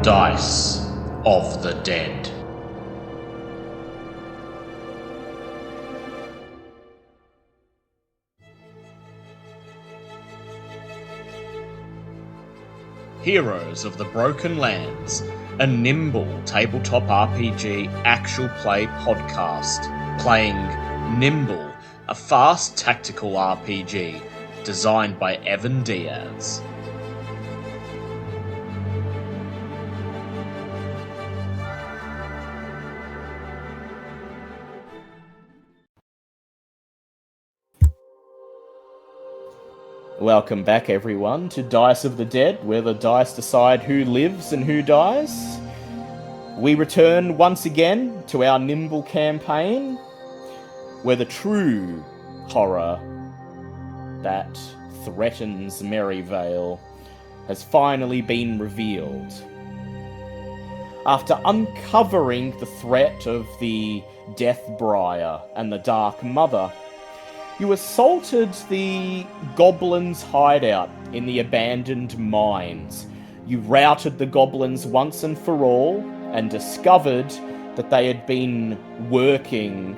Dice of the Dead. Heroes of the Broken Lands, a Nimble tabletop RPG actual play podcast, playing Nimble, a fast tactical RPG designed by Evan Diaz. Welcome back, everyone, to Dice of the Dead, where the dice decide who lives and who dies. We return once again to our Nimble campaign, where the true horror that threatens Merrivale has finally been revealed. After uncovering the threat of the Deathbriar and the Dark Mother, you assaulted the goblins' hideout in the abandoned mines. You routed the goblins once and for all, and discovered that they had been working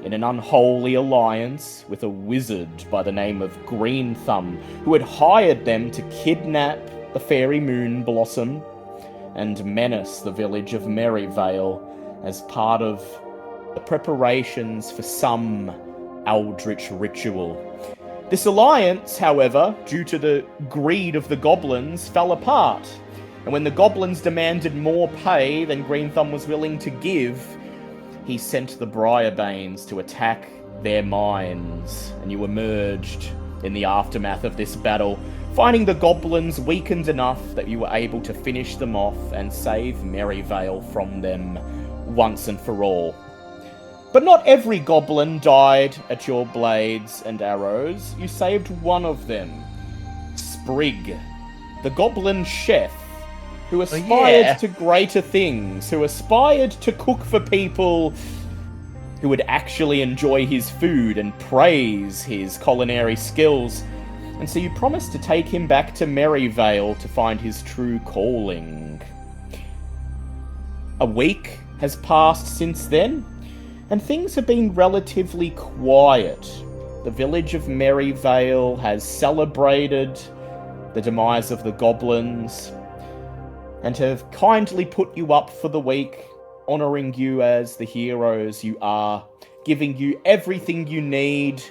in an unholy alliance with a wizard by the name of Green Thumb, who had hired them to kidnap the fairy Moon Blossom and menace the village of Merrivale as part of the preparations for some eldritch ritual. This alliance, however, due to the greed of the goblins, fell apart. And when the goblins demanded more pay than Green Thumb was willing to give, he sent the Briarbanes to attack their mines. And you emerged in the aftermath of this battle, finding the goblins weakened enough that you were able to finish them off and save Merrivale from them once and for all. But not every goblin died at your blades and arrows. You saved one of them. Sprig, the goblin chef, who aspired to greater things, who aspired to cook for people who would actually enjoy his food and praise his culinary skills. And so you promised to take him back to Merrivale to find his true calling. A week has passed since then, and things have been relatively quiet. The village of Merrivale has celebrated the demise of the goblins and have kindly put you up for the week, honouring you as the heroes you are, giving you everything you need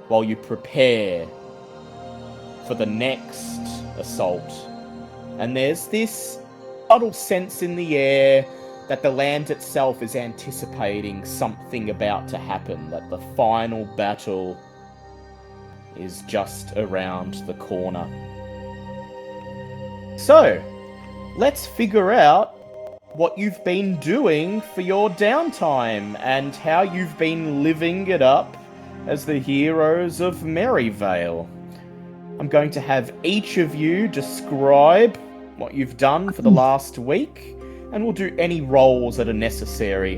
while you prepare for the next assault. And there's this subtle sense in the air that the land itself is anticipating something about to happen, that the final battle is just around the corner. So, let's figure out what you've been doing for your downtime and how you've been living it up as the heroes of Merrivale. I'm going to have each of you describe what you've done for the last week, and we'll do any rolls that are necessary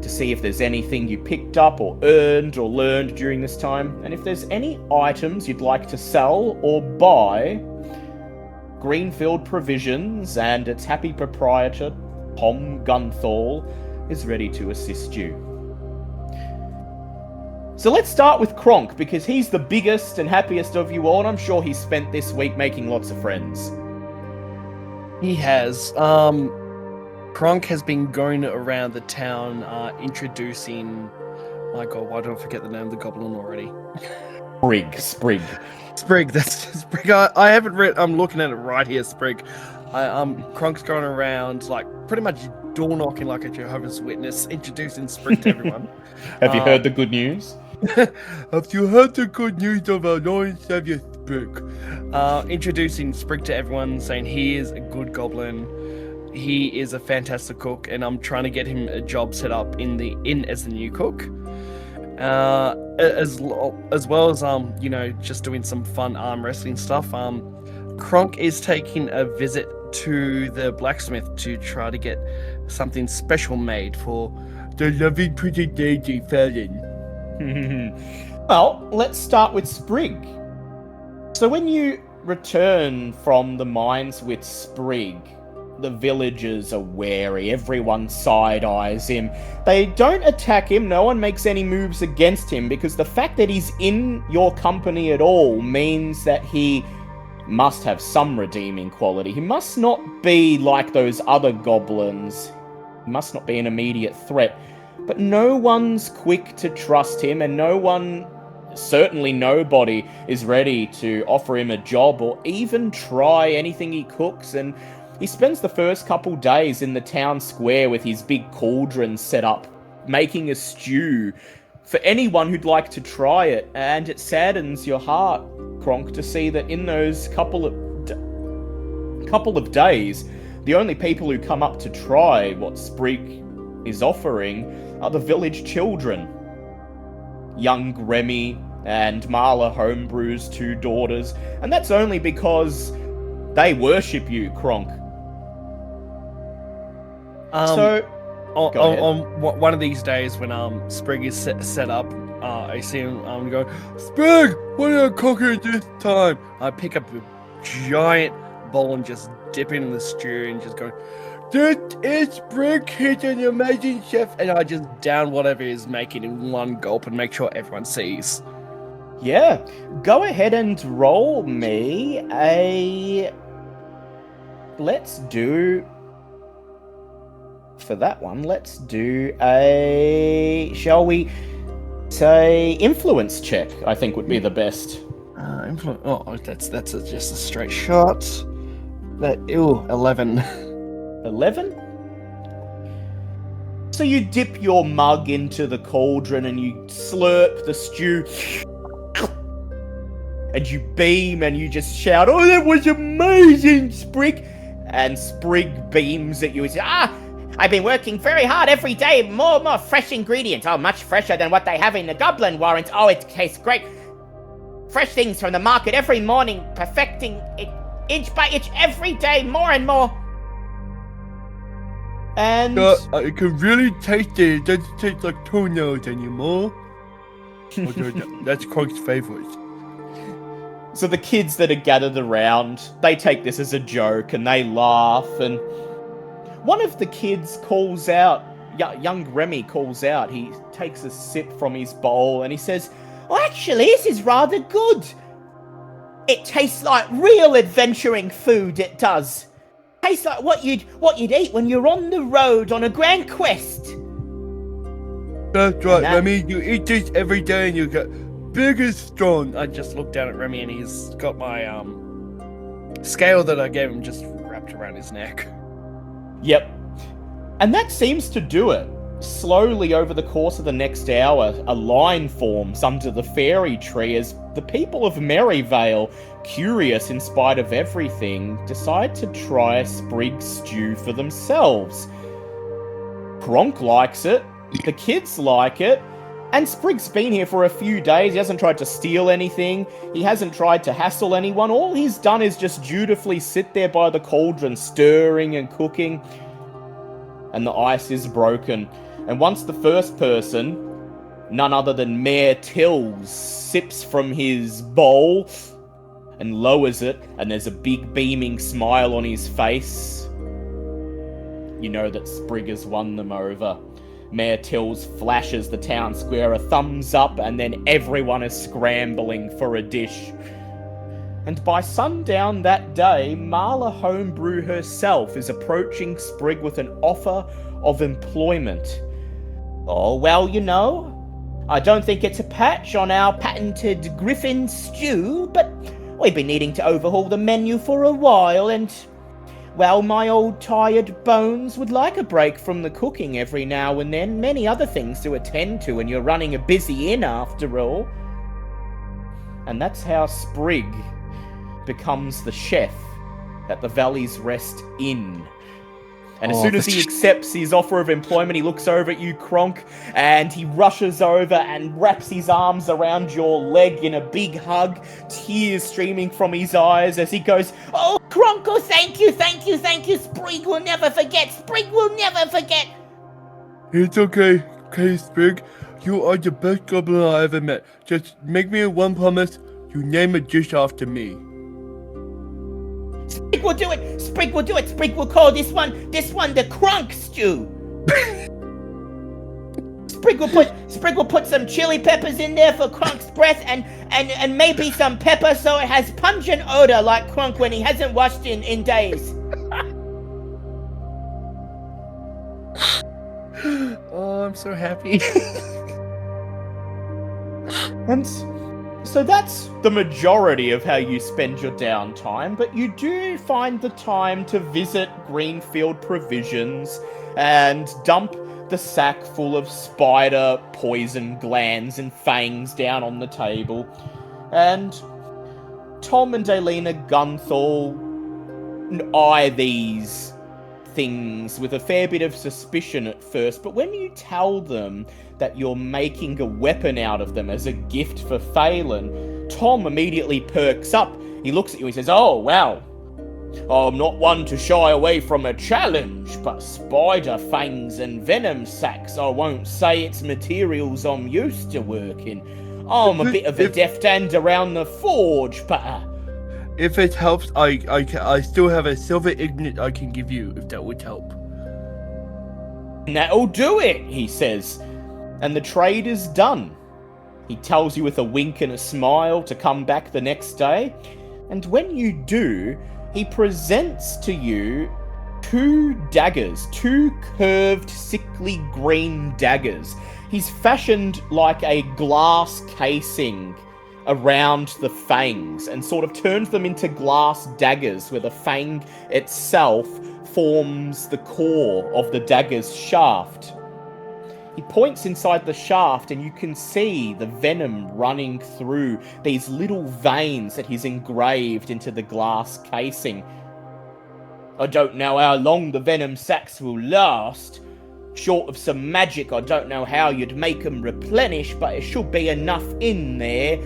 to see if there's anything you picked up or earned or learned during this time. And if there's any items you'd like to sell or buy, Greenfield Provisions and its happy proprietor, Tom Gunthal, is ready to assist you. So let's start with Kronk, because he's the biggest and happiest of you all, and I'm sure he's spent this week making lots of friends. He has. Kronk has been going around the town introducing... My god, why did I forget the name of the goblin already? Sprig. Sprig, that's Sprig. I haven't read... I'm looking at it right here, Sprig. Kronk's going around, like, pretty much door-knocking like a Jehovah's Witness, introducing Sprig to everyone. Have you heard the good news? Have you heard the good news of our Lord Savior Sprig? Introducing Sprig to everyone, saying he is a good goblin. He is a fantastic cook, and I'm trying to get him a job set up in the inn as the new cook. As well as just doing some fun arm wrestling stuff. Kronk is taking a visit to the blacksmith to try to get something special made for the loving pretty lady Fallon. Well, let's start with Sprig. So when you return from the mines with Sprig, the villagers are wary. Everyone side-eyes him. They don't attack him. No one makes any moves against him because the fact that he's in your company at all means that he must have some redeeming quality. He must not be like those other goblins. He must not be an immediate threat. But no one's quick to trust him, and certainly nobody is ready to offer him a job or even try anything he cooks. And he spends the first couple days in the town square with his big cauldron set up, making a stew for anyone who'd like to try it. And it saddens your heart, Kronk, to see that in those couple of days, the only people who come up to try what Sprig is offering are the village children. Young Remy and Marla Homebrew's 2 daughters, and that's only because they worship you, Kronk. On one of these days when Sprig is set up, I see him go, Sprig, what are you cooking this time? I pick up a giant bowl and just dip into the stew and just go, this is Sprig, he's an amazing chef, and I just down whatever he's making in one gulp and make sure everyone sees. Yeah, go ahead and roll me a... Let's do a... Shall we say influence check, I think would be the best. Influence... Oh, that's just a straight shot. 11. 11? So you dip your mug into the cauldron and you slurp the stew. And you beam and you just shout, oh, that was amazing, Sprig! And Sprig beams at you and says, I've been working very hard every day, more fresh ingredients. Oh, much fresher than what they have in the Goblin Warrens. Oh, it tastes great. Fresh things from the market every morning, perfecting it inch by inch every day, more and more. And... I can really taste it. It doesn't taste like toenails anymore. That's Kronk's favorite. So the kids that are gathered around, they take this as a joke and they laugh, and one of the kids calls out, young Remy calls out, he takes a sip from his bowl and he says, oh, actually, this is rather good. It tastes like real adventuring food, it does. Tastes like what you'd eat when you're on the road on a grand quest. That's right, Remy, you eat this every day and you get big and strong. I just looked down at Remy and he's got my scale that I gave him just wrapped around his neck. Yep. And that seems to do it. Slowly over the course of the next hour, a line forms under the fairy tree as the people of Merrivale, curious in spite of everything, decide to try Sprig's stew for themselves. Kronk likes it, the kids like it, and Sprig's been here for a few days. He hasn't tried to steal anything. He hasn't tried to hassle anyone. All he's done is just dutifully sit there by the cauldron, stirring and cooking. And the ice is broken. And once the first person, none other than Mayor Tills, sips from his bowl and lowers it, and there's a big beaming smile on his face, you know that Sprig has won them over. Mayor Tills flashes the town square a thumbs up, and then everyone is scrambling for a dish. And by sundown that day, Marla Homebrew herself is approaching Sprig with an offer of employment. Oh, well, you know, I don't think it's a patch on our patented Griffin stew, but we've been needing to overhaul the menu for a while, and, well, my old tired bones would like a break from the cooking every now and then. Many other things to attend to when you're running a busy inn, after all. And that's how Sprig becomes the chef at the Valley's Rest Inn. And as soon as he accepts his offer of employment, he looks over at you, Kronk, and he rushes over and wraps his arms around your leg in a big hug, tears streaming from his eyes as he goes, oh, Kronk, oh, thank you, Sprig will never forget, It's okay, Sprig. You are the best goblin I ever met. Just make me one promise, you name a dish after me. Sprig will do it. Sprig will do it. Sprig will call this one the crunk stew. Sprig will put some chili peppers in there for Crunk's breath and maybe some pepper so it has pungent odor like Crunk when he hasn't washed in days. Oh, I'm so happy. And so that's the majority of how you spend your downtime, but you do find the time to visit Greenfield Provisions and dump the sack full of spider poison glands and fangs down on the table. And Tom and Daelina Gunthal eye these things with a fair bit of suspicion at first, but when you tell them that you're making a weapon out of them as a gift for Phelan, Tom immediately perks up. He looks at you and says, "Oh, wow. I'm not one to shy away from a challenge, but spider fangs and venom sacs, I won't say it's materials I'm used to working. I'm a bit of a deft hand around the forge, but..." If it helps, I still have a silver ignet I can give you, if that would help. "That'll do it," he says, and the trade is done. He tells you with a wink and a smile to come back the next day, and when you do, he presents to you 2 daggers, 2 curved, sickly green daggers. He's fashioned like a glass casing around the fangs and sort of turns them into glass daggers where the fang itself forms the core of the dagger's shaft. He points inside the shaft and you can see the venom running through these little veins that he's engraved into the glass casing. "I don't know how long the venom sacs will last. Short of some magic, I don't know how you'd make them replenish, but it should be enough in there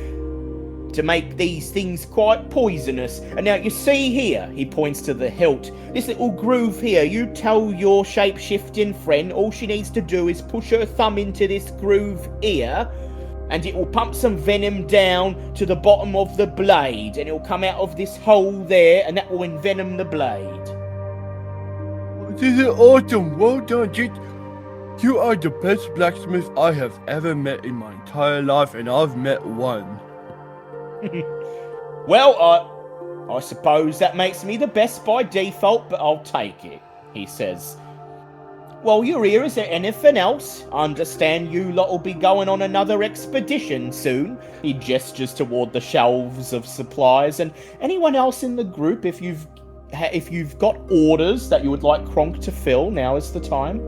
to make these things quite poisonous. And now you see here," he points to the hilt, "this little groove here, you tell your shape-shifting friend all she needs to do is push her thumb into this groove here, and it will pump some venom down to the bottom of the blade, and it will come out of this hole there, and that will envenom the blade." This is awesome. Well done, Jit. You are the best blacksmith I have ever met in my entire life, and I've met one. "Well, I suppose that makes me the best by default, but I'll take it," he says. "While you're here, is there anything else? I understand you lot will be going on another expedition soon." He gestures toward the shelves of supplies. "And anyone else in the group, if you've got orders that you would like Kronk to fill, now is the time."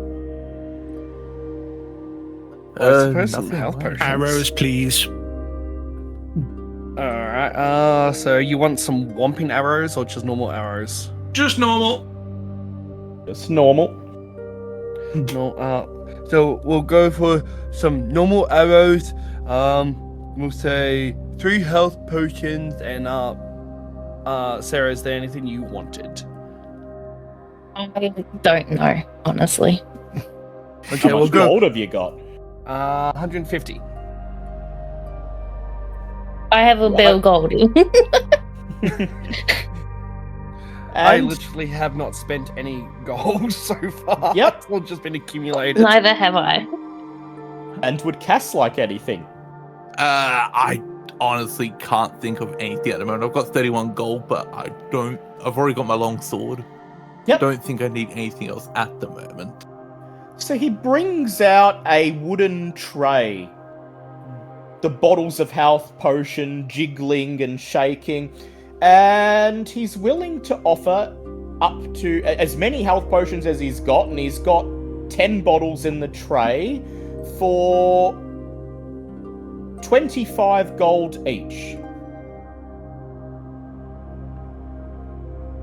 I suppose some health potions. Arrows, please. Alright, so you want some whomping arrows or just normal arrows? Just normal. Just normal. No, so we'll go for some normal arrows. We'll say 3 health potions, and Sarah, is there anything you wanted? I don't know, honestly. Okay, How we'll much go. gold have you got? 150. I have a bit of gold. I And literally have not spent any gold so far. Yep. It's all just been accumulated. Neither have I. And would Cass like anything? I honestly can't think of anything at the moment. I've got 31 gold, but I've already got my long sword. Yep. I don't think I need anything else at the moment. So he brings out a wooden tray. The bottles of health potion jiggling and shaking. And he's willing to offer up to as many health potions as he's got. And he's got 10 bottles in the tray for 25 gold each.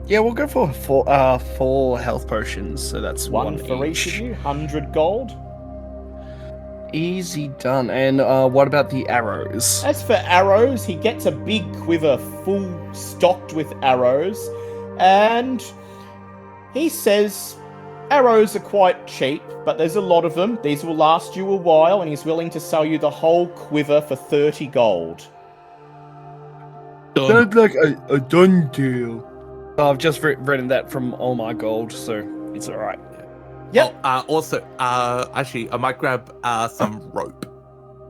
Yeah, we'll go for 4 health potions. So that's One for each of you, 100 gold. Easy done. And what about the arrows? As for arrows, he gets a big quiver full stocked with arrows, and he says arrows are quite cheap, but there's a lot of them. These will last you a while, and he's willing to sell you the whole quiver for 30 gold. Done. Sounds like a done deal. I've just written that from all my gold, so it's all right. Yep. Oh, also, actually, I might grab some rope.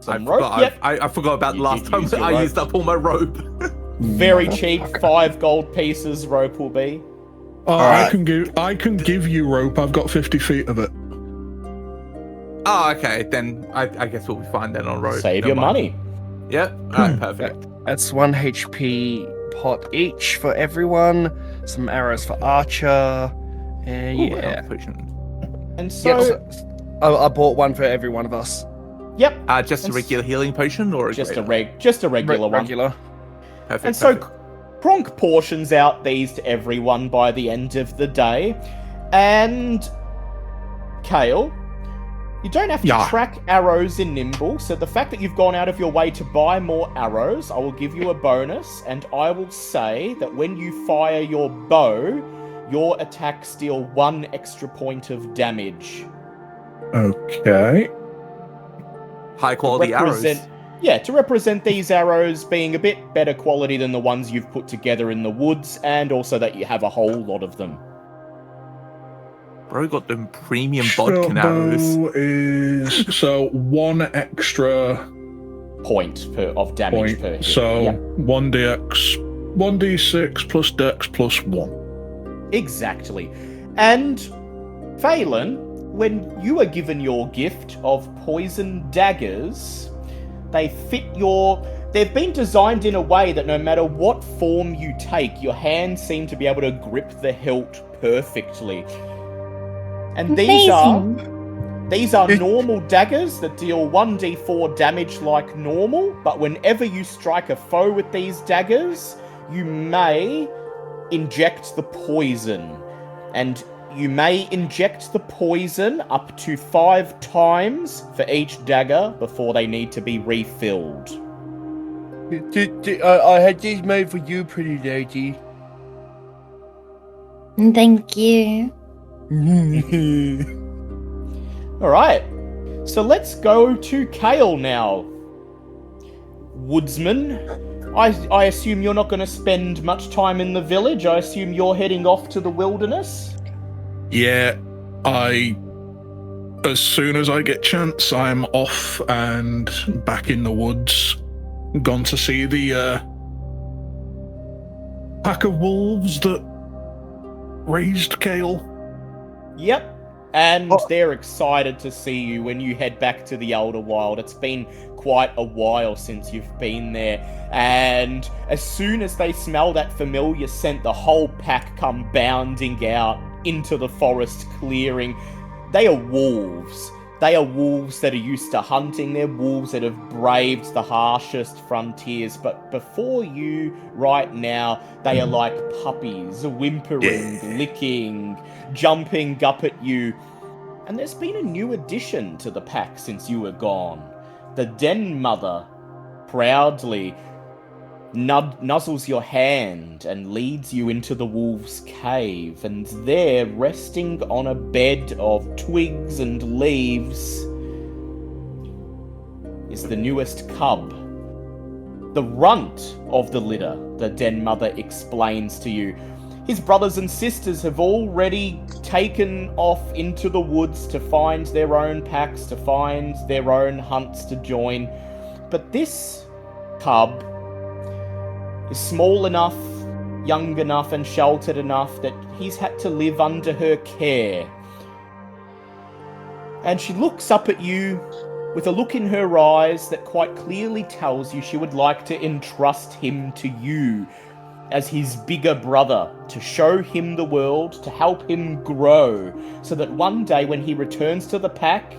Some rope? Yep. I forgot about You last did time use your I rope. used up all my rope. Very cheap, 5 gold pieces rope will be. Oh, Alright. I can give you rope. I've got 50 feet of it. Oh, okay. Then I guess we'll be fine then on rope. Save Never your mind. money. Yep. Alright, perfect. That's 1 HP pot each for everyone. Some arrows for Archer. And Ooh, yeah. health potion. And so, I bought one for every one of us. yep, Just a regular healing potion or just a greater? regular one. Regular. Perfect. And so perfect. Kronk portions out these to everyone by the end of the day. And Kale, you don't have to Yeah. track arrows in Nimble, so the fact that you've gone out of your way to buy more arrows, I will give you a bonus, and I will say that when you fire your bow, your attacks deal 1 extra point of damage. Okay. High quality arrows. Yeah, to represent these arrows being a bit better quality than the ones you've put together in the woods, and also that you have a whole lot of them. Bro got them premium Short bodkin arrows. bow is so 1 extra Point of damage point. per hit. So Yep, 1d6, 1d6 plus dex plus 1. exactly. And Phelan, when you are given your gift of poison daggers, they fit your... They've been designed in a way that no matter what form you take, your hands seem to be able to grip the hilt perfectly. And these are normal daggers that deal 1d4 damage like normal, but whenever you strike a foe with these daggers, you may inject the poison. And you may inject the poison up to 5 times for each dagger before they need to be refilled. I had these made for you, pretty lady. Thank you. Alright, so let's go to Kale now. Woodsman, I assume you're not going to spend much time in the village. I assume you're heading off to the wilderness? Yeah, as soon as I get chance, I'm off and back in the woods. Gone to see the pack of wolves that raised Kale. Yep. And they're excited to see you when you head back to the Elder Wild. It's been quite a while since you've been there. And as soon as they smell that familiar scent, the whole pack come bounding out into the forest clearing. They are wolves. They are wolves that are used to hunting. They're wolves that have braved the harshest frontiers. But before you, right now, they are like puppies, whimpering, licking, jumping up at you. And there's been a new addition to the pack since you were gone. The Den Mother proudly nuzzles your hand and leads you into the wolf's cave, and there, resting on a bed of twigs and leaves, is the newest cub. The runt of the litter, the Den Mother explains to you. His brothers and sisters have already taken off into the woods to find their own packs, to find their own hunts to join. But this cub is small enough, young enough, and sheltered enough that he's had to live under her care. And she looks up at you with a look in her eyes that quite clearly tells you she would like to entrust him to you as his bigger brother, to show him the world, to help him grow, so that one day when he returns to the pack,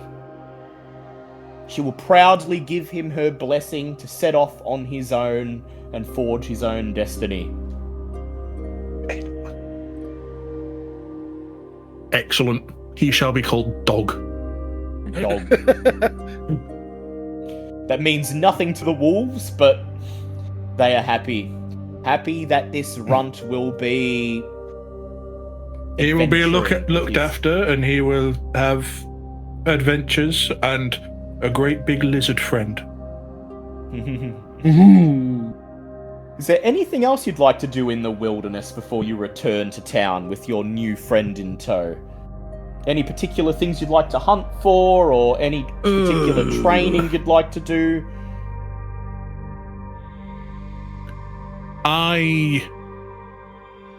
she will proudly give him her blessing to set off on his own and forge his own destiny. Excellent. He shall be called Dog. Dog. That means nothing to the wolves, but they are happy. Happy that this runt will be... He will be adventuring looked with- after, and he will have adventures and a great big lizard friend. Is there anything else you'd like to do in the wilderness before you return to town with your new friend in tow? Any particular things you'd like to hunt for, or any particular training you'd like to do? I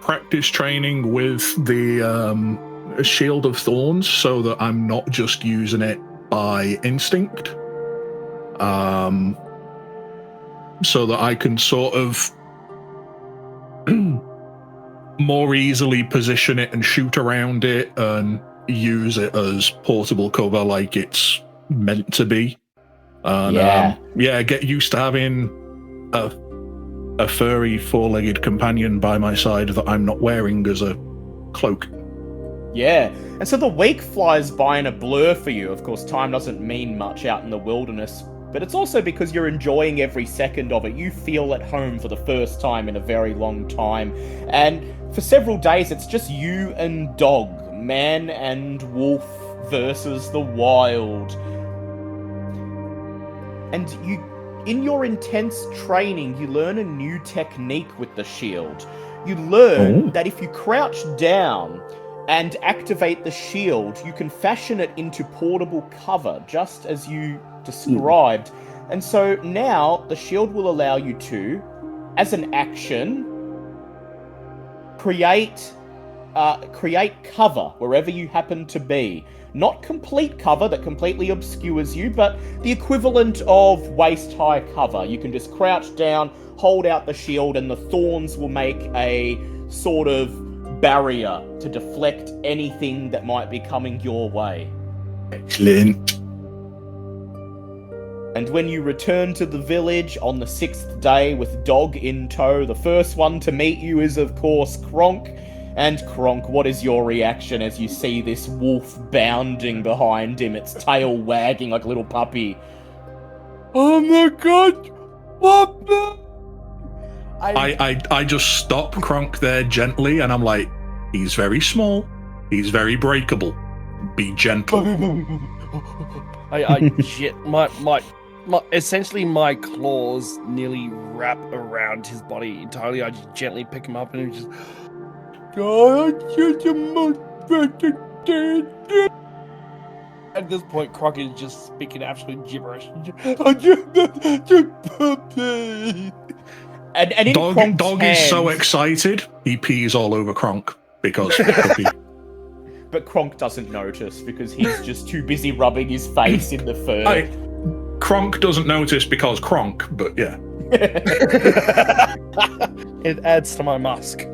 practice training with the Shield of Thorns so that I'm not just using it by instinct. So that I can sort of more easily position it and shoot around it and use it as portable cover like it's meant to be. And get used to having a furry four-legged companion by my side that I'm not wearing as a cloak. Yeah, and so the week flies by in a blur for you. Of course, time doesn't mean much out in the wilderness, but it's also because you're enjoying every second of it. You feel at home for the first time in a very long time. And for several days, it's just you and dog, man and wolf versus the wild. And in your intense training, you learn a new technique with the shield. You learn that if you crouch down and activate the shield, you can fashion it into portable cover, just as you described. And so now the shield will allow you to, as an action, create cover wherever you happen to be. Not complete cover that completely obscures you, but the equivalent of waist-high cover. You can just crouch down, hold out the shield, and the thorns will make a sort of barrier to deflect anything that might be coming your way. Excellent. And when you return to the village on the 6th day with dog in tow, the first one to meet you is, of course, Kronk. And Kronk, what is your reaction as you see this wolf bounding behind him, its tail wagging like a little puppy? Oh my god! Papa! I just stop Kronk there gently, and I'm like, he's very small, he's very breakable. Be gentle. Essentially my claws nearly wrap around his body entirely. I just gently pick him up and just. At this point, Kronk is just speaking absolute gibberish. And in Dog hands, is so excited, he pees all over Kronk because But Kronk doesn't notice because he's just too busy rubbing his face in the fur. Kronk doesn't notice because Kronk, but yeah. It adds to my musk.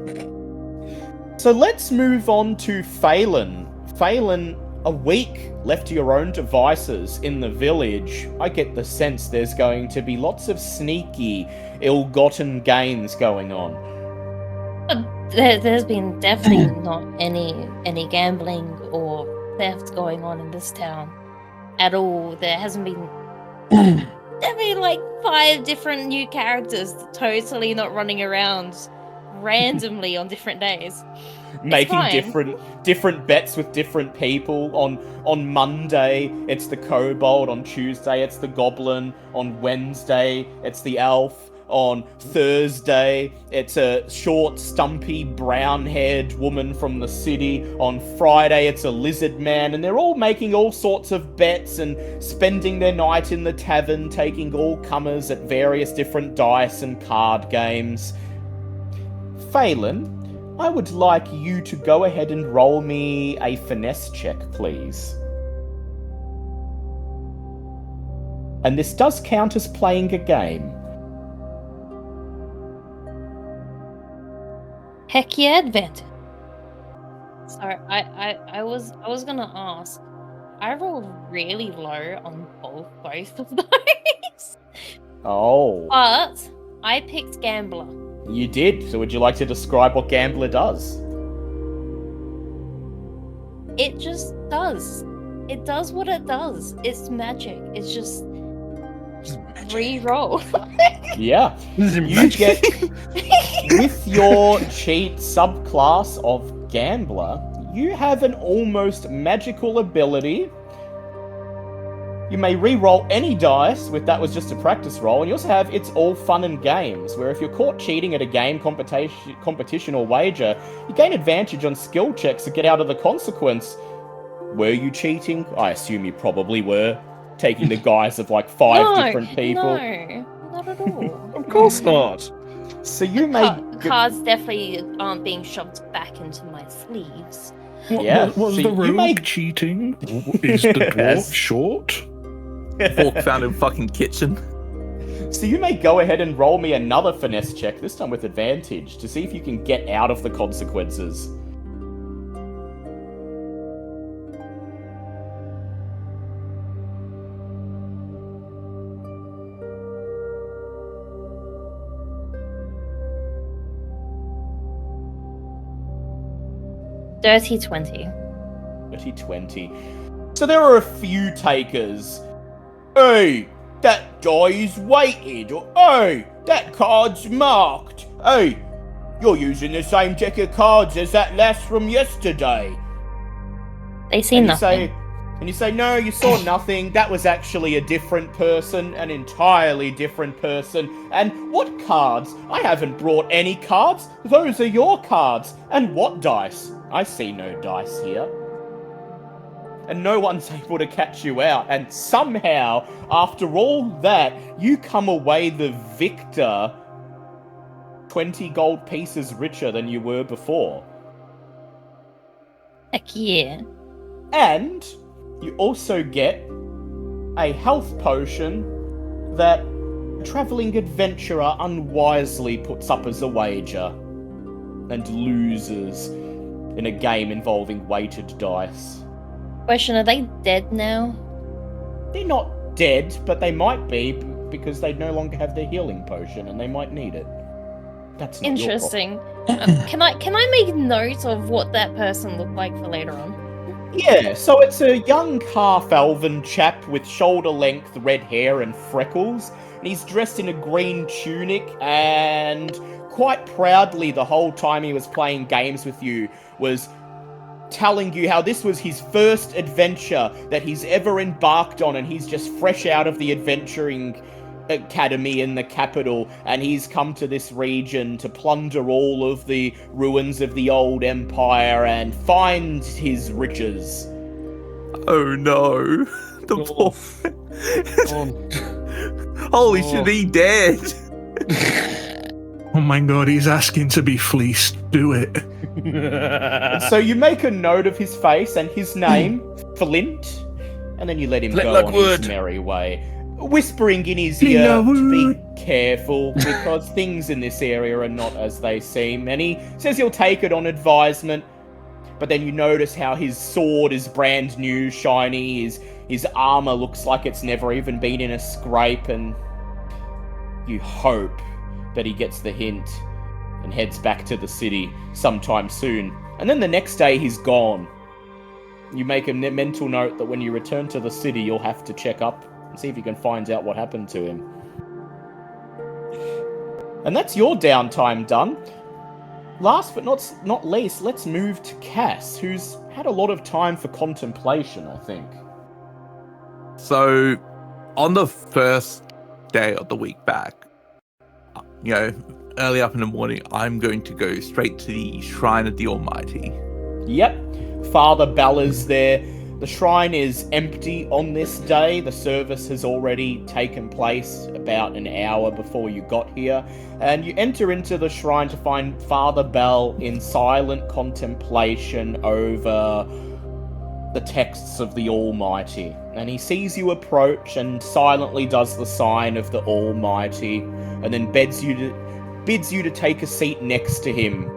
So let's move on to Phelan. Phelan, a week left to your own devices in the village. I get the sense there's going to be lots of sneaky, ill-gotten gains going on. There's been definitely not any gambling or theft going on in this town at all. There hasn't been. There've been like 5 different new characters totally not running around randomly on different days. Making different bets with different people. On Monday, it's the kobold. On Tuesday, it's the goblin. On Wednesday, it's the elf. On Thursday, it's a short, stumpy, brown-haired woman from the city. On Friday, it's a lizard man. And they're all making all sorts of bets and spending their night in the tavern, taking all comers at various different dice and card games. Phelan, I would like you to go ahead and roll me a finesse check, please. And this does count as playing a game. Heck yeah, advantage. Sorry, I was gonna ask. I rolled really low on both of those. Oh. But I picked Gambler. You did. So would you like to describe what Gambler does? It just does. It does what it does. It's magic. It's just re-roll. Yeah. You get, with your cheat subclass of Gambler, you have an almost magical ability You may re-roll any dice with that was just a practice roll, and you also have It's All Fun and Games, where if you're caught cheating at a game, competition or wager, you gain advantage on skill checks to get out of the consequence. Were you cheating? I assume you probably were, taking the guise of like 5 different people. No, not at all. Of course not. So you may... Cards definitely aren't being shoved back into my sleeves. Was so the you rogue may- cheating? Is the dwarf Yes. short? Fork found in fucking kitchen. So you may go ahead and roll me another finesse check, this time with advantage, to see if you can get out of the consequences. Dirty 20. 20. So there are a few takers. Hey, that guy's weighted. Or hey, that card's marked. Hey, you're using the same deck of cards as that lass from yesterday. They see And you nothing. say, no, you saw nothing. That was actually a different person, an entirely different person. And what cards? I haven't brought any cards. Those are your cards. And what dice? I see no dice here. And no one's able to catch you out. And somehow, after all that, you come away the victor 20 gold pieces richer than you were before. Heck yeah. And you also get a health potion that a travelling adventurer unwisely puts up as a wager and loses in a game involving weighted dice. Question, are they dead now? They're not dead, but they might be because they no longer have their healing potion and they might need it. That's not your problem. Interesting. Can I make note of what that person looked like for later on? Yeah, so it's a young half-elven chap with shoulder-length red hair and freckles, and he's dressed in a green tunic, and quite proudly the whole time he was playing games with you was telling you how this was his first adventure that he's ever embarked on, and he's just fresh out of the adventuring academy in the capital, and he's come to this region to plunder all of the ruins of the old empire and find his riches. Oh no. The poor... Holy shit, he dead. Oh my god, he's asking to be fleeced. Do it. And so you make a note of his face and his name, Flint, and then you let him Flint go like on wood. his merry way, whispering in his Flint ear like to be wood. careful because things in this area are not as they seem. And he says he'll take it on advisement, but then you notice how his sword is brand new, shiny, his armor looks like it's never even been in a scrape, and you hope that he gets the hint and heads back to the city sometime soon. And then the next day he's gone. You make a mental note that when you return to the city, you'll have to check up and see if you can find out what happened to him. And that's your downtime done. Last but not least, let's move to Cass, who's had a lot of time for contemplation, I think. So, on the first day of the week back, early up in the morning, I'm going to go straight to the Shrine of the Almighty. Yep, Father Balor's there. The shrine is empty on this day. The service has already taken place about an hour before you got here. And you enter into the shrine to find Father Bell in silent contemplation over the texts of the Almighty. And he sees you approach and silently does the sign of the Almighty, and then bids you to take a seat next to him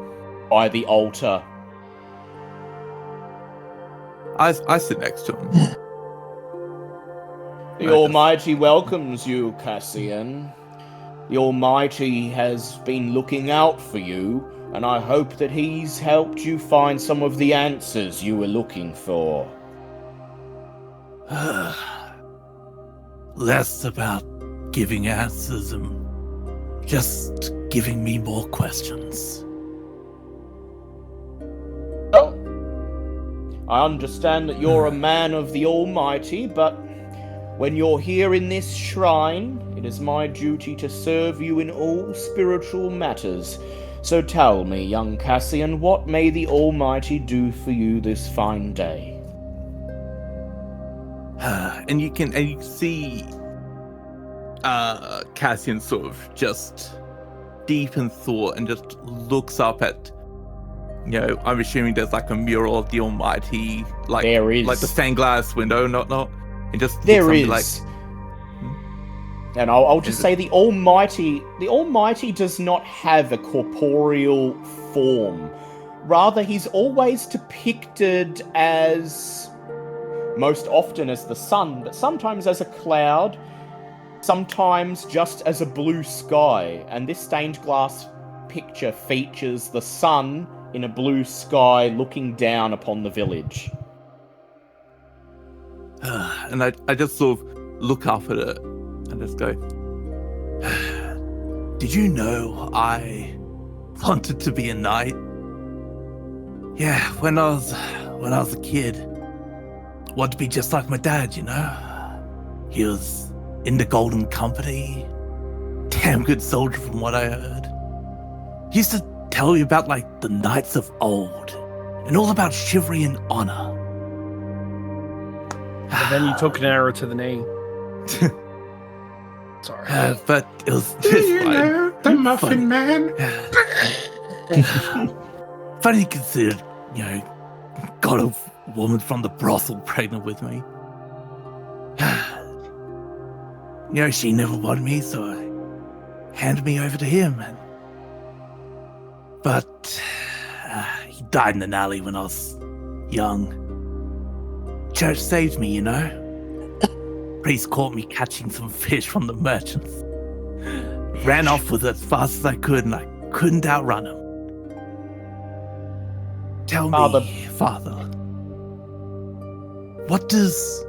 by the altar. I sit next to him. The Almighty welcomes you, Cassian. The Almighty has been looking out for you, and I hope that he's helped you find some of the answers you were looking for. Less about giving answers and just giving me more questions. Well, I understand that you're a man of the Almighty, but When you're here in this shrine, it is my duty to serve you in all spiritual matters. So tell me, young Cassian, what may the Almighty do for you this fine day? And you can see Cassian sort of just deep in thought and just looks up at, I'm assuming there's like a mural of the Almighty, like there is, like the stained glass window, not, and just there is. Like, and I'll just say the Almighty does not have a corporeal form. Rather, he's always depicted as, most often as the sun, but sometimes as a cloud, sometimes just as a blue sky. And this stained glass picture features the sun in a blue sky looking down upon the village. And I just sort of look up at it and just go, did you know I wanted to be a knight? Yeah, when I was a kid, wanted to be just like my dad, He was in the Golden Company, damn good soldier from what I heard. He used to tell me about like the knights of old and all about chivalry and honor. But then you took an arrow to the knee. Sorry. But it was just the Muffin Man? Funny considered, got a woman from the brothel pregnant with me. She never wanted me, so handed me over to him. But he died in an alley when I was young. Church saved me, Priest caught me catching some fish from the merchants. Ran off with it as fast as I could, and I couldn't outrun him. Tell me, Father, what does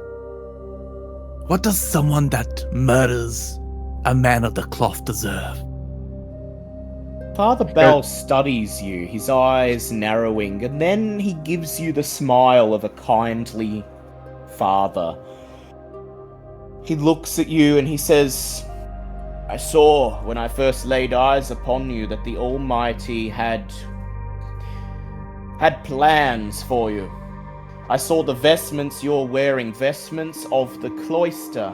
someone that murders a man of the cloth deserve? Father Bell studies you, his eyes narrowing, and then he gives you the smile of a kindly father. He looks at you and he says, I saw when I first laid eyes upon you that the Almighty had plans for you. I saw the vestments you're wearing, vestments of the cloister,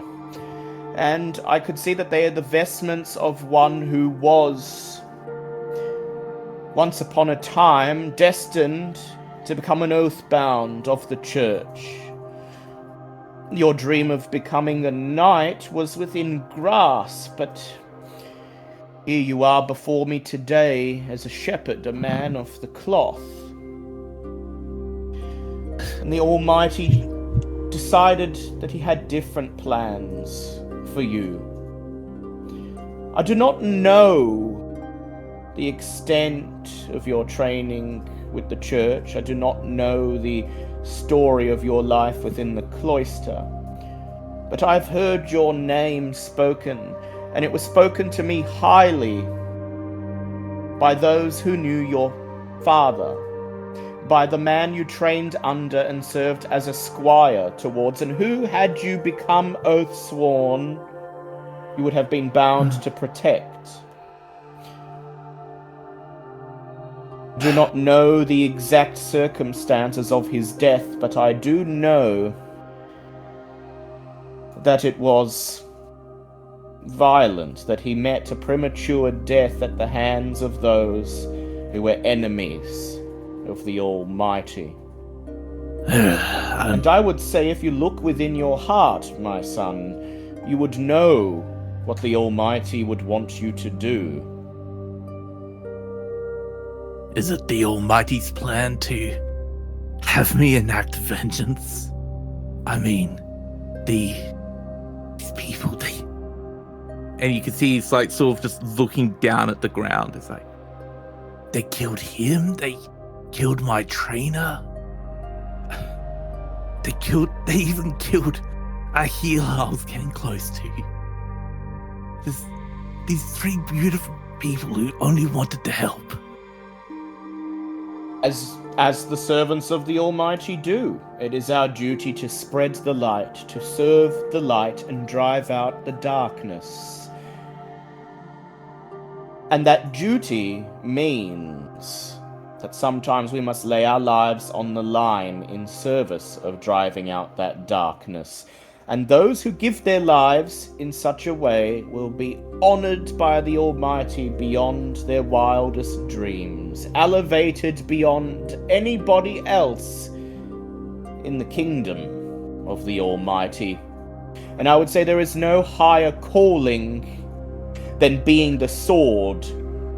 and I could see that they are the vestments of one who was, once upon a time, destined to become an oathbound of the church. Your dream of becoming a knight was within grasp, but here you are before me today as a shepherd, a man of the cloth. And the Almighty decided that he had different plans for you. I do not know the extent of your training with the church. I do not know the story of your life within the cloister. But I've heard your name spoken, and it was spoken to me highly by those who knew your father, by the man you trained under and served as a squire towards, and who, had you become oath-sworn, you would have been bound to protect. I do not know the exact circumstances of his death, but I do know that it was violent, that he met a premature death at the hands of those who were enemies of the Almighty. And I would say, if you look within your heart, my son, you would know what the Almighty would want you to do. Is it the Almighty's plan to have me enact vengeance? I mean, these people, and you can see he's like sort of just looking down at the ground. It's like, they killed him? They killed my trainer? They even killed a healer I was getting close to. These three beautiful people who only wanted to help. As the servants of the Almighty do, it is our duty to spread the light, to serve the light, and drive out the darkness. And that duty means that sometimes we must lay our lives on the line in service of driving out that darkness. And those who give their lives in such a way will be honored by the Almighty beyond their wildest dreams, elevated beyond anybody else in the kingdom of the Almighty. And I would say there is no higher calling than being the sword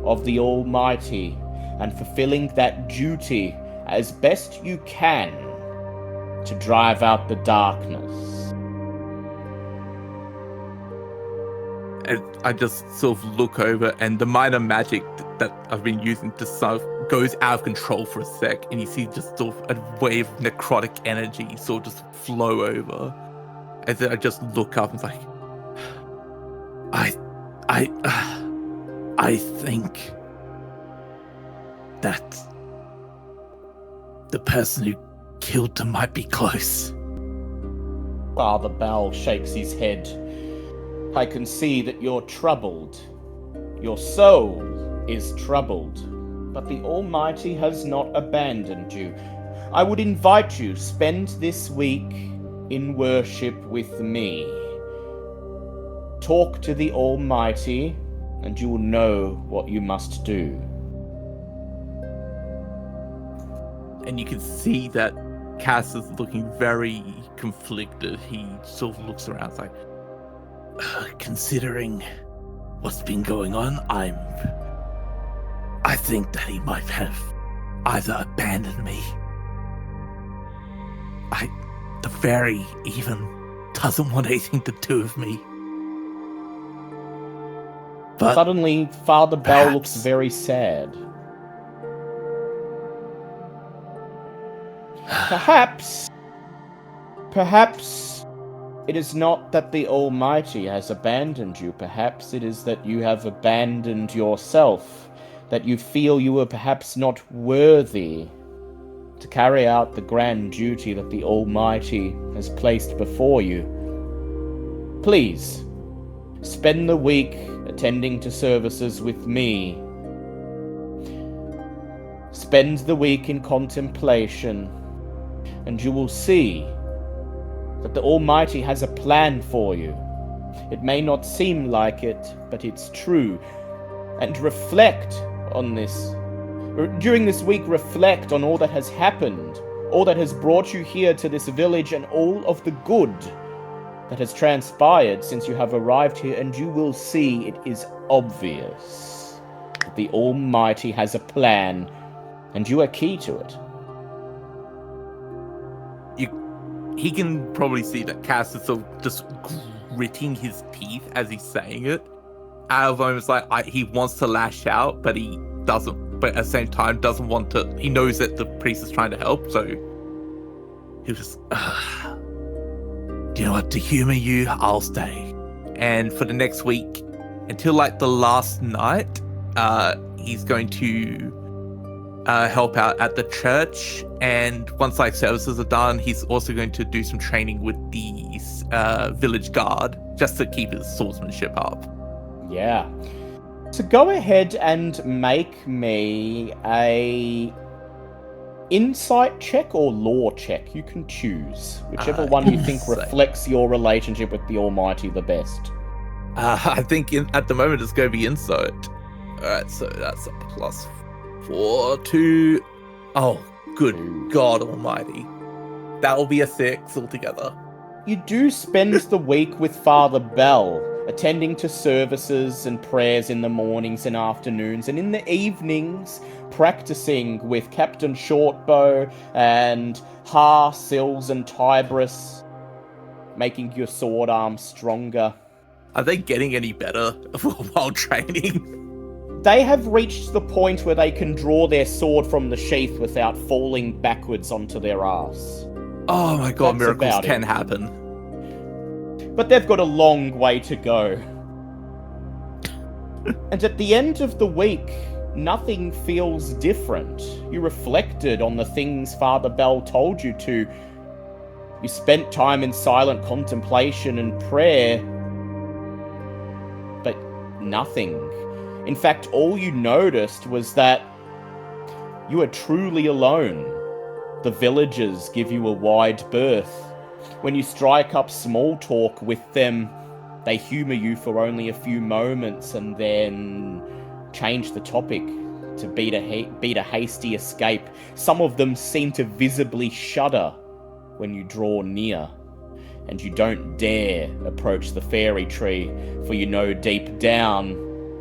of the Almighty and fulfilling that duty as best you can to drive out the darkness. And I just sort of look over, and the minor magic that I've been using just sort of goes out of control for a sec, and you see just sort of a wave of necrotic energy sort of just flow over. And then I just look up and it's like, I think that the person who killed them might be close. Father Bell shakes his head. I can see that you're troubled. Your soul is troubled, but the Almighty has not abandoned you. I would invite you, spend this week in worship with me. Talk to the Almighty, and you will know what you must do. And you can see that Cass is looking very conflicted. He sort of looks around, like, considering what's been going on, I think that he might have either abandoned me. The fairy even doesn't want anything to do with me. But suddenly, Father Bell looks very sad. Perhaps it is not that the Almighty has abandoned you. Perhaps it is that you have abandoned yourself, that you feel you are perhaps not worthy to carry out the grand duty that the Almighty has placed before you. Please, spend the week attending to services with me. Spend the week in contemplation, and you will see that the Almighty has a plan for you. It may not seem like it, but it's true. And reflect on this. During this week, reflect on all that has happened, all that has brought you here to this village, and all of the good that has transpired since you have arrived here, and you will see it is obvious that the Almighty has a plan, and you are key to it. he can probably see that Cass is sort of just gritting his teeth as he's saying it. Out of moments like he wants to lash out, but he doesn't. But at the same time, doesn't want to. He knows that the priest is trying to help, so he was just. Do you know what? To humor you, I'll stay. And for the next week, until like the last night, he's going to help out at the church. And once like services are done, he's also going to do some training with the village guard just to keep his swordsmanship up. Yeah. So go ahead and make me a insight check or lore check. You can choose whichever one you think reflects your relationship with the Almighty the best. I think at the moment it's going to be insight. Alright, so that's a +4 to... Oh, good God Almighty. That will be a 6 altogether. You do spend the week with Father Bell, attending to services and prayers in the mornings and afternoons, and in the evenings, practicing with Captain Shortbow and Har, Sills, and Tybris, making your sword arm stronger. Are they getting any better while training? They have reached the point where they can draw their sword from the sheath without falling backwards onto their ass. Oh my God, That's miracles can happen. But they've got a long way to go. And at the end of the week, nothing feels different. You reflected on the things Father Bell told you to. You spent time in silent contemplation and prayer, but nothing. In fact, all you noticed was that you are truly alone. The villagers give you a wide berth. When you strike up small talk with them, they humour you for only a few moments and then change the topic to beat a hasty escape. Some of them seem to visibly shudder when you draw near, and you don't dare approach the fairy tree, for you know deep down,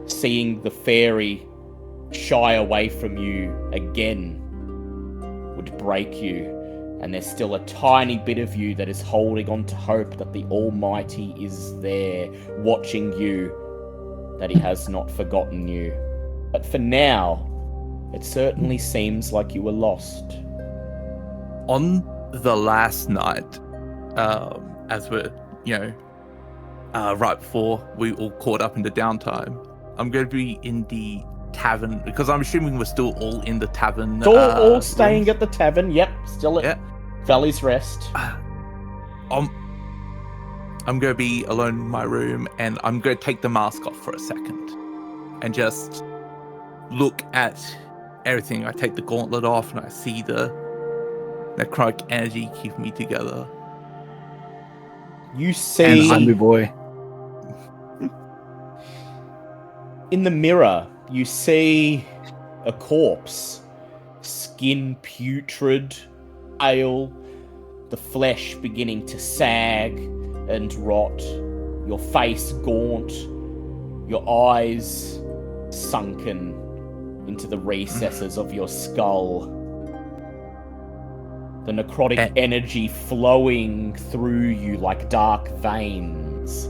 seeing the fairy shy away from you again would break you, and there's still a tiny bit of you that is holding on to hope that the Almighty is there, watching you, that he has not forgotten you. But for now, it certainly seems like you were lost. On the last night, as we're, right before we all caught up in the downtime, I'm going to be in the tavern, because I'm assuming we're still all in the tavern. All staying at the tavern, yep, still at Valley's Rest. I'm going to be alone in my room, and I'm going to take the mask off for a second and just look at everything. I take the gauntlet off and I see the necrotic energy keeping me together. You see... Zombie boy. In the mirror, you see a corpse. Skin putrid, pale, the flesh beginning to sag and rot, your face gaunt, your eyes sunken into the recesses of your skull. The necrotic energy flowing through you like dark veins.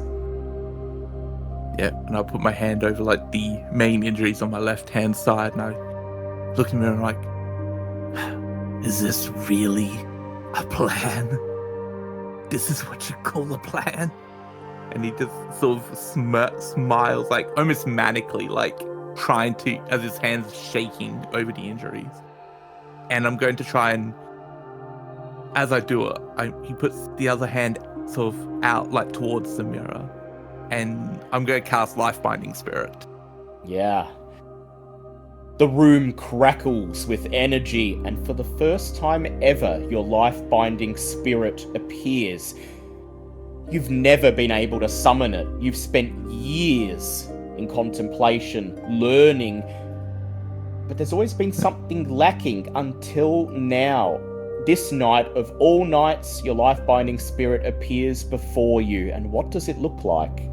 Yeah, and I put my hand over like the main injuries on my left hand side, and I look at him and I'm like, is this really a plan? This is what you call a plan? And he just sort of smiles, like almost manically, like trying to, as his hands shaking over the injuries. And I'm going to try and, as I do it, he puts the other hand sort of out, like towards the mirror. And I'm going to cast Life Binding Spirit. Yeah. The room crackles with energy, and for the first time ever, your Life Binding Spirit appears. You've never been able to summon it. You've spent years in contemplation, learning, but there's always been something lacking until now. This night of all nights, your Life Binding Spirit appears before you, and what does it look like?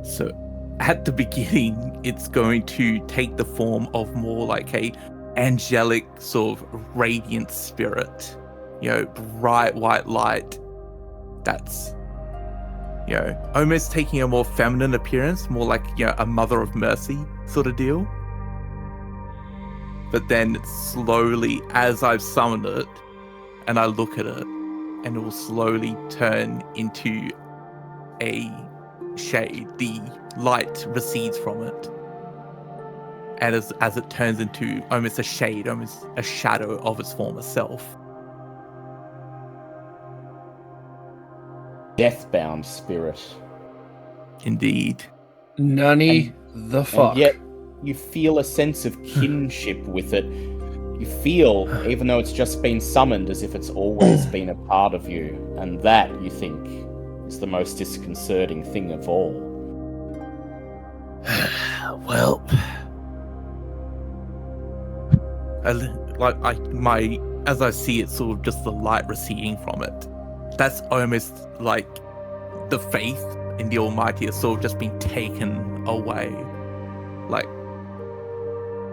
So, at the beginning, it's going to take the form of more like a angelic sort of radiant spirit. Bright white light that's, almost taking a more feminine appearance, more like, a mother of mercy sort of deal. But then slowly, as I've summoned it, and I look at it, and it will slowly turn into a shade. The light recedes from it, and as it turns into almost a shade, almost a shadow of its former self. Deathbound spirit. Indeed. Nunny the fuck. And yet, you feel a sense of kinship with it. You feel, even though it's just been summoned, as if it's always been a part of you. And that, you think, is the most disconcerting thing of all. Well, as I see it, sort of just the light receding from it. That's almost like the faith in the Almighty has sort of just been taken away.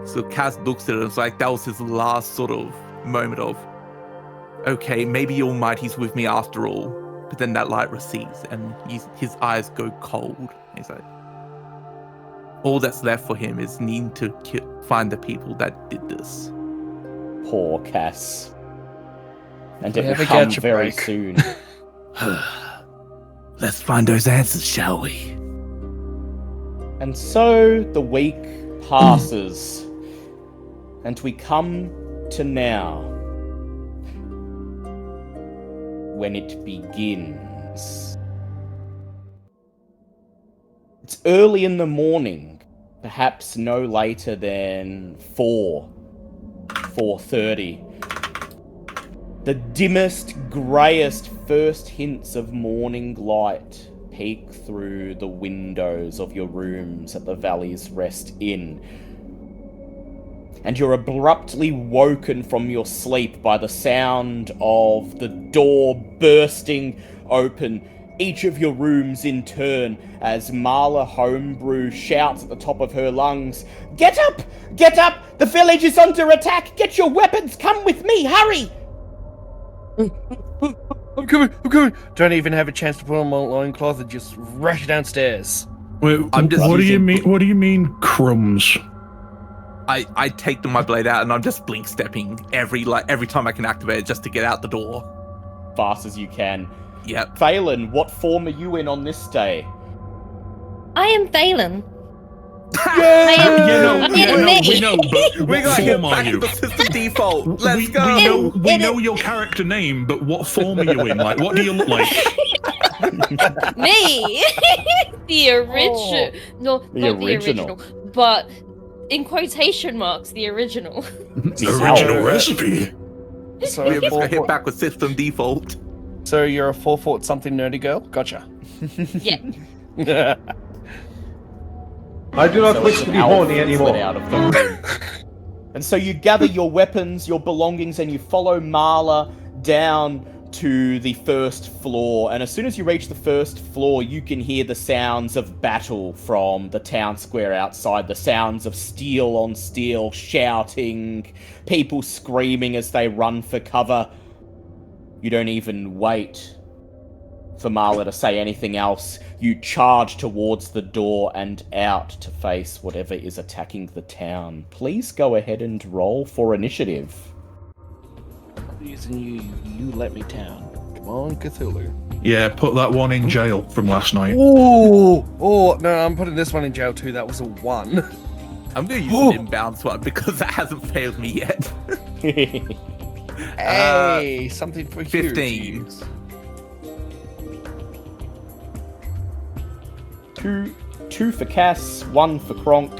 So Cass looks at it and it's like that was his last sort of moment of, okay, maybe the Almighty's with me after all. But then that light recedes and his eyes go cold. He's like, all that's left for him is needing to find the people that did this. Poor Cass. And it Never will come catch a very break. soon. Let's find those answers, shall we? And so the week passes. And we come to now, when it begins. It's early in the morning, perhaps no later than 4:30. The dimmest, greyest first hints of morning light peek through the windows of your rooms at the Valley's Rest Inn. And you're abruptly woken from your sleep by the sound of the door bursting open, each of your rooms in turn, as Marla Homebrew shouts at the top of her lungs, "Get up! Get up! The village is under attack! Get your weapons! Come with me! Hurry!" I'm coming! Don't even have a chance to put on my loincloth and just rush downstairs. Wait, what do you mean? What do you mean, crumbs? I take my blade out and I'm just blink stepping every time I can activate it just to get out the door. Fast as you can. Yep. Phelan, what form are you in on this day? I am Phelan. We know, but We what got form him are back you? to the system default. Let's go. We know your character name, but what form are you in? Like, what do you look like? Me! The original. No, not the original. But in quotation marks, the original. The original recipe. So We just got hit back with system default. So you're a 4-foot something nerdy girl? Gotcha. Yeah. I do not So wish it's to an be elf horny slid anymore. out of the room. And so you gather your weapons, your belongings, and you follow Marla down to the first floor. And as soon as you reach the first floor, you can hear the sounds of battle from the town square outside. The sounds of steel on steel, shouting, people screaming as they run for cover. You don't even wait for Marla to say anything else. You charge towards the door and out to face whatever is attacking the town. Please go ahead and roll for initiative. Reason you let me down. Come on, Cthulhu. Yeah, put that one in jail from last night. Oh, no, I'm putting this one in jail too. That was a 1. I'm going to use an inbound one because that hasn't failed me yet. Hey, something for 15. you. Two for Cass, 1 for Kronk.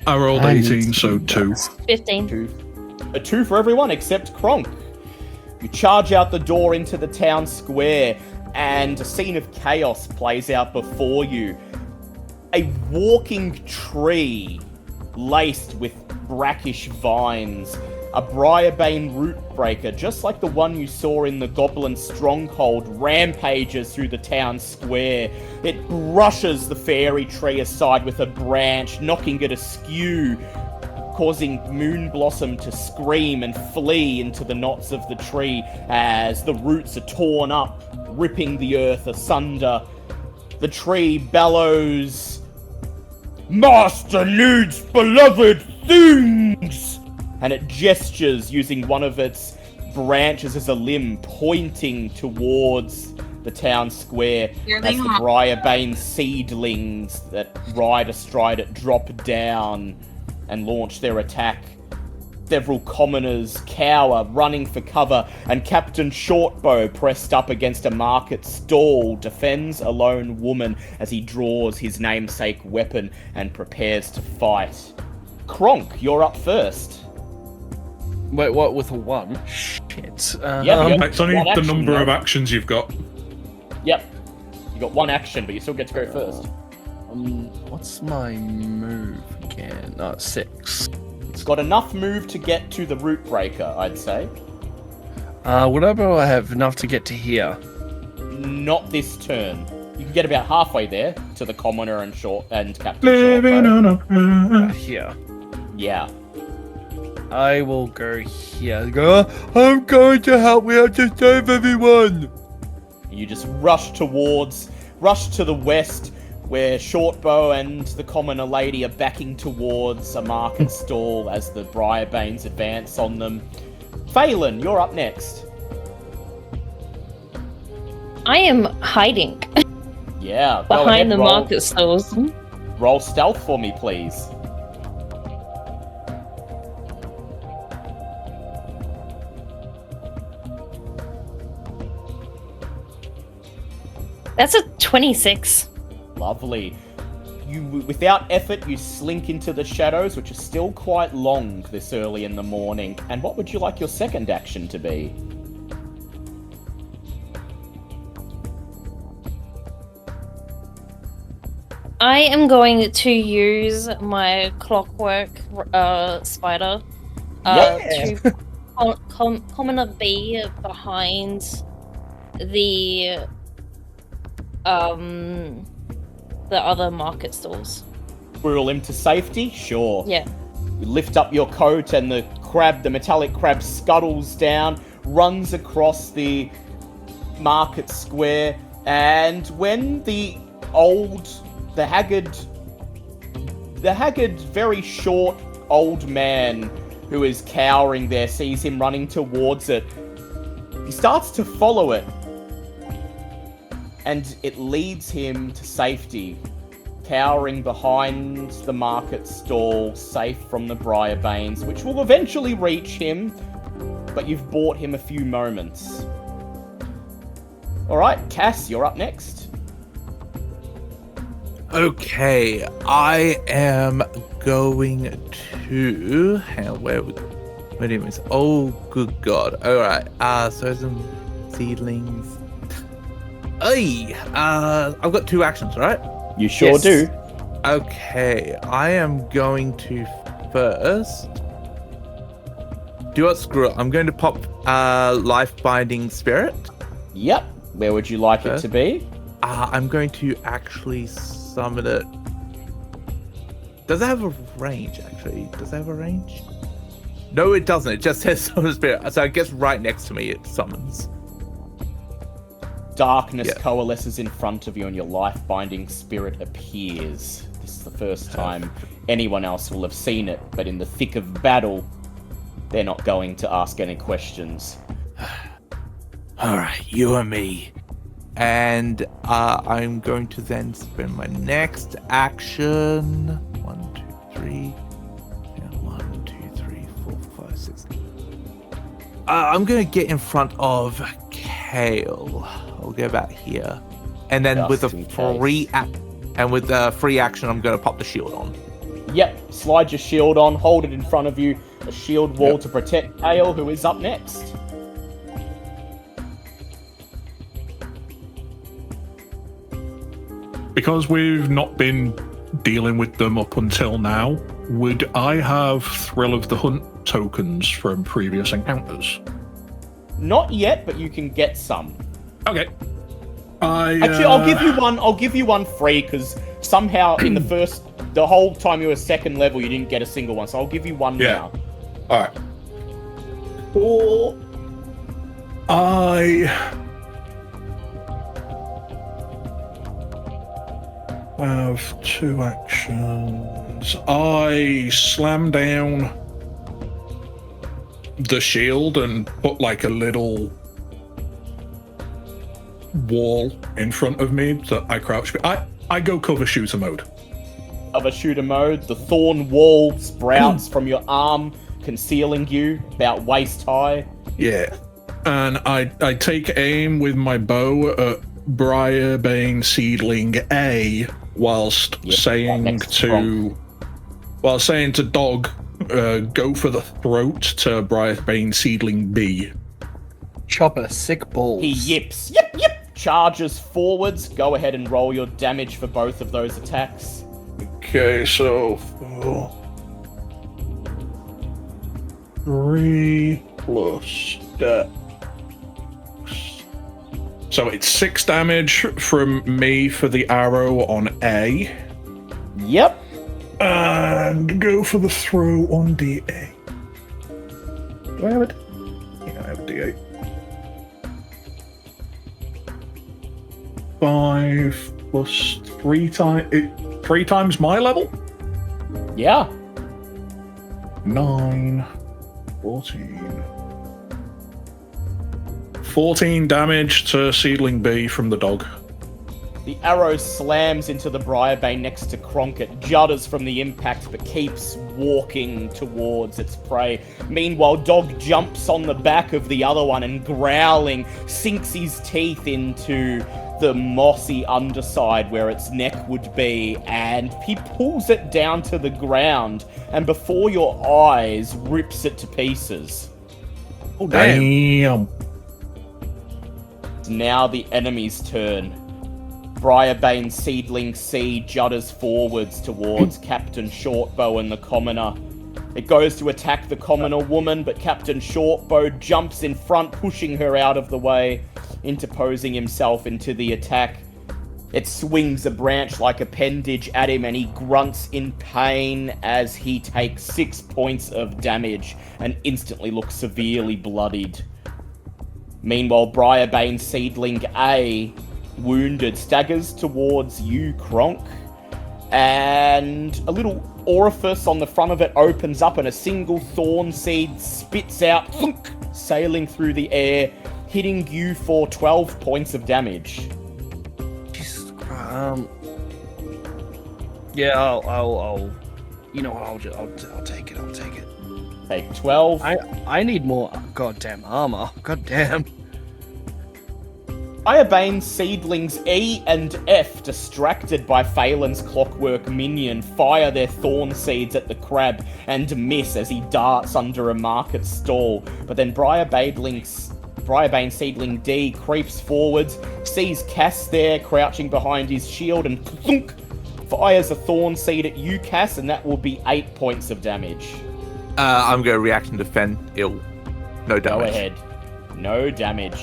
I rolled 18, so 2. 15. A 2 for everyone except Kronk. You charge out the door into the town square, and a scene of chaos plays out before you. A walking tree laced with brackish vines, a briarbane root breaker, just like the one you saw in the goblin stronghold, rampages through the town square. It brushes the fairy tree aside with a branch, knocking it askew, causing Moonblossom to scream and flee into the knots of the tree as the roots are torn up, ripping the earth asunder. The tree bellows, "Master needs beloved things!" And it gestures using one of its branches as a limb, pointing towards the town square as the Briarbane seedlings that ride astride it drop down and launch their attack. Several commoners cower, running for cover, and Captain Shortbow, pressed up against a market stall, defends a lone woman as he draws his namesake weapon and prepares to fight. Kronk, you're up first. Wait, what, with a 1? Shit. Yep. It's only One the action, number though. of actions you've got. Yep. You got 1 action, but you still get to go first. What's my move again? 6. It's got enough move to get to the root breaker, I'd say. Would I be able to have enough to get to here? Not this turn. You can get about halfway there to the commoner and Captain Living Shortbow. on a prayer. Here. Yeah. I will go here. Go, I'm going to help me out to save everyone! You just rush to the west, where Shortbow and the commoner lady are backing towards a market stall as the Briarbanes advance on them. Phelan, you're up next. I am hiding Yeah, go behind ahead, the market stalls. Roll stealth for me, please. That's a 26. Lovely. You, without effort, you slink into the shadows, which are still quite long this early in the morning. And what would you like your second action to be? I am going to use my clockwork spider to common a bee behind the other market stalls. Squirrel him to safety? Sure. Yeah. You lift up your coat and the metallic crab scuttles down, runs across the market square, and when the haggard, very short old man who is cowering there sees him running towards it, he starts to follow it, and it leads him to safety, cowering behind the market stall, safe from the Briarbanes, which will eventually reach him, but you've bought him a few moments. Alright, Cass, you're up next. Okay, I am going to... Hang on, where do you miss? Oh, good God. Alright, so some seedlings. Hey, I've got 2 actions, right? You sure Yes. do. Okay, I am going to first... Do what? Screw it. I'm going to pop Life Binding Spirit. Yep. Where would you like it to be? I'm going to actually summon it. Does it have a range, actually? Does it have a range? No, it doesn't. It just says summon spirit. So I guess right next to me it summons. Darkness coalesces in front of you and your life-binding spirit appears. This is the first time anyone else will have seen it, but in the thick of battle, they're not going to ask any questions. Alright, you and me. And I'm going to then spend my next action. 1, 2, 3. Yeah, 1, 2, 3, 4, 5, 6. I'm going to get in front of Kale. I'll go about here. And then Just with in a free action, I'm going to pop the shield on. Yep, slide your shield on, hold it in front of you. A shield wall to protect Kale, who is up next. Because we've not been dealing with them up until now, would I have Thrill of the Hunt tokens from previous encounters? Not yet, but you can get some. Okay. Actually, I'll give you one free, because somehow in the whole time you were 2nd level, you didn't get a single one, so I'll give you one now. Alright. Or I have 2 actions. I slam down the shield and put like a little wall in front of me that I crouch. I go cover shooter mode. Cover shooter mode, the thorn wall sprouts from your arm, concealing you about waist high. Yeah. And I take aim with my bow at Briarbane Seedling A whilst saying to Dog, go for the throat to Briarbane Seedling B. Chopper, sick balls. He yips. Yip. Charges forwards. Go ahead and roll your damage for both of those attacks. Okay, so 3 plus dex. So it's 6 damage from me for the arrow on A. Yep. And go for the throw on DA. Do I have it? Yeah, I have a D8. 5 plus 3 times my level? Yeah. 9, 14. 14 damage to Seedling B from the dog. The arrow slams into the Briarbane next to Kronk. It judders from the impact but keeps walking towards its prey. Meanwhile, Dog jumps on the back of the other one and growling, sinks his teeth into the mossy underside where its neck would be, and he pulls it down to the ground, and before your eyes, rips it to pieces. Oh, damn. Damn. It's now the enemy's turn. Briarbane Seedling C judders forwards towards Captain Shortbow and the commoner. It goes to attack the commoner woman, but Captain Shortbow jumps in front, pushing her out of the way, interposing himself into the attack. It swings a branch-like appendage at him, and he grunts in pain as he takes 6 points of damage and instantly looks severely bloodied. Meanwhile, Briarbane Seedling A, wounded, staggers towards you, Kronk, and a little orifice on the front of it opens up and a single thorn seed spits out, thunk, sailing through the air, hitting you for 12 points of damage. Jesus Christ. Yeah, I'll you know what, I'll take it, Take 12. I need more goddamn armor. Goddamn. Briarbane Seedlings E and F, distracted by Phelan's clockwork minion, fire their thorn seeds at the crab and miss as he darts under a market stall. But then Briarbane Seedling D creeps forwards, sees Cass there crouching behind his shield, and thunk, fires a thorn seed at you, Cass, and that will be 8 points of damage. I'm going to react and defend. Ill. No damage. Go ahead. No damage.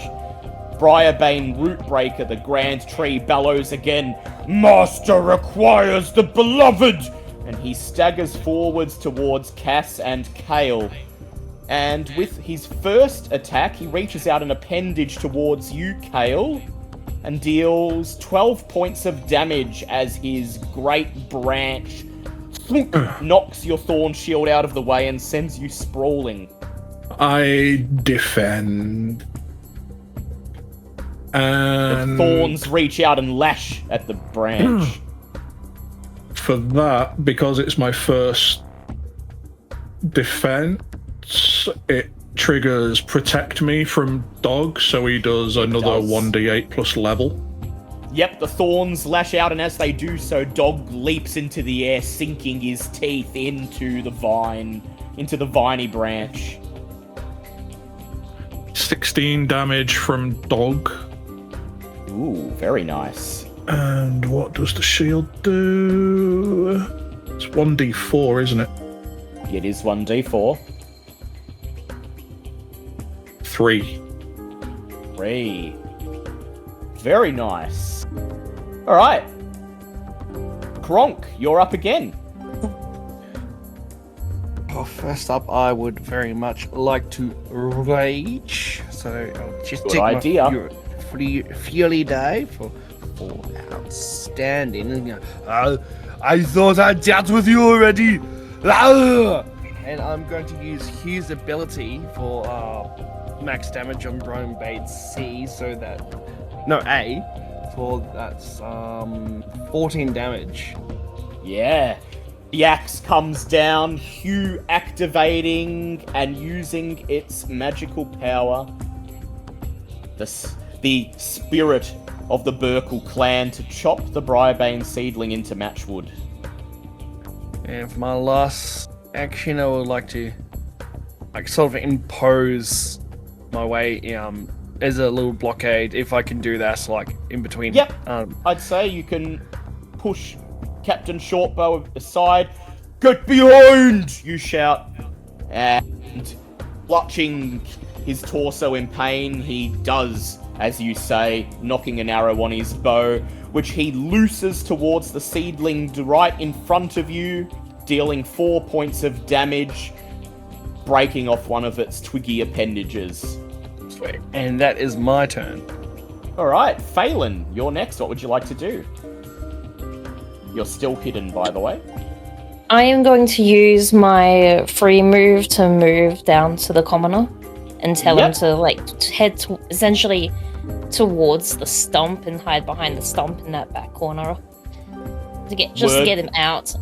Briarbane Rootbreaker, the Grand Tree, bellows again. Master requires the beloved! And he staggers forwards towards Cass and Kale. And with his first attack, he reaches out an appendage towards you, Kale, and deals 12 points of damage as his great branch knocks your thorn shield out of the way and sends you sprawling. I defend. And the thorns reach out and lash at the branch. For that, because it's my first defense, it triggers protect me from dog, so he does another 1d8 plus level. Yep, the thorns lash out, and as they do so, Dog leaps into the air, sinking his teeth into the viney branch. 16 damage from dog. Ooh, very nice. And what does the shield do? It's 1d4, isn't it? It is 1d4. 3. 3. Very nice. Alright. Kronk, you're up again. Well, first up, I would very much like to rage. So I'll just Good take idea. my Fury die for outstanding. I thought I dealt with you already. And I'm going to use his ability for max damage on Briarbane C, so that A, for that's 14 damage. Yeah. The axe comes down, Hugh activating and using its magical power. The spirit of the Burkle clan to chop the Briarbane Seedling into matchwood. And for my last action, I would like to sort of impose my way as a little blockade, if I can do that, in between. Yep. I'd say you can push Captain Shortbow aside. Get behind! You shout. And clutching his torso in pain, he does, as you say, knocking an arrow on his bow, which he looses towards the seedling right in front of you, dealing 4 points of damage, breaking off one of its twiggy appendages. Sweet. And that is my turn. Alright, Phelan, you're next. What would you like to do? You're still hidden, by the way. I am going to use my free move to move down to the commoner and tell him to head essentially towards the stump and hide behind the stump in that back corner to get him out.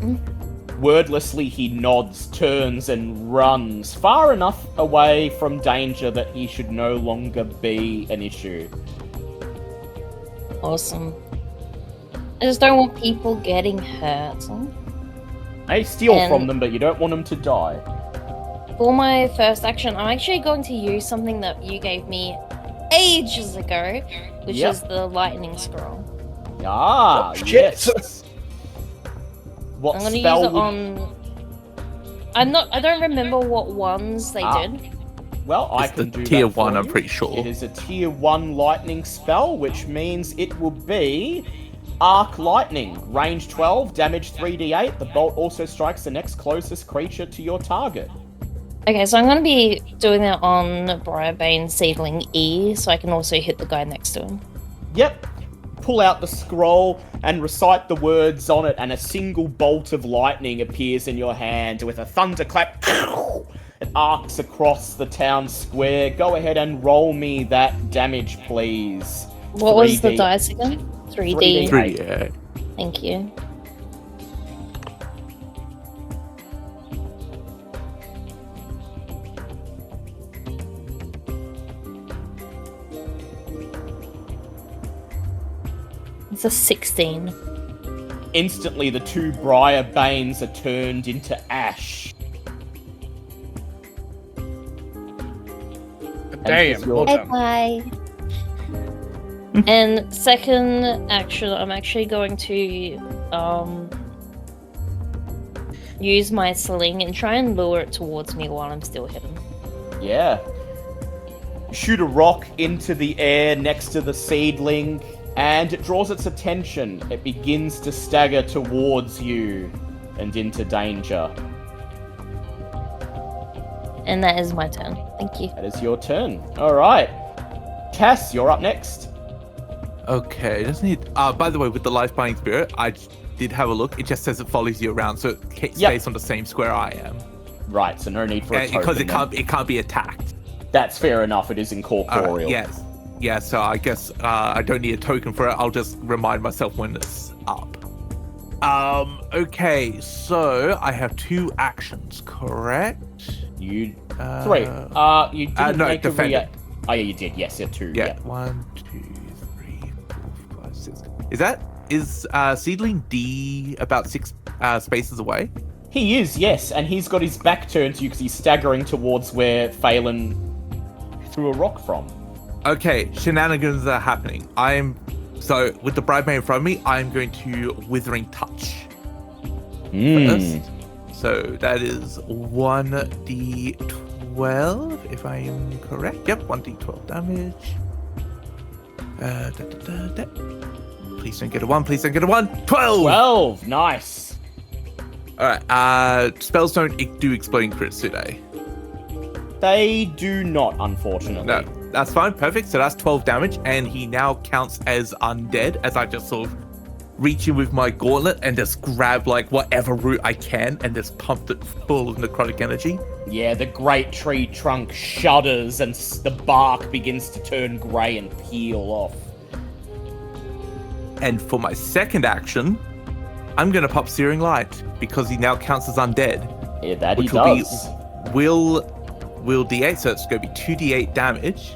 Wordlessly, he nods, turns, and runs far enough away from danger that he should no longer be an issue. Awesome. I just don't want people getting hurt. They steal And- from them, but you don't want them to die. For my first action, I'm actually going to use something that you gave me ages ago, which Yep. is the lightning scroll. Ah, Oh, shit. yes. What I'm going to use spell it would... on. I don't remember what ones they did. Well, I It's can the do tier that for 1, I'm you. pretty sure. It is a tier 1 lightning spell, which means it will be Arc Lightning. Range 12, damage 3d8. The bolt also strikes the next closest creature to your target. Okay, so I'm going to be doing that on Briarbane Seedling E, so I can also hit the guy next to him. Yep. Pull out the scroll and recite the words on it, and a single bolt of lightning appears in your hand with a thunderclap. It arcs across the town square. Go ahead and roll me that damage, please. What was the 3D. dice again? 3D. 3D. 3, yeah. Thank you. It's a 16. Instantly, the two Briar Banes are turned into ash. Damn. your Well done. Bye. And second action, I'm actually going to use my sling and try and lure it towards me while I'm still hidden. Yeah. Shoot a rock into the air next to the seedling, and it draws its attention. It begins to stagger towards you and into danger. And that is my turn. Thank you. That is your turn. Alright. Cass, you're up next. Okay, doesn't it? By the way, with the life binding spirit, I did have a look. It just says it follows you around, so it stays on the same square I am. Right, so no need for a token. Because it then. can't be attacked. That's fair enough, it is incorporeal. Yes. Yeah, so I guess I don't need a token for it. I'll just remind myself when it's up. Okay, so I have 2 actions, correct? You... 3. You didn't no, make defend a it. Oh, yeah, you did. Yes, yeah, 2. Yeah. 1, 2, 3, 4, 5, 6. Is Seedling D about 6 spaces away? He is, yes, and he's got his back turned to you because he's staggering towards where Phelan threw a rock from. Okay, shenanigans are happening. So with the bridesmaid in front of me, I'm going to Withering Touch first. So that is 1d12, if I am correct. Yep, 1d12 damage. Please don't get a 1, please don't get a 1. 12! 12, nice. Alright, spells don't do exploding crits, do they? They do not, unfortunately. No, that's fine, perfect. So that's 12 damage, and he now counts as undead as I just sort of reach in with my gauntlet and just grab like whatever root I can and just pump it full of necrotic energy. Yeah, the great tree trunk shudders and the bark begins to turn grey and peel off. And for my second action, I'm going to pop Searing Light because he now counts as undead. Yeah, that which he will does. be will d8, so it's going to be 2d8 damage,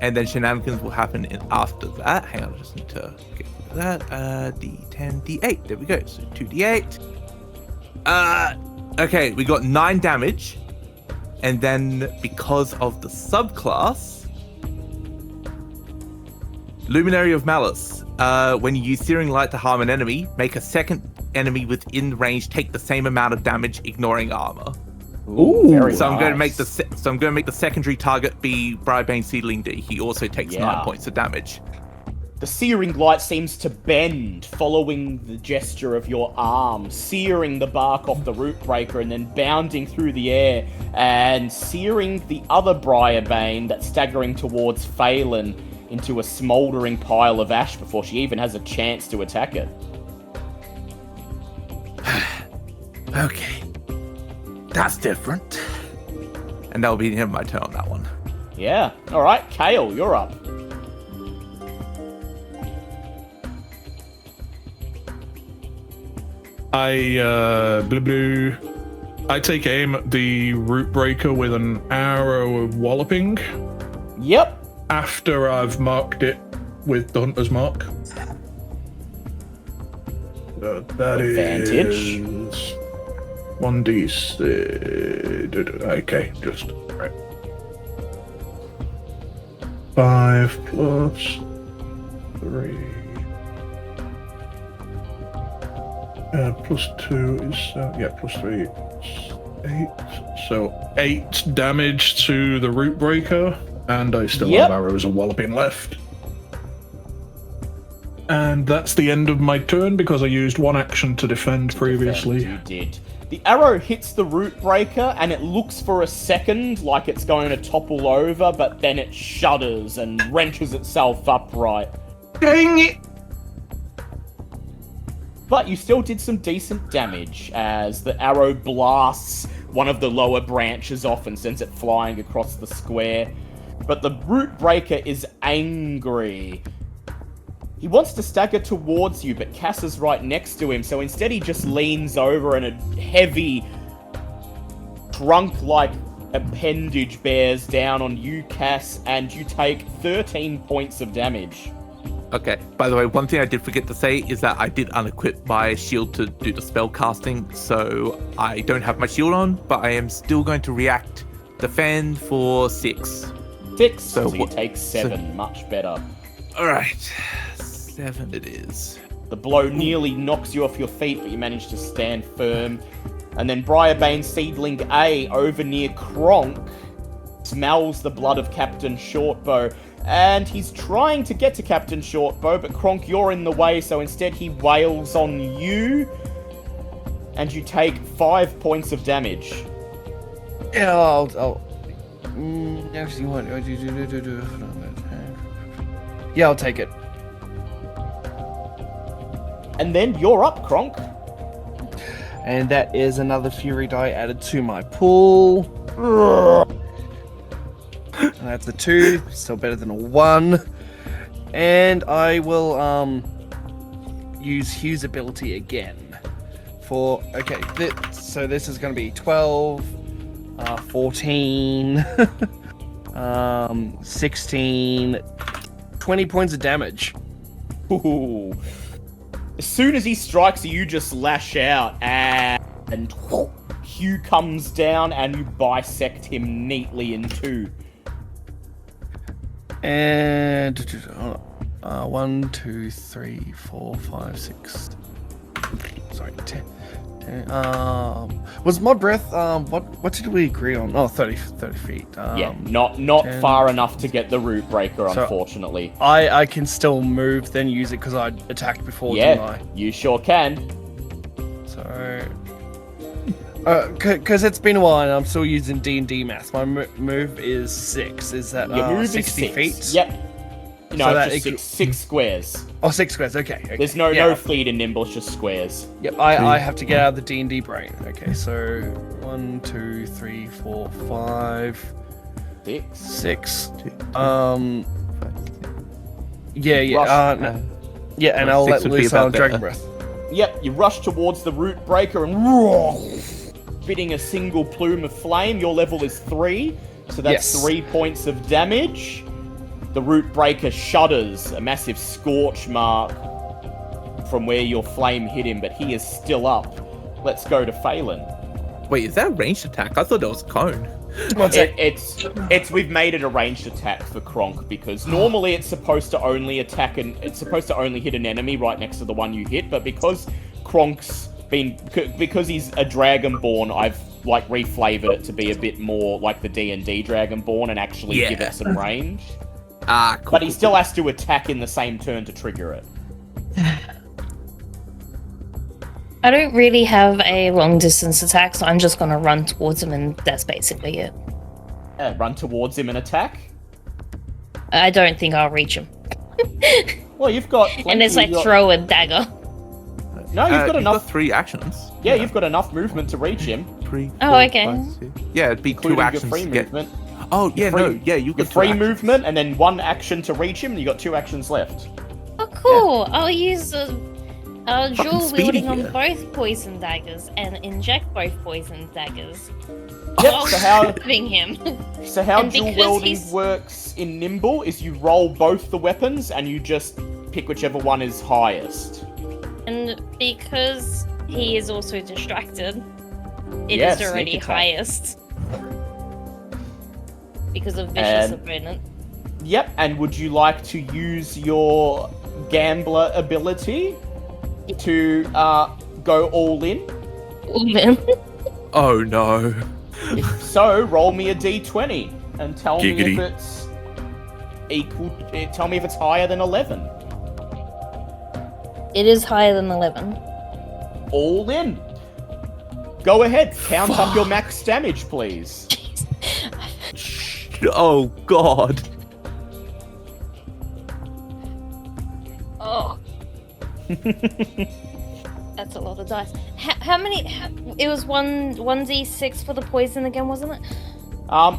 and then shenanigans will happen after that. Hang on, I just need to get rid of that. D10, d8. There we go. So 2d8. Okay, we got 9 damage, and then because of the subclass, Luminary of Malice. When you use Searing Light to harm an enemy, make a second enemy within range take the same amount of damage, ignoring armor. Ooh, very So I'm going to make nice. the secondary target be Bribane Seedling D. He also takes 9 points of damage. The searing light seems to bend, following the gesture of your arm, searing the bark off the root breaker and then bounding through the air and searing the other Briarbane that's staggering towards Phelan into a smouldering pile of ash before she even has a chance to attack it. Okay. That's different. And that'll be the end of my turn on that one. Yeah. All right, Kale, you're up. I take aim at the root breaker with an arrow of walloping. Yep. After I've marked it with the hunter's mark. That Advantage. is 1d6. Okay, just right. 5 plus 3. Plus 2 is plus 3 is 8. So 8 damage to the root breaker, and I still have arrows and walloping left. And that's the end of my turn because I used one action to defend previously. You did. The arrow hits the root breaker and it looks for a second like it's going to topple over, but then it shudders and wrenches itself upright. Dang it! But you still did some decent damage as the arrow blasts one of the lower branches off and sends it flying across the square. But the root breaker is angry. He wants to stagger towards you, but Cass is right next to him, so instead he just leans over and a heavy, trunk-like appendage bears down on you, Cass, and you take 13 points of damage. Okay, by the way, one thing I did forget to say is that I did unequip my shield to do the spell casting, so I don't have my shield on, but I am still going to react defend for 6. 6, so you take 7, much better. Alright, 7 it is. The blow nearly knocks you off your feet, but you manage to stand firm. And then Briarbane Seedling A over near Kronk smells the blood of Captain Shortbow. And he's trying to get to Captain Shortbow, but Kronk, you're in the way, so instead he wails on you. And you take 5 points of damage. Yeah, actually, what? Yeah, I'll take it. And then you're up, Kronk. And that is another Fury die added to my pool. And that's a 2, still better than a 1. And I will use Hugh's ability again. For, okay, so this is going to be 12, 14, 16, 20 points of damage. Ooh. As soon as he strikes you, just lash out, and Hugh comes down, and you bisect him neatly in 2. And 1, 2, 3, 4, 5, 6. Sorry, 10. Was my breath? What did we agree on? Oh, 30 feet. Yeah, not 10, far enough to get the root breaker, unfortunately. I can still move, then use it because I attacked before, didn't I? You sure can. So, because it's been a while and I'm still using D&D math. My move is 6. Is that your move 60 is 6 feet? Yep. No, so it's just six squares. Oh, 6 squares. Okay. There's no feet in Nimble, it's just squares. Yep. I have to get out of the D&D brain. Okay. So 1, 2, 3, 4, 5, 6. Yeah. And I'll let loose Dragon Breath. Yep. You rush towards the root breaker and spitting a single plume of flame. Your level is 3, so that's 3 points of damage. The root breaker shudders, a massive scorch mark from where your flame hit him, but he is still up. Let's go to Phelan. Wait, is that a ranged attack? I thought that was a cone. We've made it a ranged attack for Kronk because normally it's supposed to only hit an enemy right next to the one you hit, but because because he's a Dragonborn, I've reflavored it to be a bit more like the D&D Dragonborn and actually give it some range. Cool, but he still has to attack in the same turn to trigger it. I don't really have a long distance attack, so I'm just gonna run towards him and that's basically it. Run towards him and attack? I don't think I'll reach him. Well, you've got... And it's throw a dagger. No, you've got enough... Got 3 actions. Yeah, you've got enough movement to reach him. 3, 4, okay. 5, 6. Yeah, it'd be 2 actions your free to get... movement. Oh, yeah, you got 3 movement, and then 1 action to reach him, and you got 2 actions left. Oh, cool. Yeah. I'll use Dual speedy wielding on here. both poison daggers and inject both poison daggers. Yep, while so how- stabbing him. So how And dual because wielding he's- works in Nimble is you roll both the weapons and you just pick whichever one is highest. And because he is also distracted, it Yeah, is already sneak attack. highest. Because of vicious And- opponent. Yep, and would you like to use your gambler ability to go all in? Oh man. Oh no. If so, roll me a d20 and tell me Giggity. if it's equal. Tell me if it's higher than 11. It is higher than 11. All in. Go ahead, count up your max damage, please. Oh god. Oh. That's a lot of dice. How many? It was 1d6 for the poison again, wasn't it?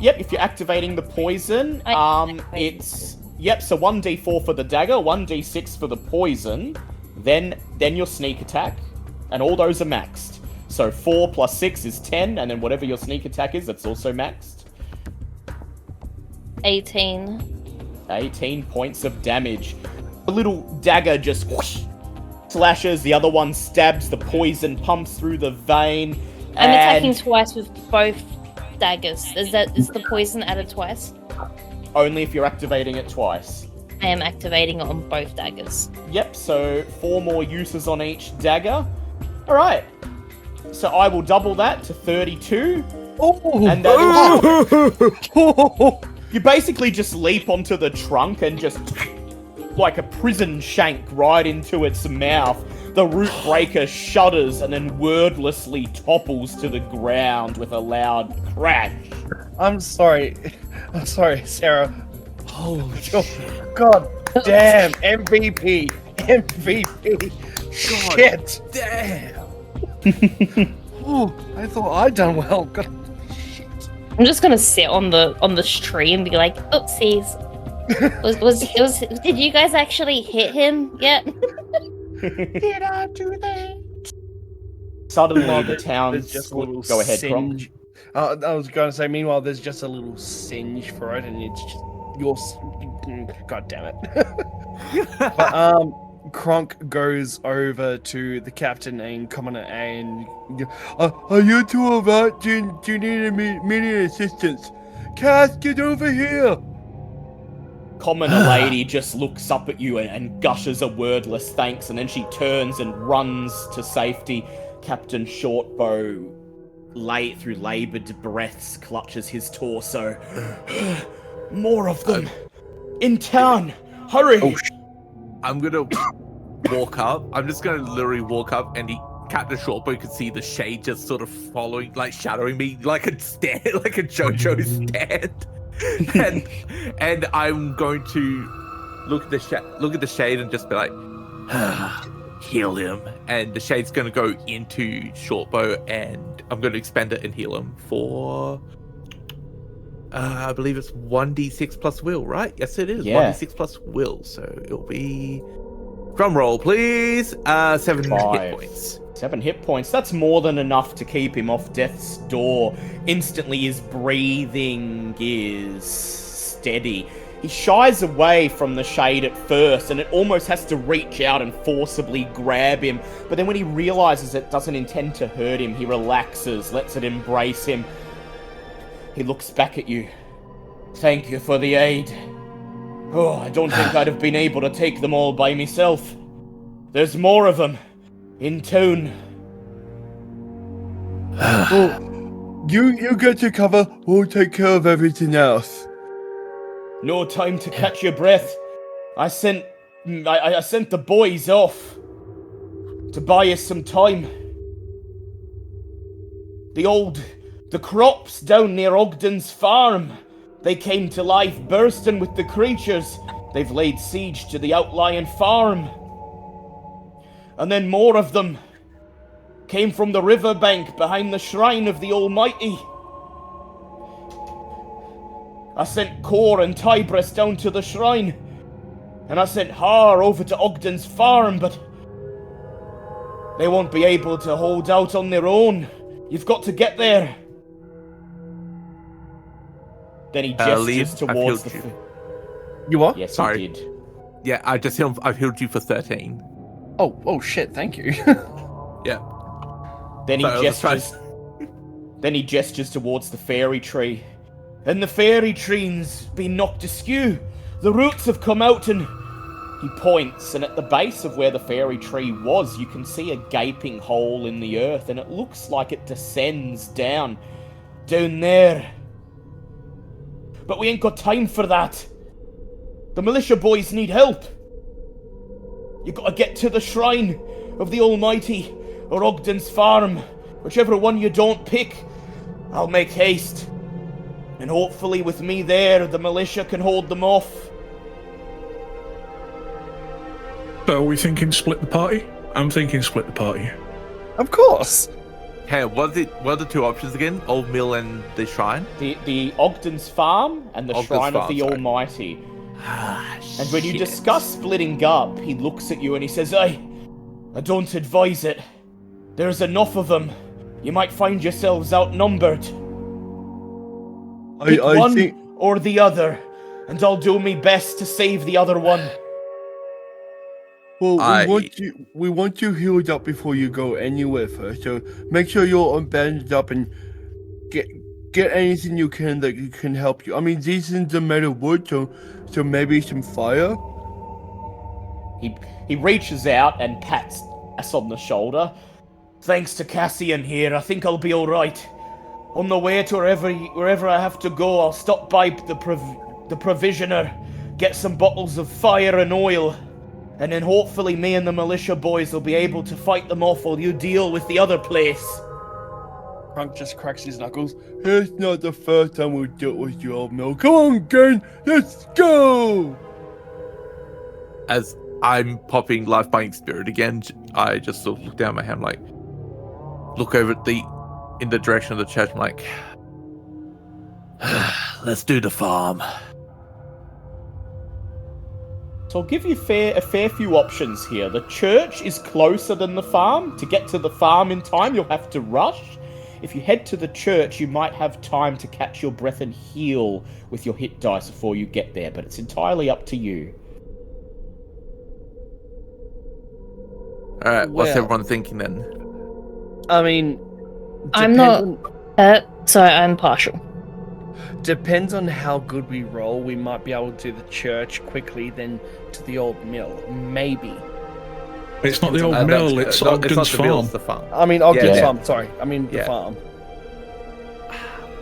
Yep, if you're activating the poison, it's... Yep, so 1d4 for the dagger, 1d6 for the poison, then your sneak attack, and all those are maxed. So 4 plus 6 is 10, and then whatever your sneak attack is, that's also maxed. 18. 18 points of damage. The little dagger just whoosh, slashes, the other one stabs, the poison pumps through the vein. I'm attacking and twice with both daggers. Is the poison added twice? only if you're activating it twice. I am activating it on both daggers. Yep, so 4 more uses on each dagger. Alright. So I will double that to 32. Oh, And that is... You basically just leap onto the trunk and just... like a prison shank right into its mouth. The root breaker shudders and then wordlessly topples to the ground with a loud crash. I'm sorry, Sarah. Holy God damn, MVP. Shit. damn. Oh, I thought I'd done well. God. I'm just gonna sit on the stream and be like, oopsies. Did you guys actually hit him yet? Did I do that? Suddenly the town... There's just a little Go ahead, Kronk. singe. I was going to say, meanwhile, there's just a little singe for it, and it's just your... God damn it. But, Kronk goes over to the captain and Commoner and... are you two alright? Do you need immediate assistance? Cass, get over here! Commoner lady just looks up at you and gushes a wordless thanks, and then she turns and runs to safety. Captain Shortbow, through laboured breaths, clutches his torso. More of them! In town! Hurry! Oh, I'm gonna walk up. I'm just gonna literally walk up, and Captain Shortbow could see the shade just sort of following, like shadowing me, like a stand, like a JoJo stand. and I'm going to look at the shade and just be like, heal him. And the shade's going to go into Shortbow, and I'm going to expend it and heal him for. I believe it's 1d6 plus will, right? Yes, it is. Yeah. 1d6 plus will, so it'll be. Drum roll, please. 7 hit 5. points. 7 hit points. That's more than enough to keep him off death's door. Instantly, his breathing is steady. He shies away from the shade at first, and it almost has to reach out and forcibly grab him. But then when he realizes it doesn't intend to hurt him, he relaxes, lets it embrace him. He looks back at you. Thank you for the aid. Oh, I don't think I'd have been able to take them all by myself. There's more of them. In town. Oh, you get your cover. We'll take care of everything else. No time to catch your breath. I sent the boys off to buy us some time. The crops down near Ogden's farm. They came to life bursting with the creatures. They've laid siege to the outlying farm. And then more of them came from the riverbank behind the shrine of the Almighty. I sent Cor and Tybris down to the shrine, and I sent Har over to Ogden's farm, but They won't be able to hold out on their own. You've got to get there. Then he gestures towards the... You are? Yes, Sorry. he did. Yeah, I've healed you for 13. Oh shit, thank you. Yeah. Then he gestures towards the fairy tree. And the fairy tree's been knocked askew. The roots have come out and... He points, and at the base of where the fairy tree was, you can see a gaping hole in the earth, and it looks like it descends down there. But we ain't got time for that. The militia boys need help. You gotta get to the shrine of the Almighty, or Ogden's farm. Whichever one you don't pick, I'll make haste. And hopefully with me there, the militia can hold them off. So are we thinking split the party? I'm thinking split the party. Of course. Hey, what are the two options again? Old Mill and the shrine? The Ogden's farm and the shrine of the Almighty. And when you discuss splitting up, he looks at you and he says, I don't advise it. There's enough of them. You might find yourselves outnumbered. Pick one or the other, and I'll do my best to save the other one. Well, we want you healed up before you go anywhere first. So make sure you're bandaged up and get anything you can that can help you. I mean, these things are made of wood, so maybe some fire. He reaches out and pats us on the shoulder. Thanks to Cassian here, I think I'll be all right. On the way to wherever I have to go, I'll stop by the provisioner, get some bottles of fire and oil. And then hopefully me and the militia boys will be able to fight them off while you deal with the other place. Crunk just cracks his knuckles. It's not the first time we've dealt with you, Old Mill. Come on, gang, let's go! As I'm popping Life Binding Spirit again, I just sort of look down my hand, like, look over in the direction of the church, I'm like, let's do the farm. So I'll give you a fair few options here. The church is closer than the farm. To get to the farm in time, you'll have to rush. If you head to the church, you might have time to catch your breath and heal with your hit dice before you get there, but it's entirely up to you. Alright, what's everyone thinking then? I mean... I'm partial. Depends on how good we roll. We might be able to do the church quickly, then to the Old Mill. Maybe. It's not the Old Mill, it's Ogden's farm. The farm. I mean, Ogden's farm, sorry. I mean, the Yeah. farm.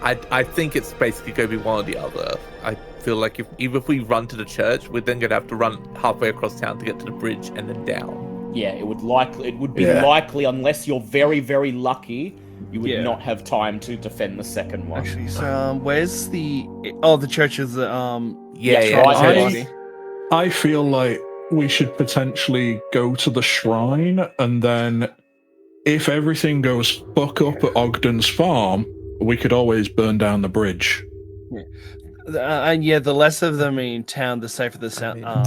I think it's basically going to be one or the other. I feel like if we run to the church, we're then going to have to run halfway across town to get to the bridge and then down. Yeah, it would be likely, unless you're very, very lucky, you would not have time to defend the second one. Actually, so where's the... Oh, the church is the... I feel like we should potentially go to the shrine, and then if everything goes fuck up at Ogden's farm, we could always burn down the bridge. And the less of them in town, the safer the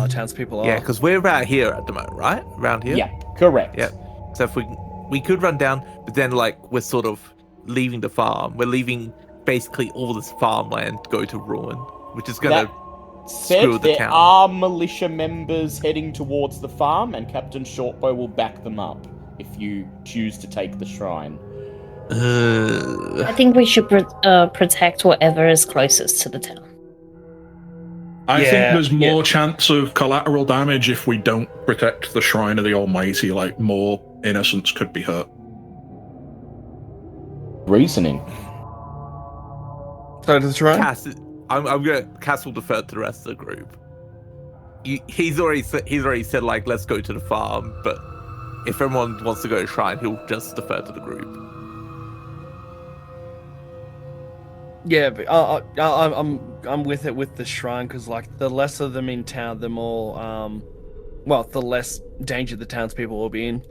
townspeople are. Yeah, because we're right here at the moment, right? Around here? Yeah, correct. Yeah. So if we could run down, but then like we're sort of leaving the farm. We're leaving basically all this farmland to go to ruin, which is going to screw the town. There are militia members heading towards the farm, and Captain Shortbow will back them up if you choose to take the shrine. I think we should protect whatever is closest to the town. I think there's more chance of collateral damage if we don't protect the Shrine of the Almighty, like more innocents could be hurt. Reasoning. So to the shrine? Cass will defer to the rest of the group. He's already said like, let's go to the farm, but if everyone wants to go to shrine, he'll just defer to the group. Yeah, but I'm with it with the shrine, because like the less of them in town, the more the less danger the townspeople will be in.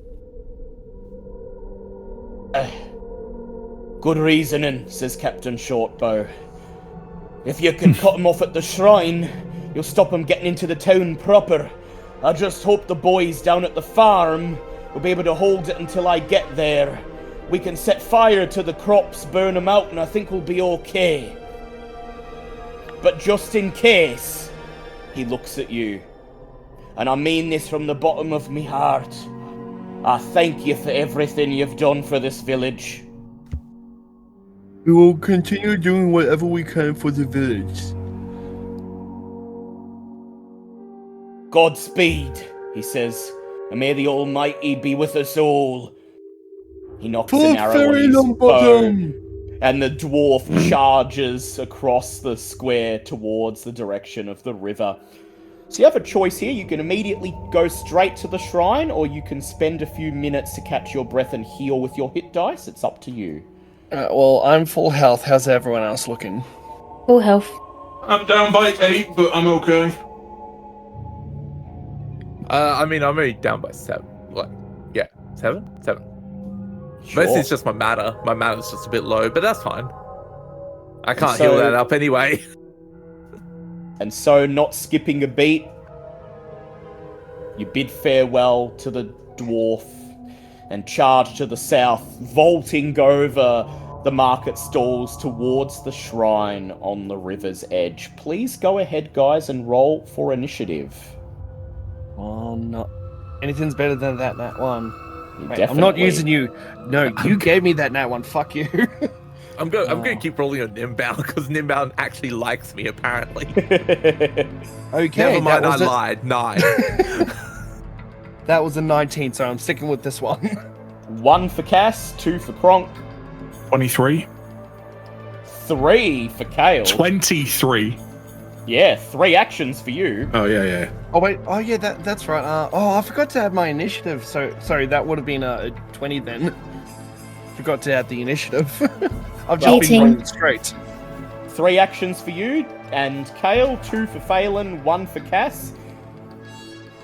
Good reasoning, says Captain Shortbow. If you can cut them off at the shrine, you'll stop them getting into the town proper. I just hope the boys down at the farm We'll be able to hold it until I get there. We can set fire to the crops, burn them out, and I think we'll be okay. But just in case, he looks at you. And I mean this from the bottom of me heart. I thank you for everything you've done for this village. We will continue doing whatever we can for the village. Godspeed, he says, and may the Almighty be with us all. He knocks an arrow on his bow, and the dwarf charges across the square towards the direction of the river. So you have a choice here. You can immediately go straight to the shrine, or you can spend a few minutes to catch your breath and heal with your hit dice. It's up to you. Well, I'm full health. How's everyone else looking? Full health. I'm down by 8, but I'm okay. I'm only down by 7. What? Yeah, 7? 7. Sure. Mostly it's just my mana. My mana's just a bit low, but that's fine. I can't heal that up anyway. And so, not skipping a beat, you bid farewell to the dwarf and charge to the south, vaulting over the market stalls towards the shrine on the river's edge. Please go ahead, guys, and roll for initiative. Oh, no. Anything's better than that one. Wait, I'm Definitely. not using you. No, you gave me that nat one. Fuck you. I'm going to keep rolling on Nimble because Nimble actually likes me, apparently. Okay. Never mind, I lied. 9. That was a 19, so I'm sticking with this one. 1 for Cass, 2 for Kronk, 23. 3 for Kale. 23. Yeah, 3 actions for you. Oh, yeah. Oh, wait. Oh, yeah, that's right. I forgot to add my initiative. So, sorry, that would have been a 20 then. Forgot to add the initiative. I've just been running straight. 3 actions for you, and Kale, 2 for Phelan, 1 for Cass.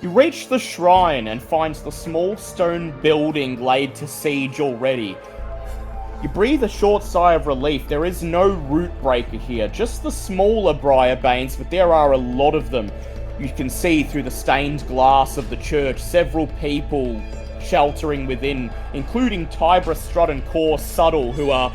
You reach the shrine and find the small stone building laid to siege already. You breathe a short sigh of relief. There is no root breaker here, just the smaller briarbanes, but there are a lot of them. You can see through the stained glass of the church several people sheltering within, including Tybra, Strut, and Core Subtle, who are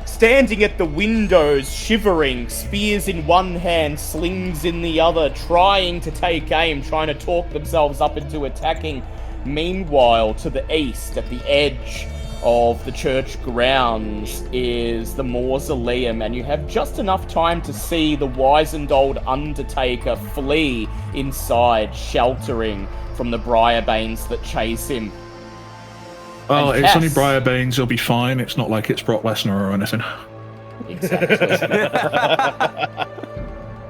standing at the windows, shivering, spears in one hand, slings in the other, trying to take aim, trying to talk themselves up into attacking. Meanwhile, to the east, at the edge of the church grounds, is the mausoleum, and you have just enough time to see the wizened old undertaker flee inside, sheltering from the briarbanes that chase him. Well, And it's only Cass- Briarbanes, it'll be fine. It's not like it's Brock Lesnar or anything. Exactly.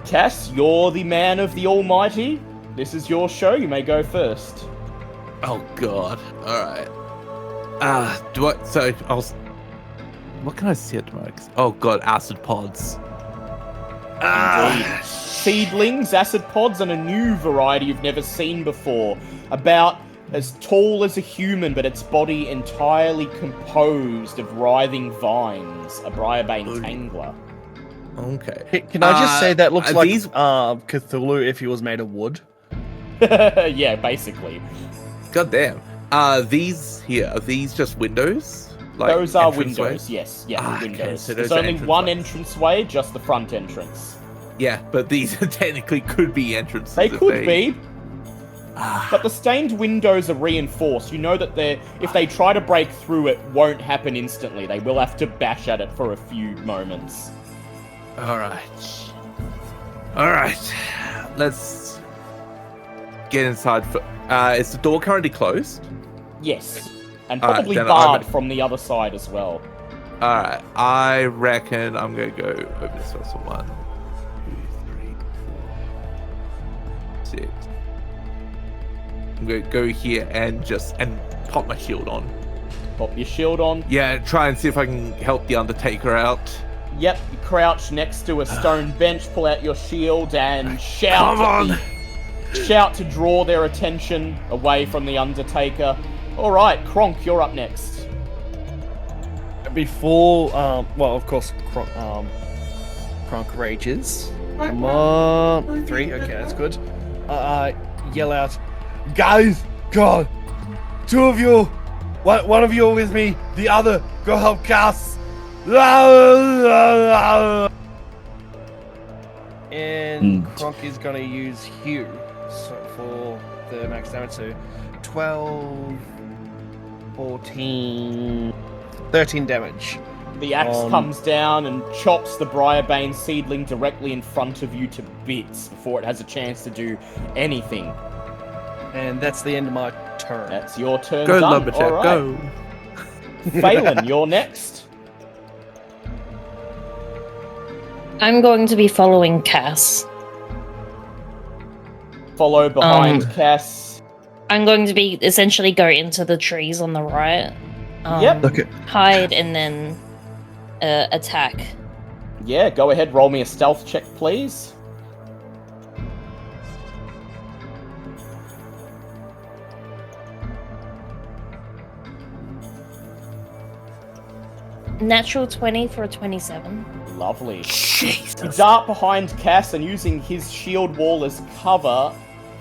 Cass, you're the man of the Almighty. This is your show. You may go first. Oh, God. Alright. What can I see at the moment? Oh, God, acid pods. Indeed. Seedlings, acid pods, and a new variety you've never seen before. About as tall as a human, but its body entirely composed of writhing vines. A briarbane tangler. Okay. Can I just say that looks like these- Cthulhu if he was made of wood? Yeah, basically. God damn. These here, are these just windows? Like Those are entranceway? windows, yes. Yeah, Okay, windows. so There's those are only one entranceways. entranceway, just the front entrance. Yeah, but these technically could be entrances. They if could be, Ah, but the stained windows are reinforced. You know that if they try to break through, it won't happen instantly. They will have to bash at it for a few moments. Alright. Let's get inside. Is the door currently closed? Yes, and Alright, probably then barred from the other side as well. Alright, I reckon I'm gonna go over this one. So 1, 2, 3, 4, 6. I'm gonna go here and pop my shield on. Pop your shield on. Yeah, try and see if I can help the Undertaker out. Yep, you crouch next to a stone bench, pull out your shield, and shout. Come on! Shout to draw their attention away from the Undertaker. All right, Kronk, you're up next. Before, well, of course, Kronk rages. Come on. 3, okay, that's good. Yell out, Guys, God, two of you, one of you with me, the other go help Cass. And Kronk is gonna use Hugh for the max damage. So 12, 14, 13 damage. The axe comes down and chops the Briarbane seedling directly in front of you to bits before it has a chance to do anything. And that's the end of my turn. That's your turn. Go, done. Lumberjack, All right. go. Phelan, you're next. I'm going to be following Cass. Follow behind Cass. I'm going to be essentially go into the trees on the right. Yep. Okay. Hide and then attack. Yeah, go ahead. Roll me a stealth check, please. Natural 20 for a 27. Lovely. Jesus. You dart behind Cass and using his shield wall as cover,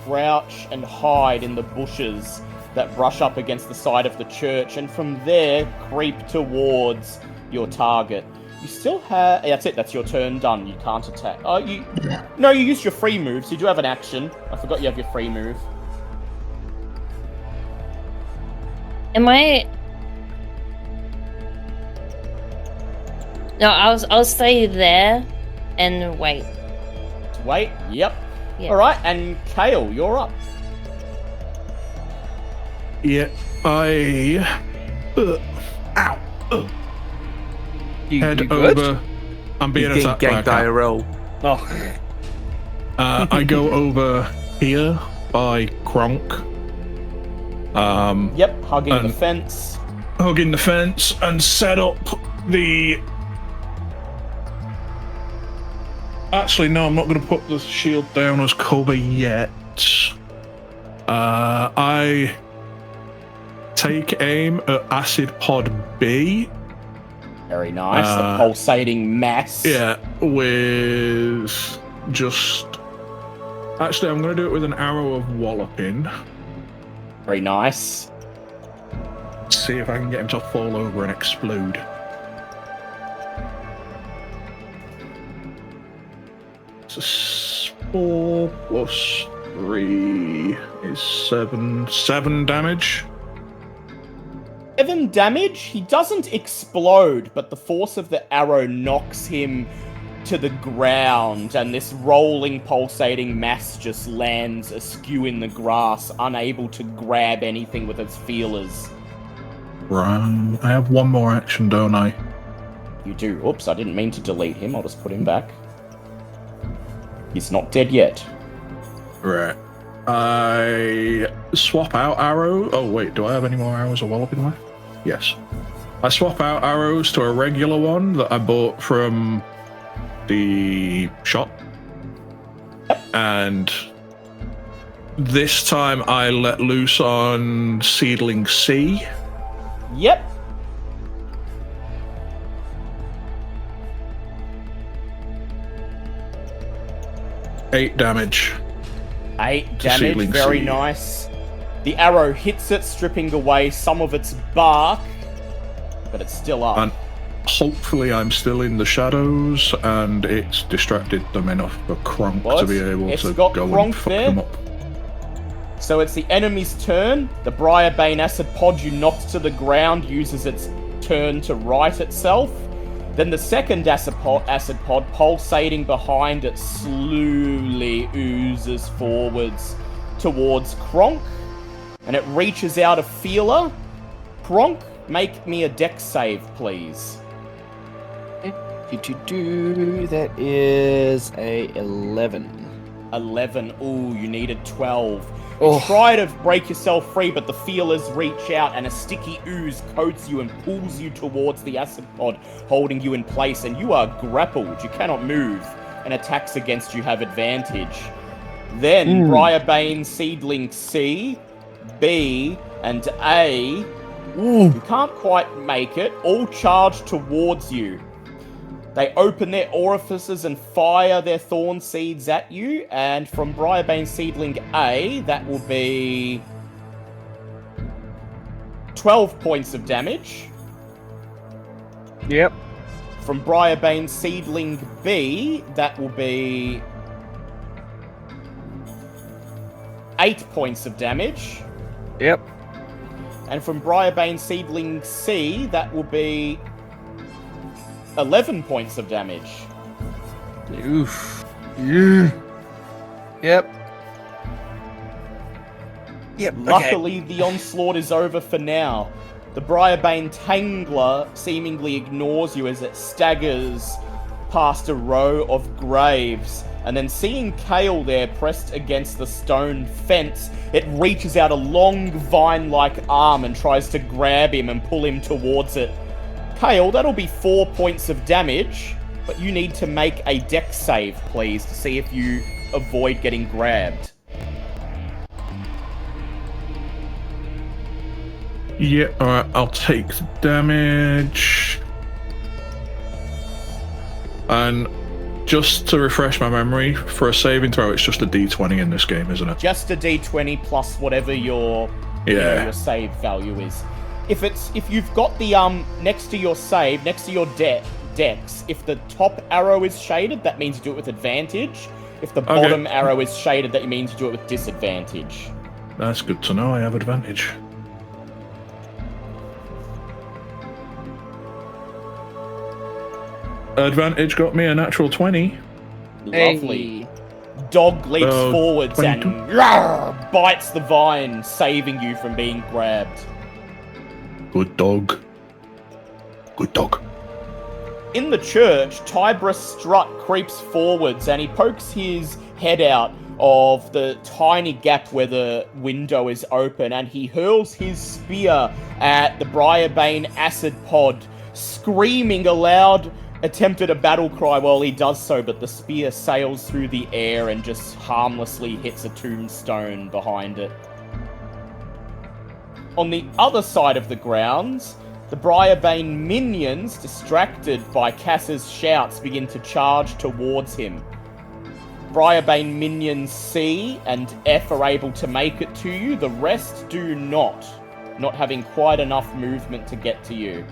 crouch and hide in the bushes that brush up against the side of the church, and from there creep towards your target. You still have... That's it, that's your turn done. You can't attack. Oh, you... No, you used your free move, so you do have an action. I forgot you have your free move. Am I... No, I'll stay there and wait. Wait, yep. Yeah. Alright, and Kale, you're up. Yeah, I head You good? over. I'm being He's attacked getting by a cat. IRL. Oh, I go over here by Kronk. Yep, hugging the And- fence. Hugging the fence and set up the. Actually, no, I'm not going to put the shield down as cover yet. I take aim at Acid Pod B. Very nice, the pulsating mass. Yeah, with just. Actually, I'm going to do it with an arrow of walloping. Very nice. See if I can get him to fall over and explode. It's 4 plus 3 is 7. 7 damage. 7 damage. He doesn't explode, but the force of the arrow knocks him to the ground, and this rolling, pulsating mass just lands askew in the grass, unable to grab anything with its feelers. Right. I have one more action, don't I? You do. Oops, I didn't mean to delete him. I'll just put him back. He's not dead yet. Right. I swap out arrow. Oh, wait, do I have any more arrows of walloping left? Yes. I swap out arrows to a regular one that I bought from the shop. And this time I let loose on Seedling C. Yep. Eight damage. 8 To damage, Seedling very C. nice. The arrow hits it, stripping away some of its bark, but it's still up. And hopefully I'm still in the shadows and it's distracted them enough for Kronk Well, to be able it's to got go Kronk and fuck there. them up. So it's the enemy's turn. The Briarbane acid pod you knocked to the ground uses its turn to right itself. Then the second acid pod pulsating behind it slowly oozes forwards towards Kronk. And it reaches out a feeler. Kronk, make me a dex save, please. that is a 11. 11. Ooh, you needed 12. Oh. You try to break yourself free, but the feelers reach out and a sticky ooze coats you and pulls you towards the acid pod, holding you in place, and you are grappled. You cannot move, and attacks against you have advantage. Then Briarbane Seedling C, B, and A, you can't quite make it, all charge towards you. They open their orifices and fire their thorn seeds at you, and from Briarbane Seedling A, that will be 12 points of damage. Yep. From Briarbane Seedling B, that will be 8 points of damage. Yep. And from Briarbane Seedling C, that will be 11 points of damage. Oof. Yeah. Yep. Yep. Luckily, the onslaught is over for now. The Briarbane Tangler seemingly ignores you as it staggers past a row of graves, and then seeing Kale there pressed against the stone fence, it reaches out a long vine-like arm and tries to grab him and pull him towards it. Kale, that'll be 4 points of damage, but you need to make a dex save, please, to see if you avoid getting grabbed. Yeah, alright, I'll take the damage. And just to refresh my memory, for a saving throw, it's just a d20 in this game, isn't it? Just a d20 plus whatever your your save value is. If you've got the next to your save, next to your dex, if the top arrow is shaded, that means you do it with advantage. If the bottom arrow is shaded, that means you do it with disadvantage. That's good to know. I have advantage. Advantage got me a natural 20. Lovely. Dog leaps forwards 22. And bites the vine, saving you from being grabbed. Good dog. Good dog. In the church, Tybra Strut creeps forwards and he pokes his head out of the tiny gap where the window is open, and he hurls his spear at the Briarbane acid pod, screaming a loud attempt at a battle cry while he does so, but the spear sails through the air and just harmlessly hits a tombstone behind it. On the other side of the grounds, the Briarbane minions, distracted by Cass's shouts, begin to charge towards him. Briarbane minions C and F are able to make it to you, the rest do not having quite enough movement to get to you.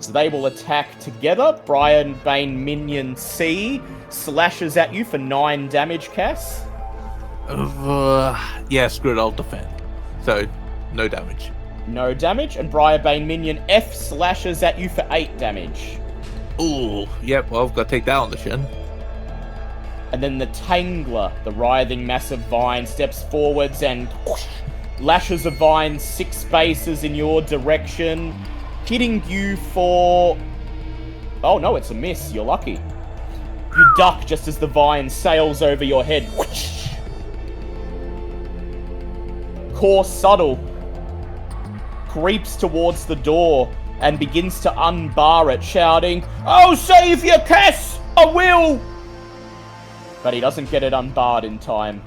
So they will attack together. Briarbane minion C slashes at you for 9 damage, Cass. Yeah, screw it, I'll defend. So, no damage. No damage, and Briarbane minion F slashes at you for 8 damage. Ooh, yep, well, I've got to take that on the chin. And then the Tangler, the writhing mass of vine, steps forwards and lashes a vine 6 spaces in your direction, hitting you for... Oh no, it's a miss, you're lucky. You duck just as the vine sails over your head. Core Subtle creeps towards the door and begins to unbar it, shouting, "I'll save you, Cass! I will!" But he doesn't get it unbarred in time.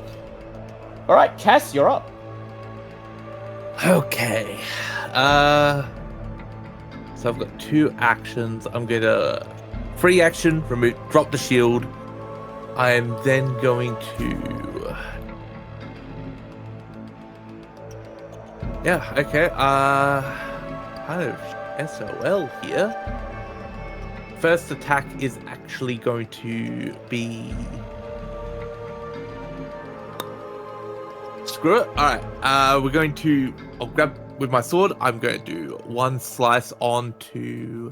Alright, Cass, you're up. Okay. So I've got 2 actions. I'm going to... Free action, drop the shield. I am then going to... Yeah, okay. Kind of SOL here. First attack is actually going to be... Screw it. Alright, we're going to... I'll grab with my sword. I'm going to do 1 slice onto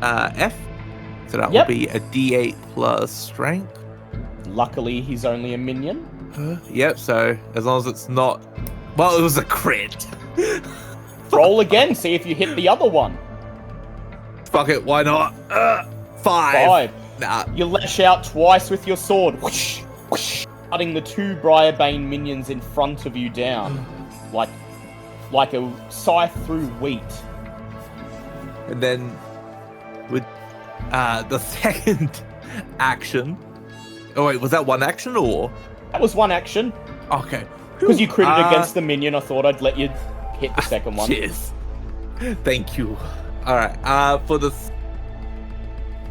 F. So that will be a D8 plus strength. Luckily, he's only a minion. Yep, so as long as it's not... Well, it was a crit. Roll again, see if you hit the other one. Fuck it, why not? 5. Nah. You lash out twice with your sword. Whoosh, whoosh, cutting the 2 Briarbane minions in front of you down. Like a scythe through wheat. And then with the second action... Oh wait, was that 1 action or...? That was 1 action. Okay. Because you critted against the minion, I thought I'd let you hit the second one. Cheers. Thank you. Alright, for the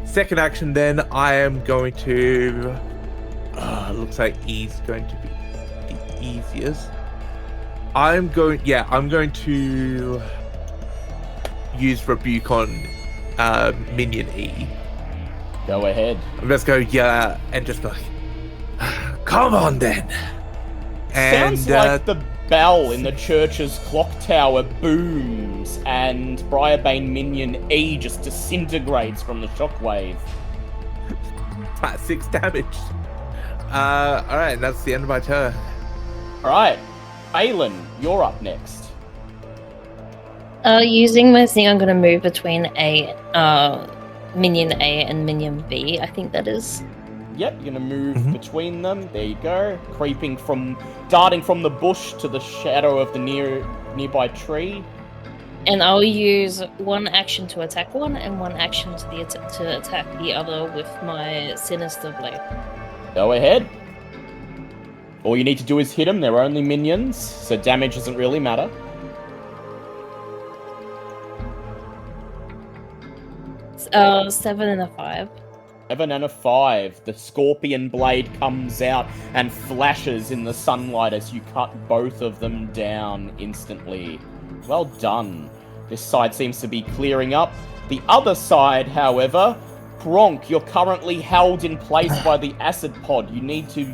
second action then, I am going to... looks like E's going to be the easiest. I'm going to use Rebuke on Minion E. Go ahead. I'm just going, yeah, and just go, come on then. And, sounds like the bell in the church's clock tower booms, and Briarbane Minion E just disintegrates from the shockwave. That's 6 damage. Alright, that's the end of my turn. Alright, Aelin, you're up next. Using my thing, I'm going to move between Minion A and Minion B, I think that is. Yep, you're gonna move between them. There you go. Darting from the bush to the shadow of the nearby tree. And I'll use one action to attack one, and one action to attack the other with my Sinister Blade. Go ahead. All you need to do is hit them. They're only minions, so damage doesn't really matter. It's 7 and a 5. 7 and a 5. The scorpion blade comes out and flashes in the sunlight as you cut both of them down instantly. Well done. This side seems to be clearing up. The other side, however, Kronk, you're currently held in place by the acid pod. You need to,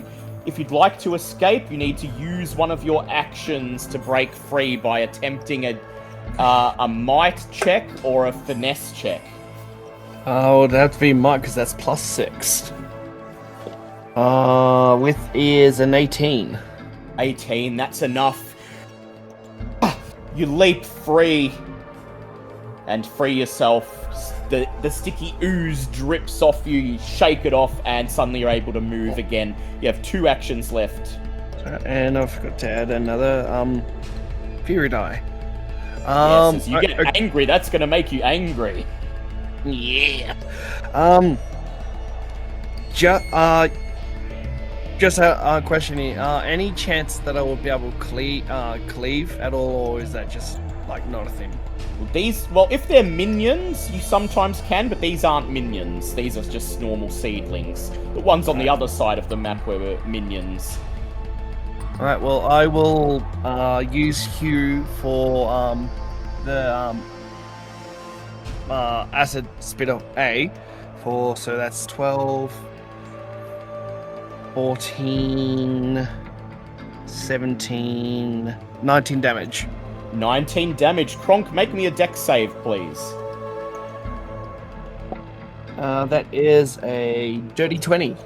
if you'd like to escape, you need to use one of your actions to break free by attempting a might check or a finesse check. Oh, it'd have to be might because that's +6. With is an 18. 18, that's enough. You leap free and free yourself. The sticky ooze drips off you, you shake it off, and suddenly you're able to move again. You have 2 actions left. And I forgot to add another fury die. Yes, as you get angry, that's going to make you angry. Yeah. Just a question here. Any chance that I will be able to cleave at all, or is that just like not a thing? Well, if they're minions, you sometimes can, but these aren't minions. These are just normal seedlings. The ones on the other side of the map were minions. Alright, well, I will use Hugh for the acid spitter A so that's 12, 14, 17, 19 damage. 19 damage. Kronk, make me a dex save, please. That is a dirty 20.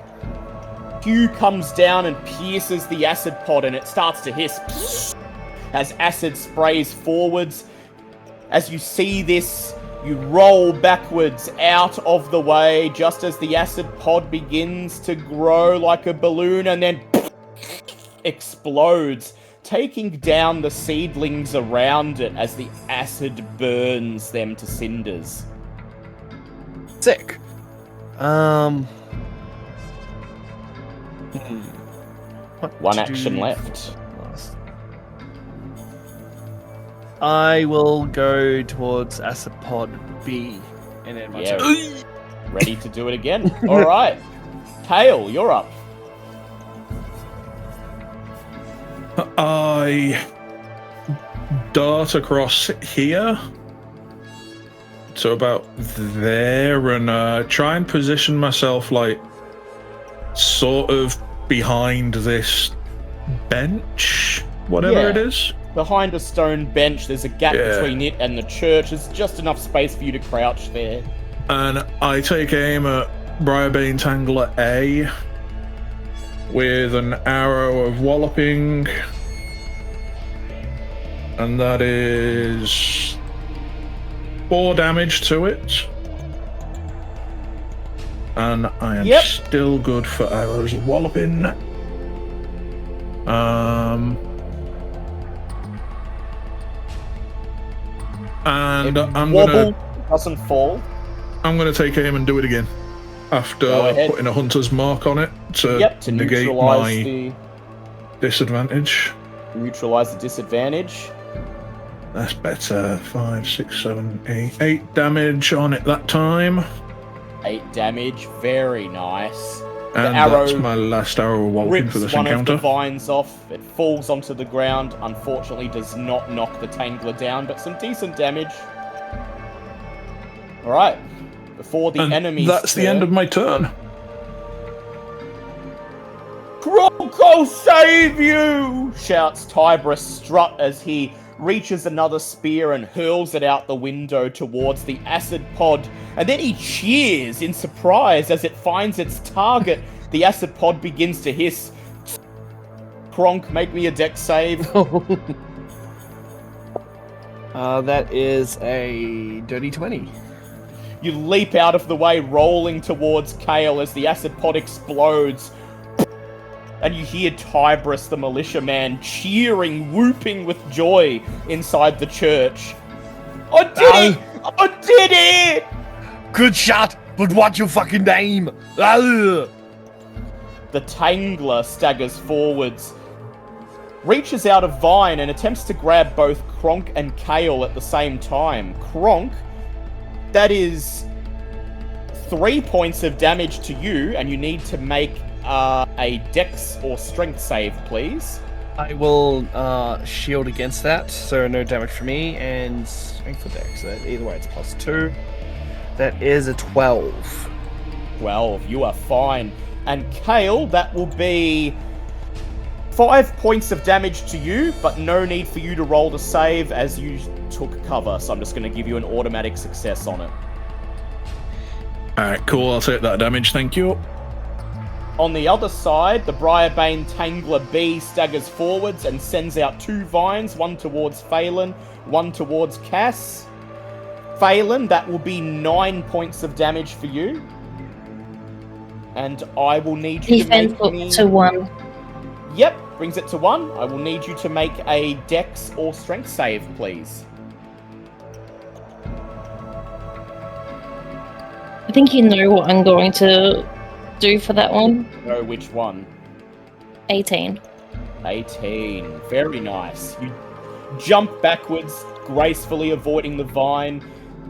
Hugh comes down and pierces the acid pod, and it starts to hiss as acid sprays forwards. As you see this, you roll backwards out of the way just as the acid pod begins to grow like a balloon and then explodes, taking down the seedlings around it as the acid burns them to cinders. Sick. One action left. I will go towards acid pod B and then my turn. Ready to do it again. All right, Kale, you're up. I dart across here to about there and try and position myself like sort of behind this bench, whatever it is. Behind a stone bench, there's a gap between it and the church. There's just enough space for you to crouch there. And I take aim at Briarbane Tangler A with an arrow of walloping. And that is 4 damage to it. And I am still good for arrows of walloping. And I'm doesn't fall. I'm gonna take aim and do it again after putting a hunter's mark on it to negate my disadvantage. Neutralize the disadvantage. That's better. 5, 6, 7, 8. 8 damage on it that time. 8 damage, very nice. And arrow that's my last arrow walking rips for this one encounter. of the vines off. It falls onto the ground. Unfortunately, does not knock the Tangler down, but some decent damage. All right. Before the And enemies. that's the end of my turn. Kronk, I'll save you! Shouts Tybris Strut as he reaches another spear and hurls it out the window towards the acid pod. And then he cheers in surprise as it finds its target. The acid pod begins to hiss. Kronk, make me a dex save. That is a dirty 20. You leap out of the way, rolling towards Kale as the acid pod explodes. And you hear Tybris, the militiaman, cheering, whooping with joy inside the church. I did it! I did it! Good shot, but what's your fucking name? The Tangler staggers forwards, reaches out a vine and attempts to grab both Kronk and Kale at the same time. Kronk, that is 3 points of damage to you, and you need to make a dex or strength save, please. I will shield against that, so no damage for me, and strength or dex. So either way, it's +2. That is a 12. 12, you are fine. And Kale, that will be 5 points of damage to you, but no need for you to roll to save as you took cover, so I'm just going to give you an automatic success on it. Alright, cool, I'll take that damage, thank you. On the other side, the Briarbane Tangler B staggers forwards and sends out 2 vines, one towards Phelan, one towards Cass. Phelan, that will be 9 points of damage for you. And I will need you to make me... to 1. Yep, brings it to 1. I will need you to make a dex or strength save, please. I think you know what I'm going to do for that one. No, which one? 18. 18. Very nice. You jump backwards, gracefully avoiding the vine.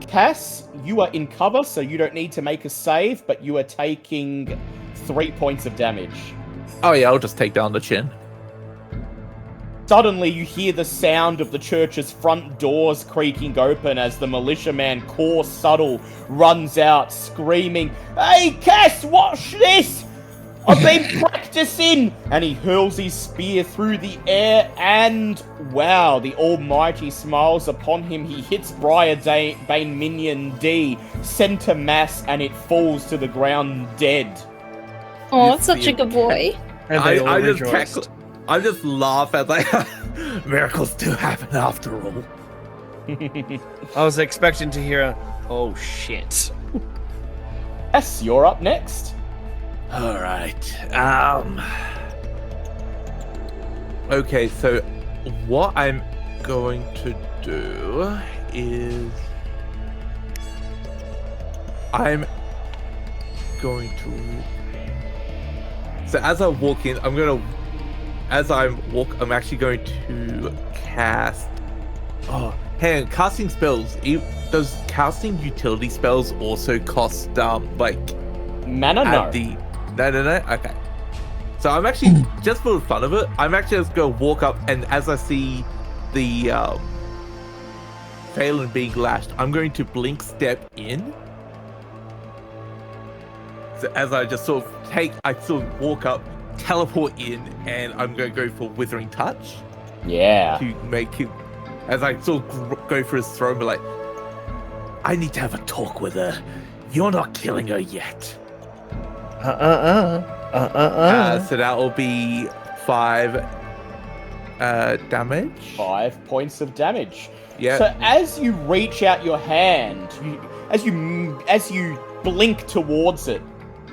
Cass, you are in cover, so you don't need to make a save, but you are taking 3 points of damage. Oh yeah, I'll just take down the chin. Suddenly, you hear the sound of the church's front doors creaking open as the militiaman Core Subtle runs out, screaming, "Hey, Cass, watch this! I've been practicing!" And he hurls his spear through the air, and wow, the Almighty smiles upon him. He hits Briarbane Minion D, center mass, and it falls to the ground dead. Oh, that's such a good boy. And they all I rejoiced. I just laugh at like miracles do happen after all. I was expecting to hear, "Oh shit." Yes, you're up next. All right. Okay, so what I'm going to do is I'm going to. So as I walk in, I'm actually going to cast. Oh, hang on, casting spells. Does casting utility spells also cost like Mana? No. No. Okay. So I'm actually just for the fun of it, I'm actually just gonna walk up, and as I see the Phelan being lashed, I'm going to blink step in. So as I just sort of walk up, teleport in, and I'm going to go for Withering Touch. Yeah. To make him, as I sort of go for his throat, be like, I need to have a talk with her. You're not killing her yet. So that will be 5 damage. 5 points of damage. Yeah. So as you reach out your hand, as you blink towards it,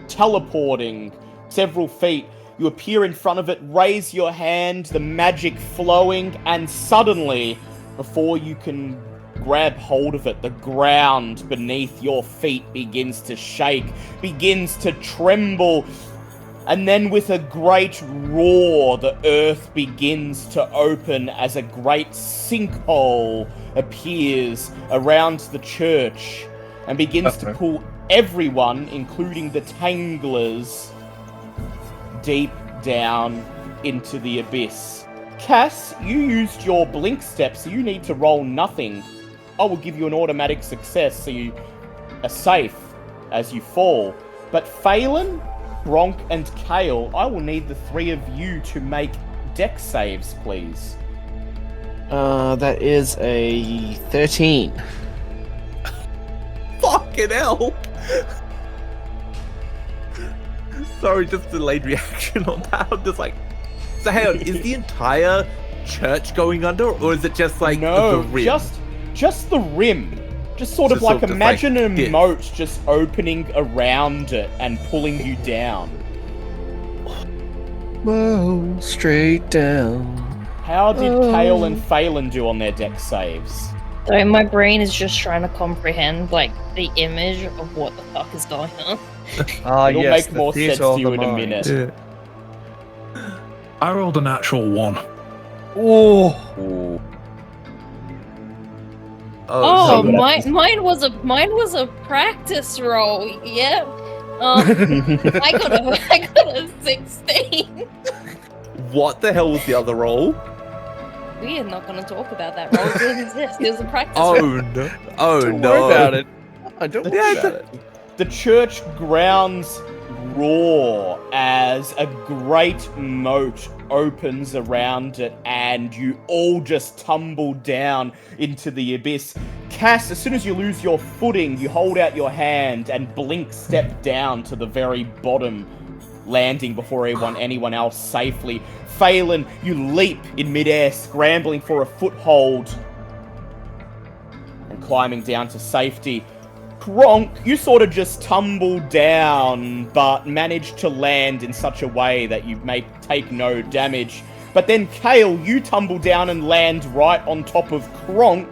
teleporting several feet, you appear in front of it, raise your hand, the magic flowing, and suddenly, before you can grab hold of it, the ground beneath your feet begins to shake, begins to tremble, and then with a great roar, the earth begins to open as a great sinkhole appears around the church and begins to pull everyone, including the Tanglers, deep down into the abyss. Cass, you used your blink step, so you need to roll nothing. I will give you an automatic success, so you are safe as you fall. But Phelan, Bronk, and Kale, I will need the three of you to make dex saves, please. That is a 13. Fucking hell! Sorry, just delayed reaction on that. I'm just like, so hang on, is the entire church going under, or is it just like no, the rim? just the rim. Just sort of So like sort of imagine like a moat just opening around it and pulling you down. Whoa, straight down. How did Kale and Phelan do on their dex saves? So my brain is just trying to comprehend like the image of what the fuck is going on. It'll make more sense to you in a minute. Yeah. I rolled a natural 1. Oh. Oh, mine was a practice roll. Yep. I got a 16. What the hell was the other roll? We are not going to talk about that roll. It didn't exist. It was a practice roll. Oh no! Oh Don't no! worry about it. I don't worry about it. The church grounds roar as a great moat opens around it and you all just tumble down into the abyss. Cass, as soon as you lose your footing, you hold out your hand and blink step down to the very bottom, landing before anyone else safely. Phelan, you leap in midair, scrambling for a foothold and climbing down to safety. Kronk, you sort of just tumble down, but manage to land in such a way that you may take no damage. But then, Kale, you tumble down and land right on top of Kronk,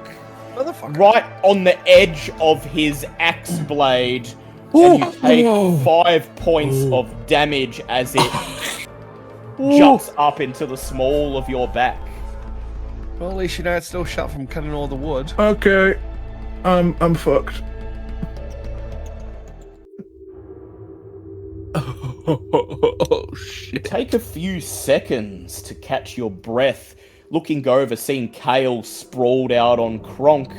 right on the edge of his axe blade, and you take 5 points of damage as it jumps up into the small of your back. Well, at least you know it's still shut from cutting all the wood. Okay. I'm fucked. Oh shit! Take a few seconds to catch your breath, looking over, seeing Kale sprawled out on Kronk.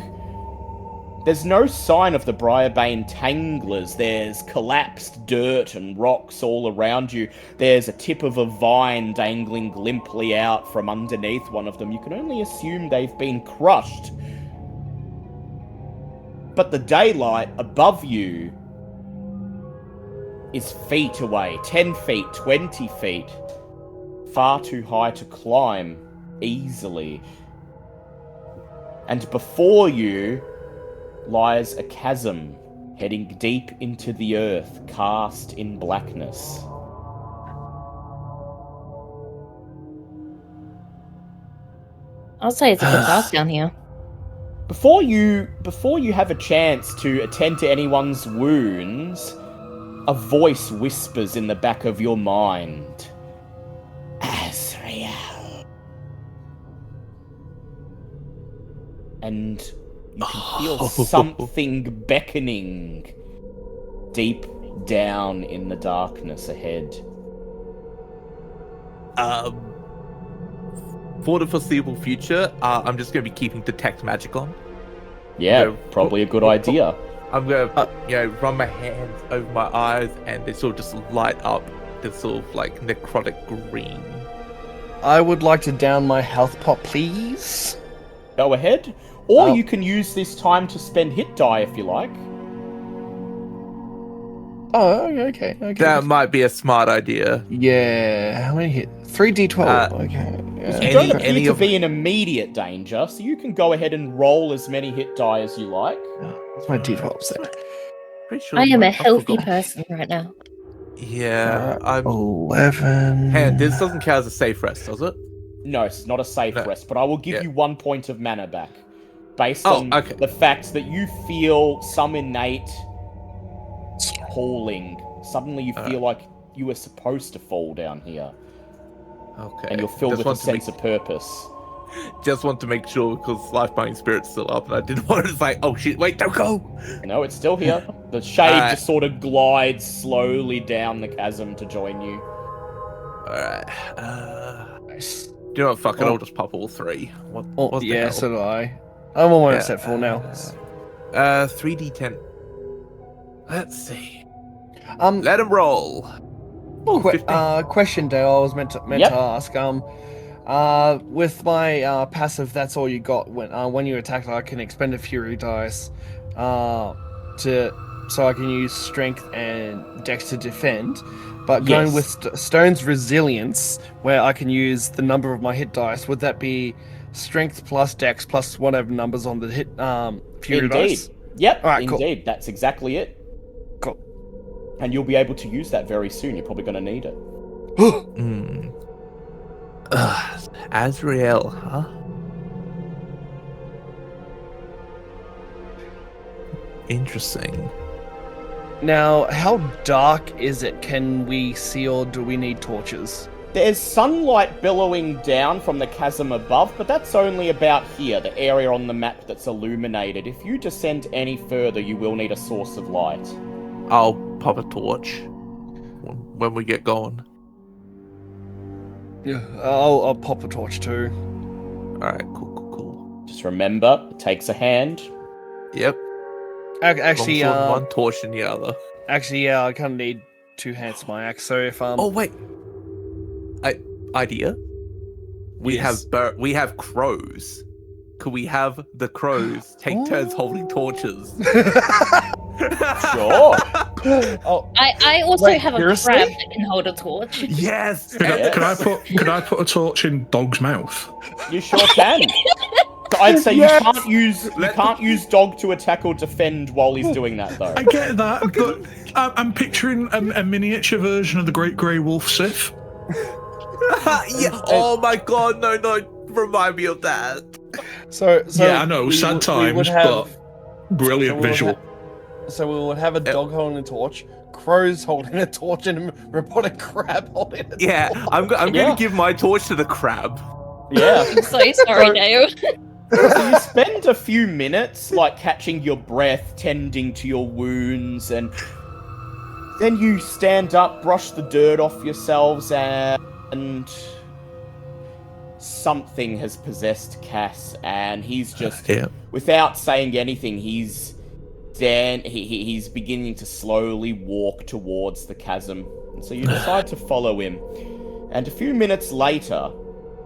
There's no sign of the Briarbane tanglers. There's collapsed dirt and rocks all around you. There's a tip of a vine dangling limply out from underneath one of them. You can only assume they've been crushed. But the daylight above you is feet away, 10 feet, 20 feet. Far too high to climb easily. And before you lies a chasm heading deep into the earth, cast in blackness. I'll say it's a bit dark down here. Before you have a chance to attend to anyone's wounds, a voice whispers in the back of your mind. Asriel. And you can feel something beckoning deep down in the darkness ahead. For the foreseeable future, I'm just going to be keeping Detect Magic on. Yeah, probably a good idea. I'm going to, run my hands over my eyes and they sort of just light up this sort of like necrotic green. I would like to down my health pot, please. Go ahead. Or you can use this time to spend hit die if you like. Oh, okay. That might be a smart idea. Yeah, how many hit? 3d12. Okay. You don't appear to be in immediate danger, so you can go ahead and roll as many hit die as you like. What's my d12 set? Pretty sure I am a healthy person right now. Yeah, I'm 11. Hey, this doesn't count as a safe rest, does it? No, it's not a safe rest, but I will give you 1 point of mana back. Based on the fact that you feel some innate calling. Suddenly you feel like you were supposed to fall down here. Okay. And you're filled with a sense of purpose. Just want to make sure, because Life-Binding Spirit's still up, and I didn't want to say, oh shit, wait, don't go! No, it's still here. The shade just sort of glides slowly down the chasm to join you. Alright. Nice. Do you know what? Fuck it, I'll just pop all 3. What the yeah, hell? so do I. I'm almost at 4 now. 3d10. Let's see. Let him roll. Question, Dale. I was meant to ask. With my passive, that's all you got. When you attack, I can expend a fury dice, so I can use strength and dex to defend. But going with Stone's resilience, where I can use the number of my hit dice, would that be strength plus dex plus whatever numbers on the hit fury dice? Yep. All right, indeed. cool. That's exactly it. Cool. And you'll be able to use that very soon. You're probably going to need it. Azrael, huh? Interesting. Now, how dark is it? Can we see, or do we need torches? There's sunlight billowing down from the chasm above, but that's only about here, the area on the map that's illuminated. If you descend any further, you will need a source of light. I'll pop a torch when we get going. Yeah, I'll pop a torch too. Alright, cool. Just remember, it takes a hand. Yep. Actually, one torch in the other. Actually, yeah, I kind of need 2 hands for my axe. So if Oh wait. Idea. We have crows. Could we have the crows take turns holding torches? Sure. I also have a seriously? crab that can hold a torch. Yes. Could I put a torch in Dog's mouth? You sure can. So I'd say you can't use dog to attack or defend while he's doing that though. I get that, but I'm picturing a miniature version of the Great Grey Wolf Sith. Yeah. Oh my god, no, remind me of that. So yeah, I know, sad times, but brilliant visual. So we would have a dog holding a torch, crows holding a torch, and a robotic crab holding a torch. Yeah, I'm going to give my torch to the crab. Yeah. I'm so sorry, Dale. So you spend a few minutes, like, catching your breath, tending to your wounds, and then you stand up, brush the dirt off yourselves, and something has possessed Cass, and he's just, without saying anything, he's beginning to slowly walk towards the chasm. And so you decide to follow him. And a few minutes later,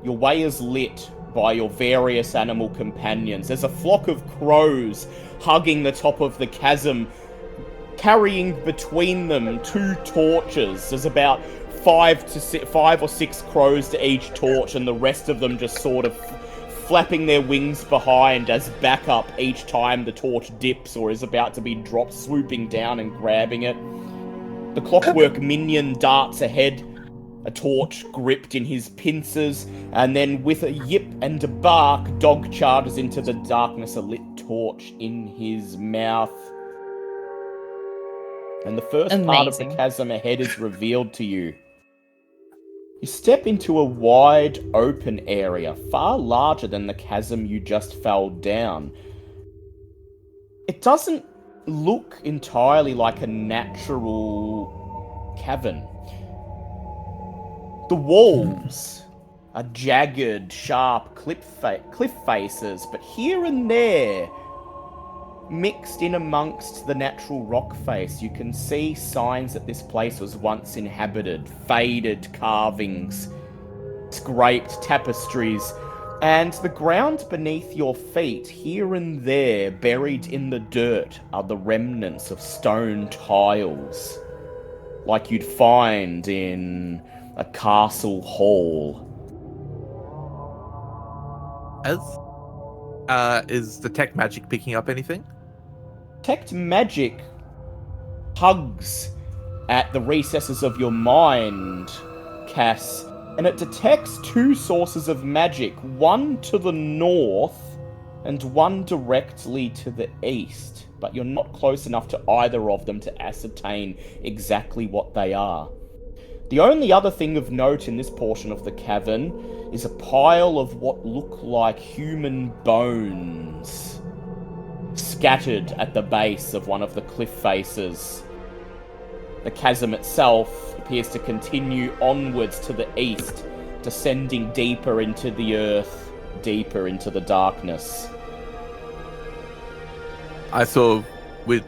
your way is lit by your various animal companions. There's a flock of crows hugging the top of the chasm, carrying between them 2 torches. There's about 5 or 6 crows to each torch, and the rest of them just sort of flapping their wings behind as backup each time the torch dips or is about to be dropped, swooping down and grabbing it. The clockwork minion darts ahead, a torch gripped in his pincers, and then with a yip and a bark, Dog charges into the darkness, a lit torch in his mouth. And the first part of the chasm ahead is revealed to you. You step into a wide, open area, far larger than the chasm you just fell down. It doesn't look entirely like a natural cavern. The walls are jagged, sharp cliff faces, but here and there, mixed in amongst the natural rock face, you can see signs that this place was once inhabited, faded carvings, scraped tapestries, and the ground beneath your feet, here and there, buried in the dirt, are the remnants of stone tiles, like you'd find in a castle hall. Is the tech magic picking up anything? Detect magic tugs at the recesses of your mind, Cass, and it detects 2 sources of magic, one to the north and one directly to the east, but you're not close enough to either of them to ascertain exactly what they are. The only other thing of note in this portion of the cavern is a pile of what look like human bones scattered at the base of one of the cliff faces. The chasm itself appears to continue onwards to the east, descending deeper into the earth, deeper into the darkness. I sort of, with,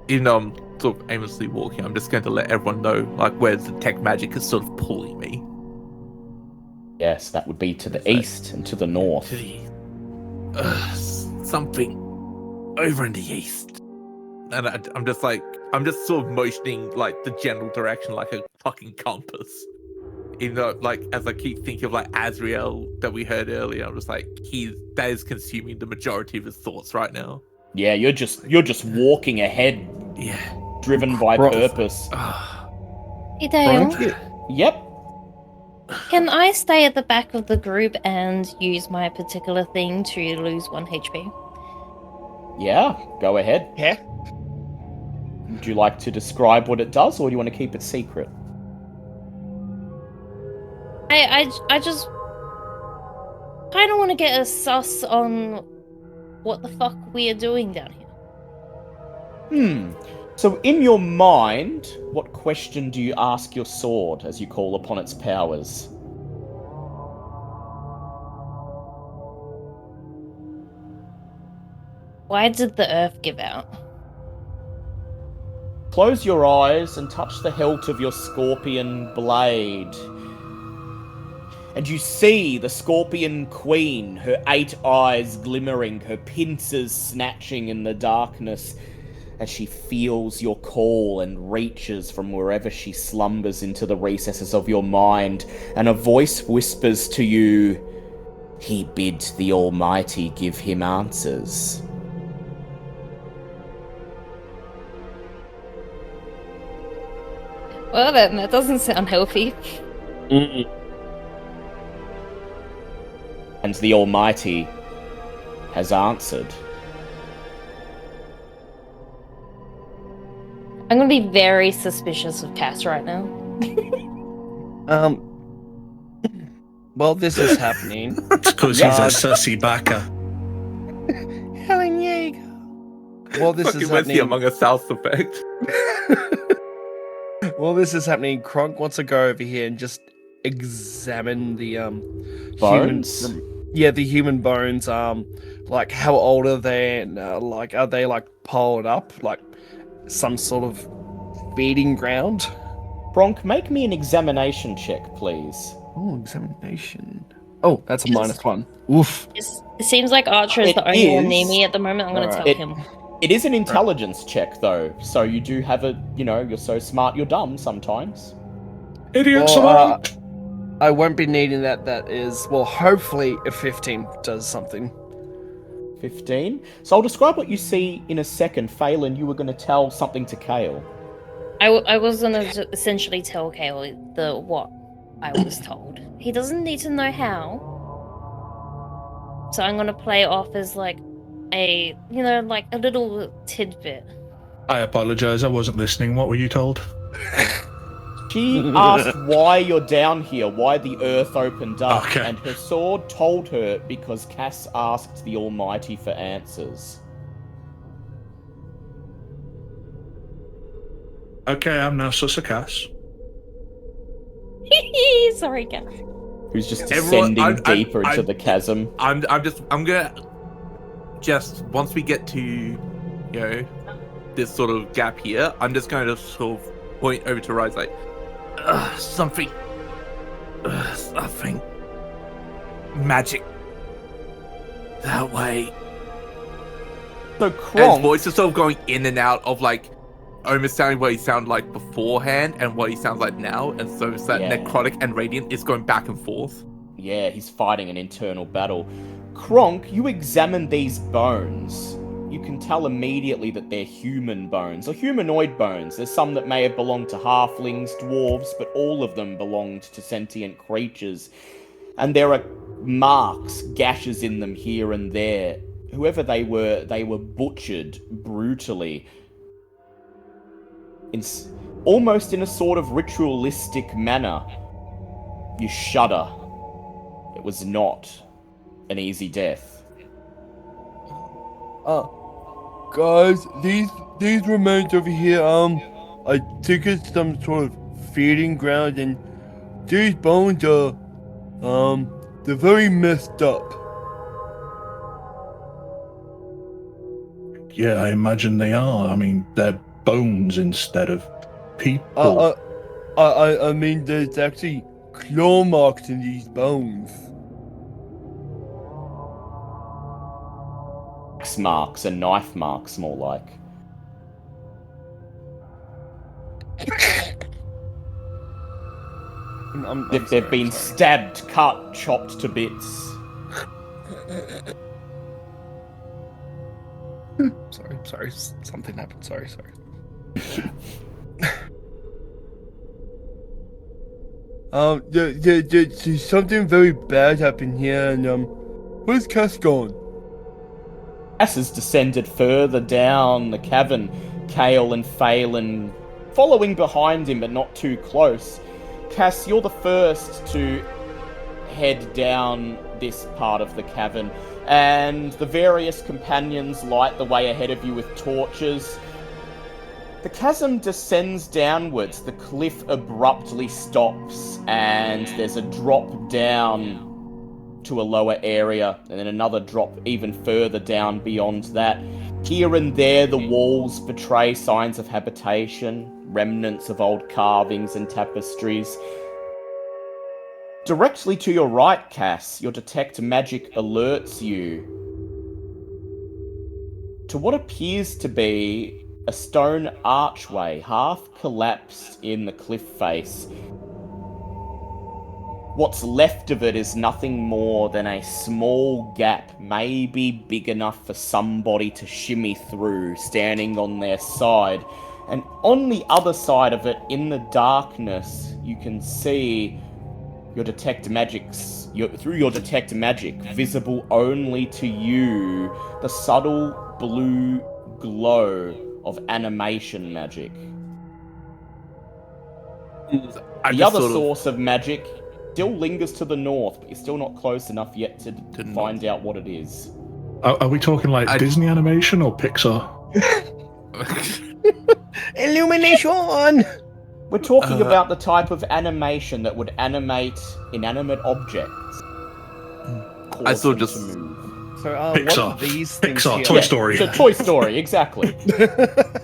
even though I'm sort of aimlessly walking, I'm just going to let everyone know, like, where the tech magic is sort of pulling me. Yes, that would be to the east and to the north. To the something over in the east. And I'm just sort of motioning, like, the general direction like a fucking compass. Even though, like, as I keep thinking of, like, Azrael that we heard earlier, I'm just like, that is consuming the majority of his thoughts right now. Yeah, you're just walking ahead, driven by purpose. Hey, Dale. Yep. Can I stay at the back of the group and use my particular thing to lose 1 HP? Yeah, go ahead. Yeah. Would you like to describe what it does, or do you want to keep it secret? I just kind of want to get a suss on what the fuck we are doing down here. So in your mind, what question do you ask your sword as you call upon its powers? Why did the earth give out? Close your eyes and touch the hilt of your scorpion blade. And you see the Scorpion Queen, her 8 eyes glimmering, her pincers snatching in the darkness, as she feels your call and reaches from wherever she slumbers into the recesses of your mind, and a voice whispers to you, "He bid the Almighty give him answers." Well then, that doesn't sound healthy. Mm-mm. And the Almighty has answered. I'm gonna be very suspicious of Cass right now. Well, this is happening. It's because he's a sussy backer. Helen Yeager. Well, this Fucking is where's the happening. Among Us South effect? Well, this is happening. Kronk wants to go over here and just examine the Bones? the human bones. Like how old are they? And like, are they like piled up, like some sort of feeding ground? Bronk, make me an examination check, please. Oh, examination. Oh, that's a -1. Oof. It seems like Archer is the only one near me at the moment. I'm gonna Alright. tell him. It is an intelligence check, though, so you do have you're so smart you're dumb sometimes. Idiots Well, alert! I won't be needing that. That is, well, hopefully a 15 does something. 15. So I'll describe what you see in a second. Phelan, you were going to tell something to Kale. I was gonna essentially tell Kale what I was told. He doesn't need to know how. So I'm gonna play it off as like a little tidbit. I apologize, I wasn't listening. What were you told? She asked why you're down here, why the earth opened up, Okay. and her sword told her because Cass asked the Almighty for answers. Okay, I'm now Cass. Sorry, Cass. Who's just Everyone- descending I'm- deeper into the chasm. I'm gonna just once we get to this sort of gap here, I'm just going to sort of point over to Rise like Something magic that way. So and his Kronk, voice is sort of going in and out of like almost sounding what he sounded like beforehand and what he sounds like now, and so it's that Yeah. necrotic and radiant is going back and forth. yeah, he's fighting an internal battle. Kronk, you examine these bones. You can tell immediately that they're human bones, or humanoid bones. There's some that may have belonged to halflings, dwarves, but all of them belonged to sentient creatures. And there are marks, gashes in them here and there. Whoever they were butchered brutally. Almost in a sort of ritualistic manner. You shudder. It was not an easy death. Guys, these remains over here, I think it's some sort of feeding ground, and these bones are, they're very messed up. Yeah, I imagine they are. I mean, they're bones instead of people. I mean, there's actually claw marks in these bones. Axe marks and knife marks, more like. They've been stabbed, cut, chopped to bits. Sorry. Something happened. Sorry. There's something very bad happened here, and where's Cass gone? Cass has descended further down the cavern, Kale and Phelan following behind him, but not too close. Cass, you're the first to head down this part of the cavern, and the various companions light the way ahead of you with torches. The chasm descends downwards, the cliff abruptly stops, and there's a drop down to a lower area, and then another drop even further down beyond that. Here and there, the walls betray signs of habitation, remnants of old carvings and tapestries. Directly to your right, Cass, your detect magic alerts you to what appears to be a stone archway, half collapsed in the cliff face. What's left of it is nothing more than a small gap, maybe big enough for somebody to shimmy through, standing on their side. And on the other side of it, in the darkness, you can see your detect magics, through your detect magic, visible only to you, the subtle blue glow of animation magic. The other source of magic still lingers to the north, but you're still not close enough yet to find out what it is. Are we talking like Disney animation or Pixar? Illumination! We're talking about the type of animation that would animate inanimate objects. I still just move. So, Pixar. what are these things Pixar, here? Toy Story. So Toy Story, exactly.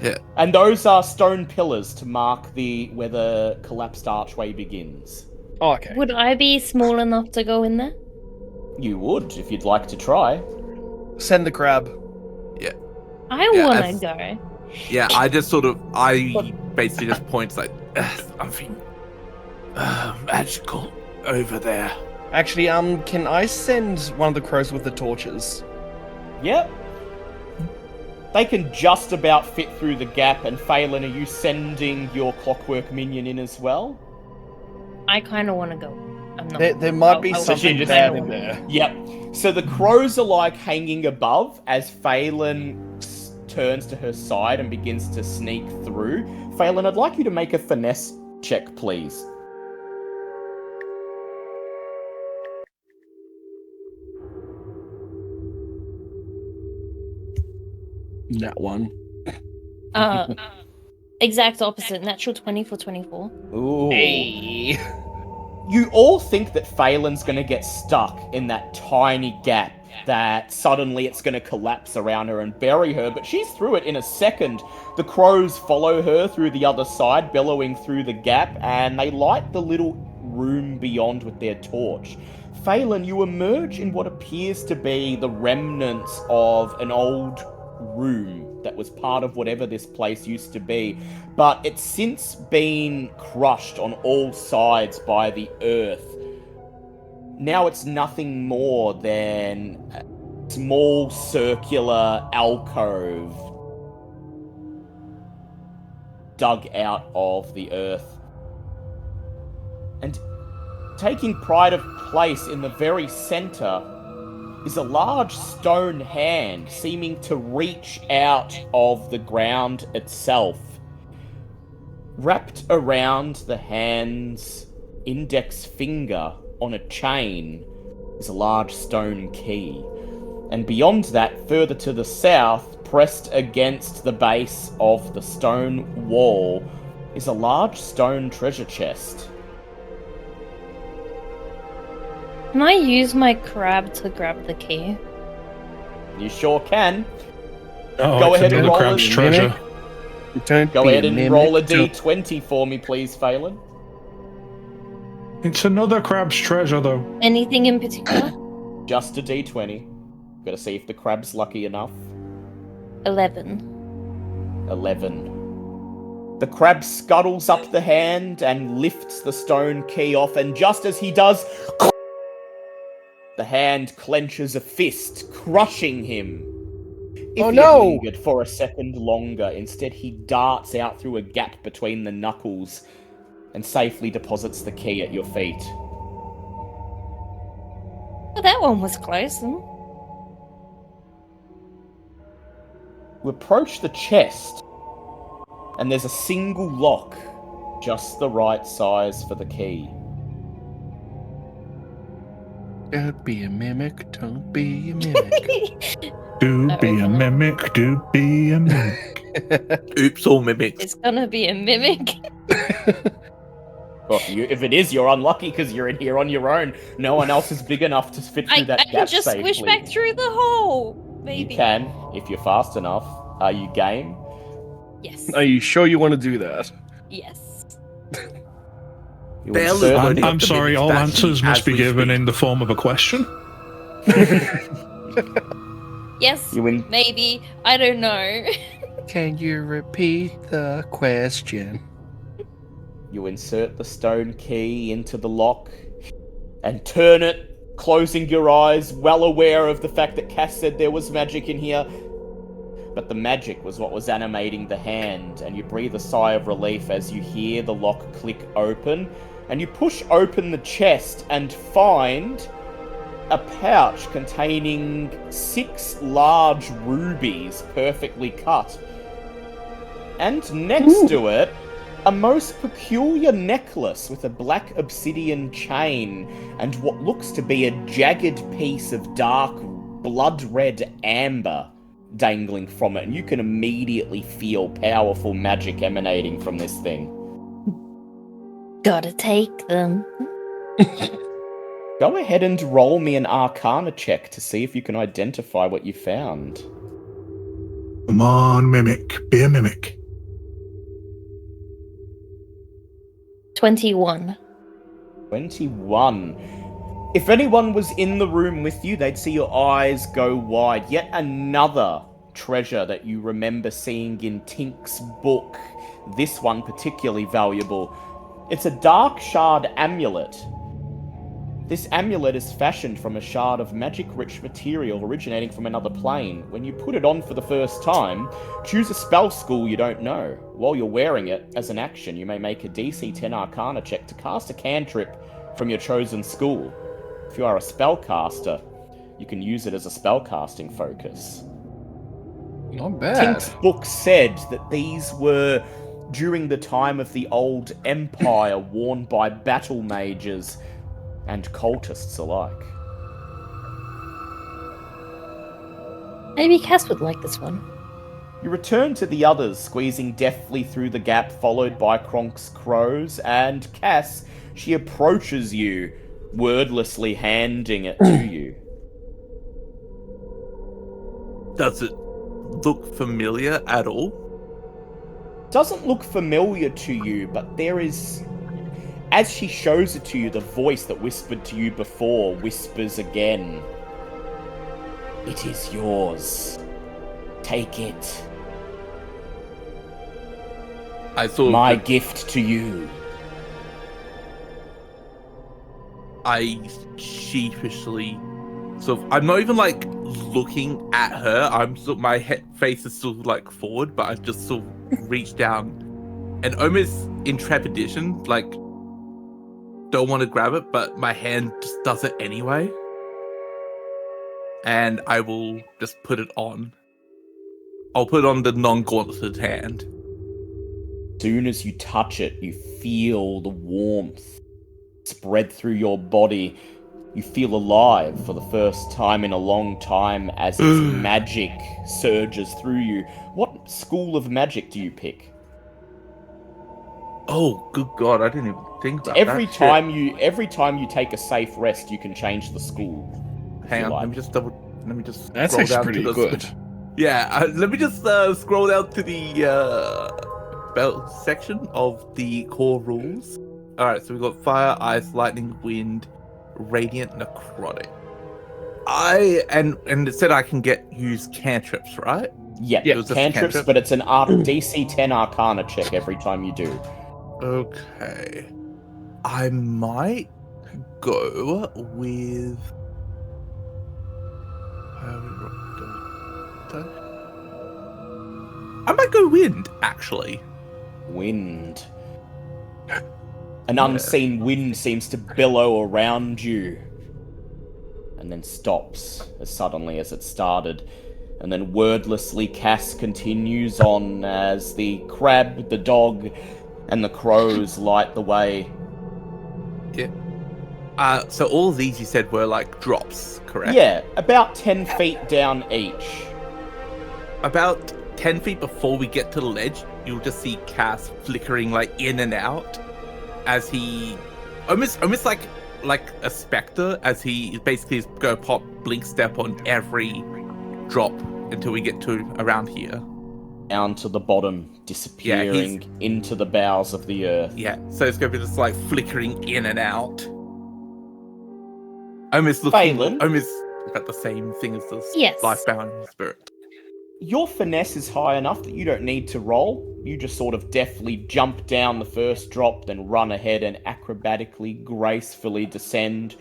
Yeah. And those are stone pillars to mark where the collapsed archway begins. Oh, okay. Would I be small enough to go in there? You would, if you'd like to try. Send the crab. I Yeah, want as- to go. Yeah, I basically just point like something magical over there. Actually, can I send one of the crows with the torches? Yep. They can just about fit through the gap, and Phelan, are you sending your clockwork minion in as well? I kind of want to go. I'm not. There might be I'll something just- bad in there. Yep. So the crows are like hanging above as Phelan turns to her side and begins to sneak through. Phelan, I'd like you to make a finesse check, please. That one. Exact opposite. Natural 20 for 24. Ooh. Hey. You all think that Phelan's going to get stuck in that tiny gap, that suddenly it's going to collapse around her and bury her, but she's through it in a second. The crows follow her through the other side, bellowing through the gap, and they light the little room beyond with their torch. Phelan, you emerge in what appears to be the remnants of an old room that was part of whatever this place used to be, but it's since been crushed on all sides by the earth. Now it's nothing more than a small circular alcove dug out of the earth. And taking pride of place in the very center is a large stone hand seeming to reach out of the ground itself. Wrapped around the hand's index finger on a chain is a large stone key. And beyond that, further to the south, pressed against the base of the stone wall, is a large stone treasure chest. Can I use my crab to grab the key? You sure can. Oh, Go it's ahead and another roll crab's a treasure. Go ahead and roll a d20 for me, please, Phelan. It's another crab's treasure, though. Anything in particular? Just a d20. Gotta see if the crab's lucky enough. 11. 11. The crab scuttles up the hand and lifts the stone key off, and just as he does, the hand clenches a fist, crushing him. If Oh, he no! had lingered for a second longer, instead he darts out through a gap between the knuckles and safely deposits the key at your feet. Well, that one was close. You approach the chest, and there's a single lock, just the right size for the key. Don't be a mimic, don't be a mimic. Do be a mimic, do be a mimic. Oops, all mimics. It's gonna be a mimic. Well, if it is, you're unlucky because you're in here on your own. No one else is big enough to fit through that I gap can just safely. squish back through the hole. Maybe. You can, if you're fast enough. Are you game? Yes. Are you sure you want to do that? Yes. You Barely insert- loading up I'm the sorry, mimics all back answers must as be we given speak. in the form of a question. Yes. You win. Maybe. I don't know. Can you repeat the question? You insert the stone key into the lock and turn it, closing your eyes, well aware of the fact that Cass said there was magic in here. But the magic was what was animating the hand, and you breathe a sigh of relief as you hear the lock click open, and you push open the chest and find a pouch containing 6 large rubies perfectly cut. And next to it, a most peculiar necklace with a black obsidian chain and what looks to be a jagged piece of dark blood-red amber dangling from it, and you can immediately feel powerful magic emanating from this thing. Gotta take them. Go ahead and roll me an Arcana check to see if you can identify what you found. Come on, mimic. Be a mimic. 21. 21. If anyone was in the room with you, they'd see your eyes go wide. Yet another treasure that you remember seeing in Tink's book. This one particularly valuable. It's a dark shard amulet. This amulet is fashioned from a shard of magic-rich material originating from another plane. When you put it on for the first time, choose a spell school you don't know. While you're wearing it, as an action, you may make a DC 10 Arcana check to cast a cantrip from your chosen school. If you are a spellcaster, you can use it as a spellcasting focus. Not bad. Tink's book said that these were during the time of the old empire worn by battle mages and cultists alike. Maybe Cass would like this one. You return to the others, squeezing deftly through the gap, followed by Kronk's crows, and Cass, she approaches you, wordlessly handing it to you. Does it look familiar at all? Doesn't look familiar to you, but there is... As she shows it to you, the voice that whispered to you before whispers again. It is yours. Take it. I saw My gift to you. I sheepishly sort of, I'm not even like looking at her. I'm sort my face is still like forward, but I've just sort of reached down and almost in trepidation, like don't want to grab it, but my hand just does it anyway. And I will just put it on. I'll put on the non-gauntleted hand. As soon as you touch it, you feel the warmth spread through your body. You feel alive for the first time in a long time as its magic surges through you. What school of magic do you pick? Oh, good God! I didn't even think about Every that. time you take a safe rest, you can change the school. Hang on, like. let me just That's scroll actually down pretty to the good. Yeah, let me just scroll down to the spell section of the core rules. All right, so we've got fire, ice, lightning, wind, radiant, necrotic. And it said I can use cantrips, right? Yeah, It was just cantrips, cantrip? but it's an DC 10 Arcana check every time you do. Okay. I might go with. I might go wind, actually. Wind. An unseen wind seems to billow around you, and then stops as suddenly as it started. And then wordlessly Cass continues on as the crab, the dog, and the crows light the way. Yeah. So all of these you said were like drops, correct? Yeah, about 10 feet down each. About 10 feet before we get to the ledge, you'll just see Cass flickering like in and out as he almost like a specter, as he basically is going to pop blink step on every drop until we get to around here. Down to the bottom, disappearing into the bowels of the earth. Yeah, so it's going to be just like flickering in and out. Almost looking almost about the same thing as the life-bound spirit. Your finesse is high enough that you don't need to roll. You just sort of deftly jump down the first drop, then run ahead and acrobatically, gracefully descend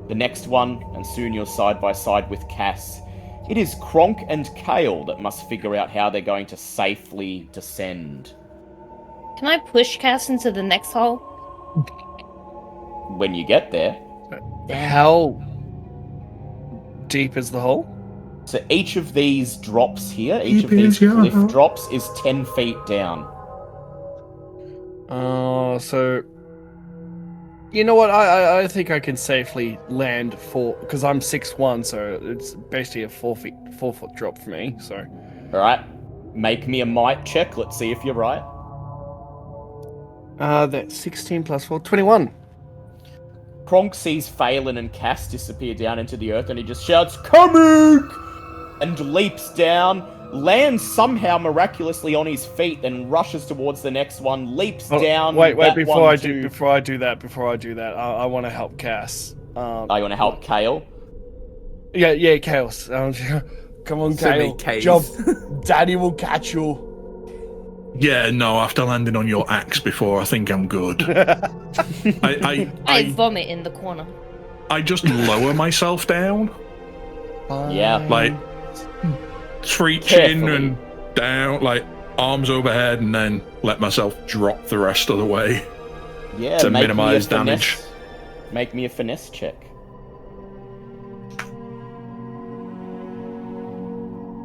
the next one, and soon you're side by side with Cass. It is Kronk and Kale that must figure out how they're going to safely descend. Can I push Cass into the next hole? When you get there. How deep is the hole? So each of these drops here, each of these cliff drops is 10 feet down. So you know what? I think I can safely land because I'm 6'1", so it's basically a 4-foot drop for me. So, all right, make me a might check. Let's see if you're right. That's 16 plus 4, 21. Kronk sees Phelan and Cass disappear down into the earth, and he just shouts, "Coming!" and leaps down, lands somehow miraculously on his feet, then rushes towards the next one, leaps down. Wait! Before I do that, I want to help Cass. You want to help Kale? Yeah, Chaos. Come on, Kale. Jump. Daddy will catch you. Yeah, no, after landing on your axe before, I think I'm good. I vomit in the corner. I just lower myself down. Yeah. Like, screeching and down, like, arms overhead, and then let myself drop the rest of the way. Yeah, to minimize damage. Make me a finesse check.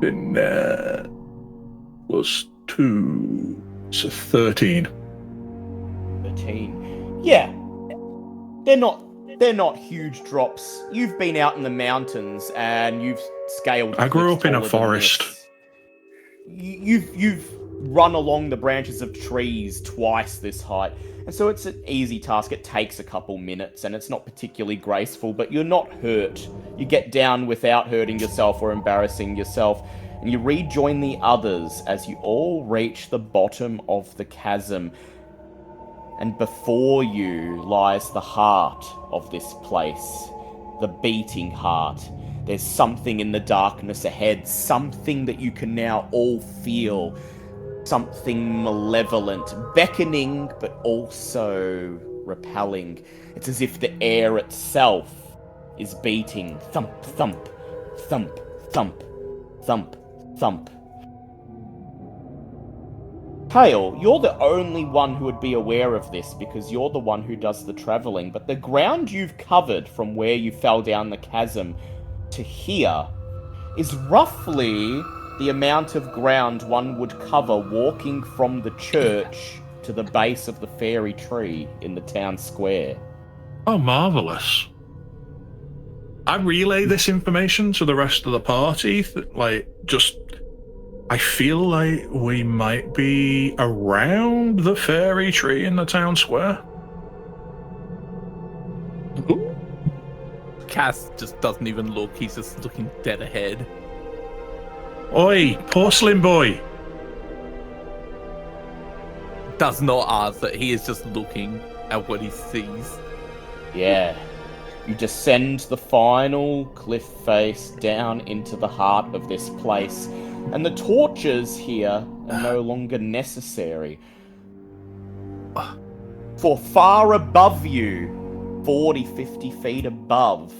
Finesse plus 2, so 13. 13. Yeah. They're not huge drops. You've been out in the mountains and you've scaled. I grew up in a forest. You've run along the branches of trees twice this height, and so it's an easy task. It takes a couple minutes, and it's not particularly graceful, but you're not hurt. You get down without hurting yourself or embarrassing yourself, and you rejoin the others as you all reach the bottom of the chasm. And before you lies the heart of this place, the beating heart. There's something in the darkness ahead, something that you can now all feel, something malevolent, beckoning but also repelling. It's as if the air itself is beating, thump, thump, thump, thump, thump, thump. Kale, you're the only one who would be aware of this because you're the one who does the travelling, but the ground you've covered from where you fell down the chasm to here is roughly the amount of ground one would cover walking from the church to the base of the fairy tree in the town square. Oh, marvellous. I relay this information to the rest of the party, like, just I feel like we might be around the fairy tree in the town square. Cass just doesn't even look. He's just looking dead ahead. Oi, porcelain boy. Does not answer. He is just looking at what he sees. Yeah. You descend the final cliff face down into the heart of this place, and the torches here are no longer necessary. For far above you, 40, 50 feet above,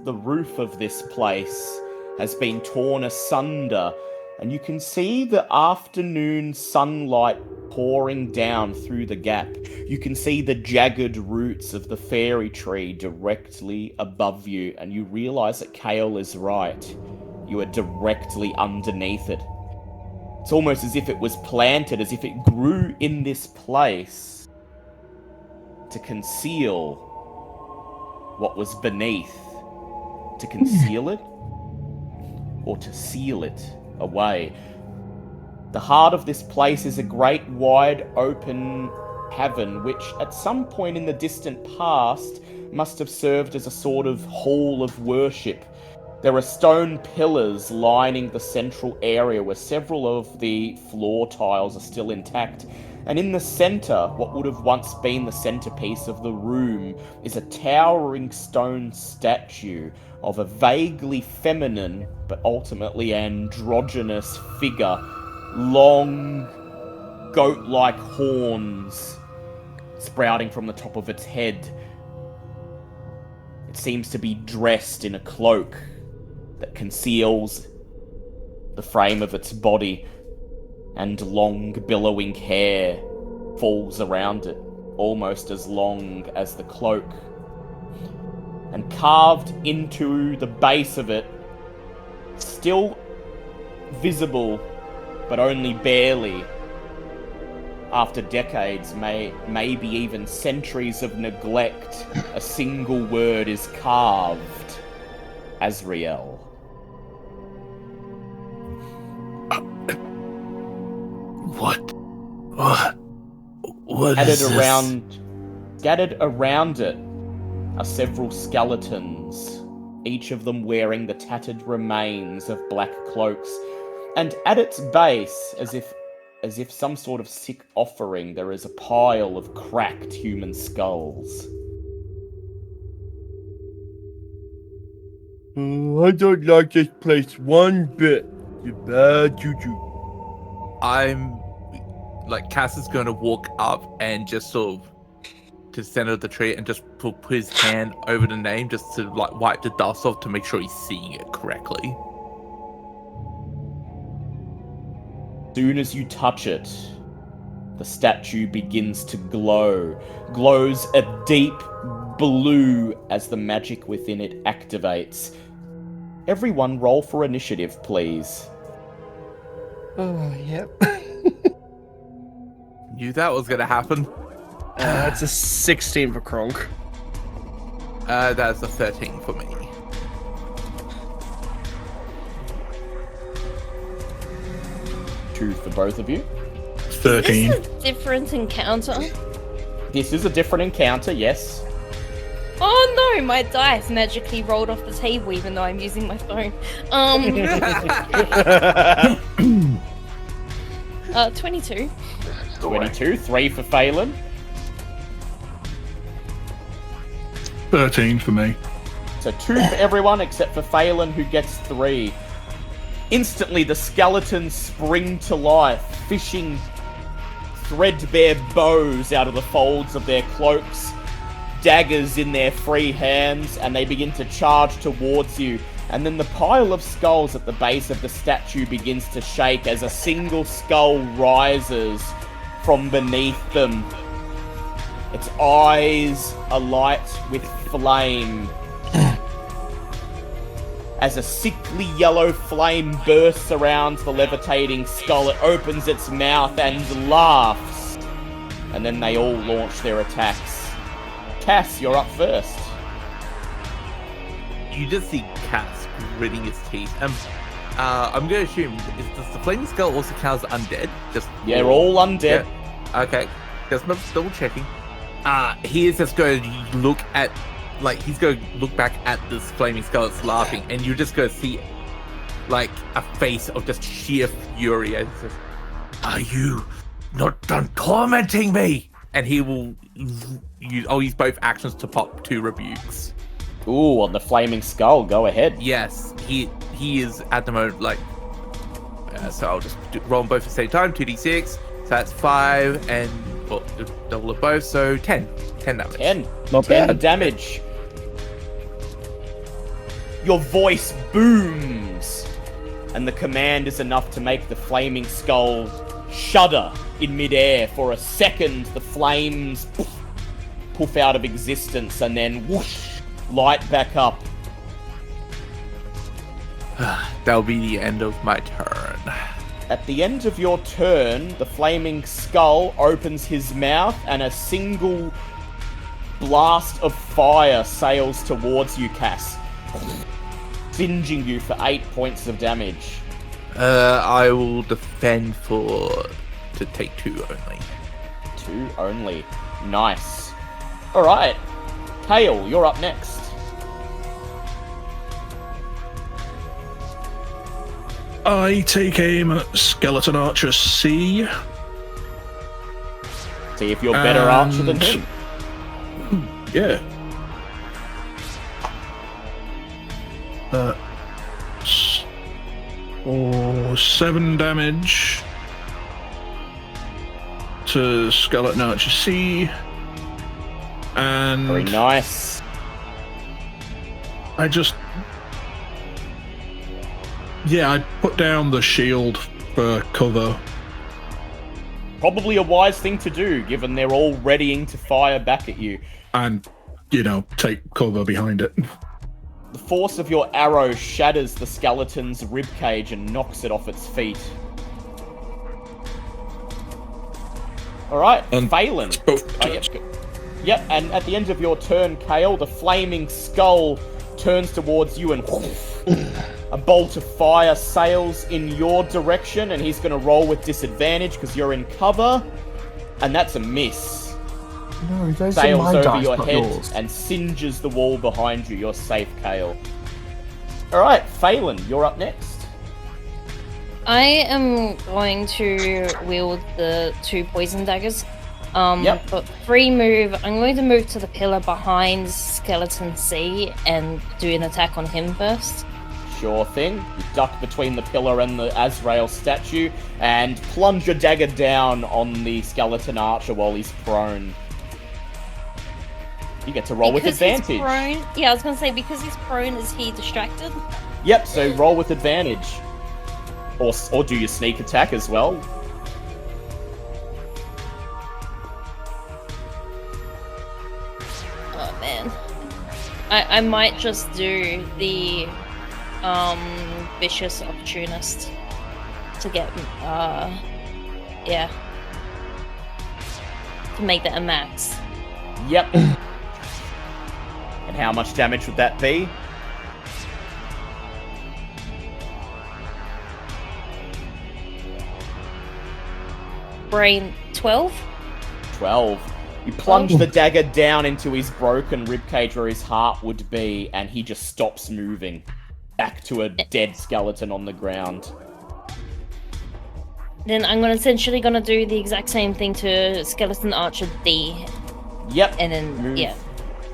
the roof of this place has been torn asunder, and you can see the afternoon sunlight pouring down through the gap. You can see the jagged roots of the fairy tree directly above you, and you realize that Kale is right. You are directly underneath it. It's almost as if it was planted, as if it grew in this place to conceal what was beneath. To conceal it, or to seal it away. The heart of this place is a great wide open cavern, which at some point in the distant past must have served as a sort of hall of worship. There are stone pillars lining the central area where several of the floor tiles are still intact. And in the center, what would have once been the centerpiece of the room, is a towering stone statue of a vaguely feminine but ultimately androgynous figure. Long, goat-like horns sprouting from the top of its head. It seems to be dressed in a cloak that conceals the frame of its body, and long, billowing hair falls around it, almost as long as the cloak. And carved into the base of it, still visible, but only barely, after decades, maybe even centuries of neglect, a single word is carved: Azrael. What is this? Scattered around it are several skeletons, each of them wearing the tattered remains of black cloaks. And at its base, as if some sort of sick offering, there is a pile of cracked human skulls. I don't like this place one bit. You bad juju. Cass is going to walk up and just sort of to the center of the tree and just put his hand over the name just to wipe the dust off to make sure he's seeing it correctly. Soon as you touch it, the statue begins to glows a deep blue as the magic within it activates. Everyone roll for initiative, please. Oh, yep. Knew that was going to happen. That's a 16 for Kronk. That's a 13 for me. Two for both of you. 13. This is a different encounter. This is a different encounter, yes. Oh no, my dice magically rolled off the table even though I'm using my phone. 22. 22, 3 for Phelan. 13 for me. So 2 for everyone except for Phelan, who gets 3. Instantly, the skeletons spring to life, fishing threadbare bows out of the folds of their cloaks, daggers in their free hands, and they begin to charge towards you. And then the pile of skulls at the base of the statue begins to shake as a single skull rises from beneath them. Its eyes alight with flame. As a sickly yellow flame bursts around the levitating skull, it opens its mouth and laughs. And then they all launch their attacks. Cass, you're up first. You just see Cass gritting his teeth, and I'm going to assume, does the flaming skull also count as undead? They're all undead. Yeah. Okay, just double checking. He is just going to look at, he's going to look back at this flaming skull that's laughing, and you're just going to see, a face of just sheer fury. And says, "Are you not done tormenting me?" And he will use both actions to pop 2 rebukes. Ooh, on the flaming skull. Go ahead. Yes, he is at the moment so I'll just roll them both at the same time. 2d6. So that's 5 and double of both. So 10 damage. 10. Not 10 bad. damage. Your voice booms, and the command is enough to make the flaming skull shudder in midair. For a second, the flames poof out of existence, and then whoosh, light back up. That'll be the end of my turn. At the end of your turn, the flaming skull opens his mouth, and a single blast of fire sails towards you, Cass, singeing you for 8 points of damage. I will defend to take 2 only. 2 only. Nice. Alright. Kale, you're up next. I take aim at Skeleton Archer C. See if you're better archer than him. Yeah. 7 damage to Skeleton Archer C. And Very nice. I put down the shield for cover. Probably a wise thing to do, given they're all readying to fire back at you. And, take cover behind it. The force of your arrow shatters the skeleton's ribcage and knocks it off its feet. Alright, Phelan. Yep, and at the end of your turn, Kale, the flaming skull turns towards you and a bolt of fire sails in your direction, and he's going to roll with disadvantage because you're in cover, and that's a miss. No, those Sails are my over dice, your not head yours. and singes the wall behind you. You're safe, Kale. Alright, Phelan, you're up next. I am going to wield the 2 poison daggers. Yep. But free move, I'm going to move to the pillar behind Skeleton C and do an attack on him first. Sure thing. You duck between the pillar and the Azrael statue and plunge your dagger down on the skeleton archer while he's prone. You get to roll with advantage. He's prone, yeah, I was going to say, because he's prone, is he distracted? Yep, so roll with advantage. Or do your sneak attack as well. Oh, man. I might just do the vicious opportunist to get to make that a max. Yep. And how much damage would that be? Brain 12. 12. You plunge the dagger down into his broken ribcage where his heart would be, and he just stops moving. Back to a dead skeleton on the ground. Then I'm essentially gonna do the exact same thing to Skeleton Archer D. Yep. And then,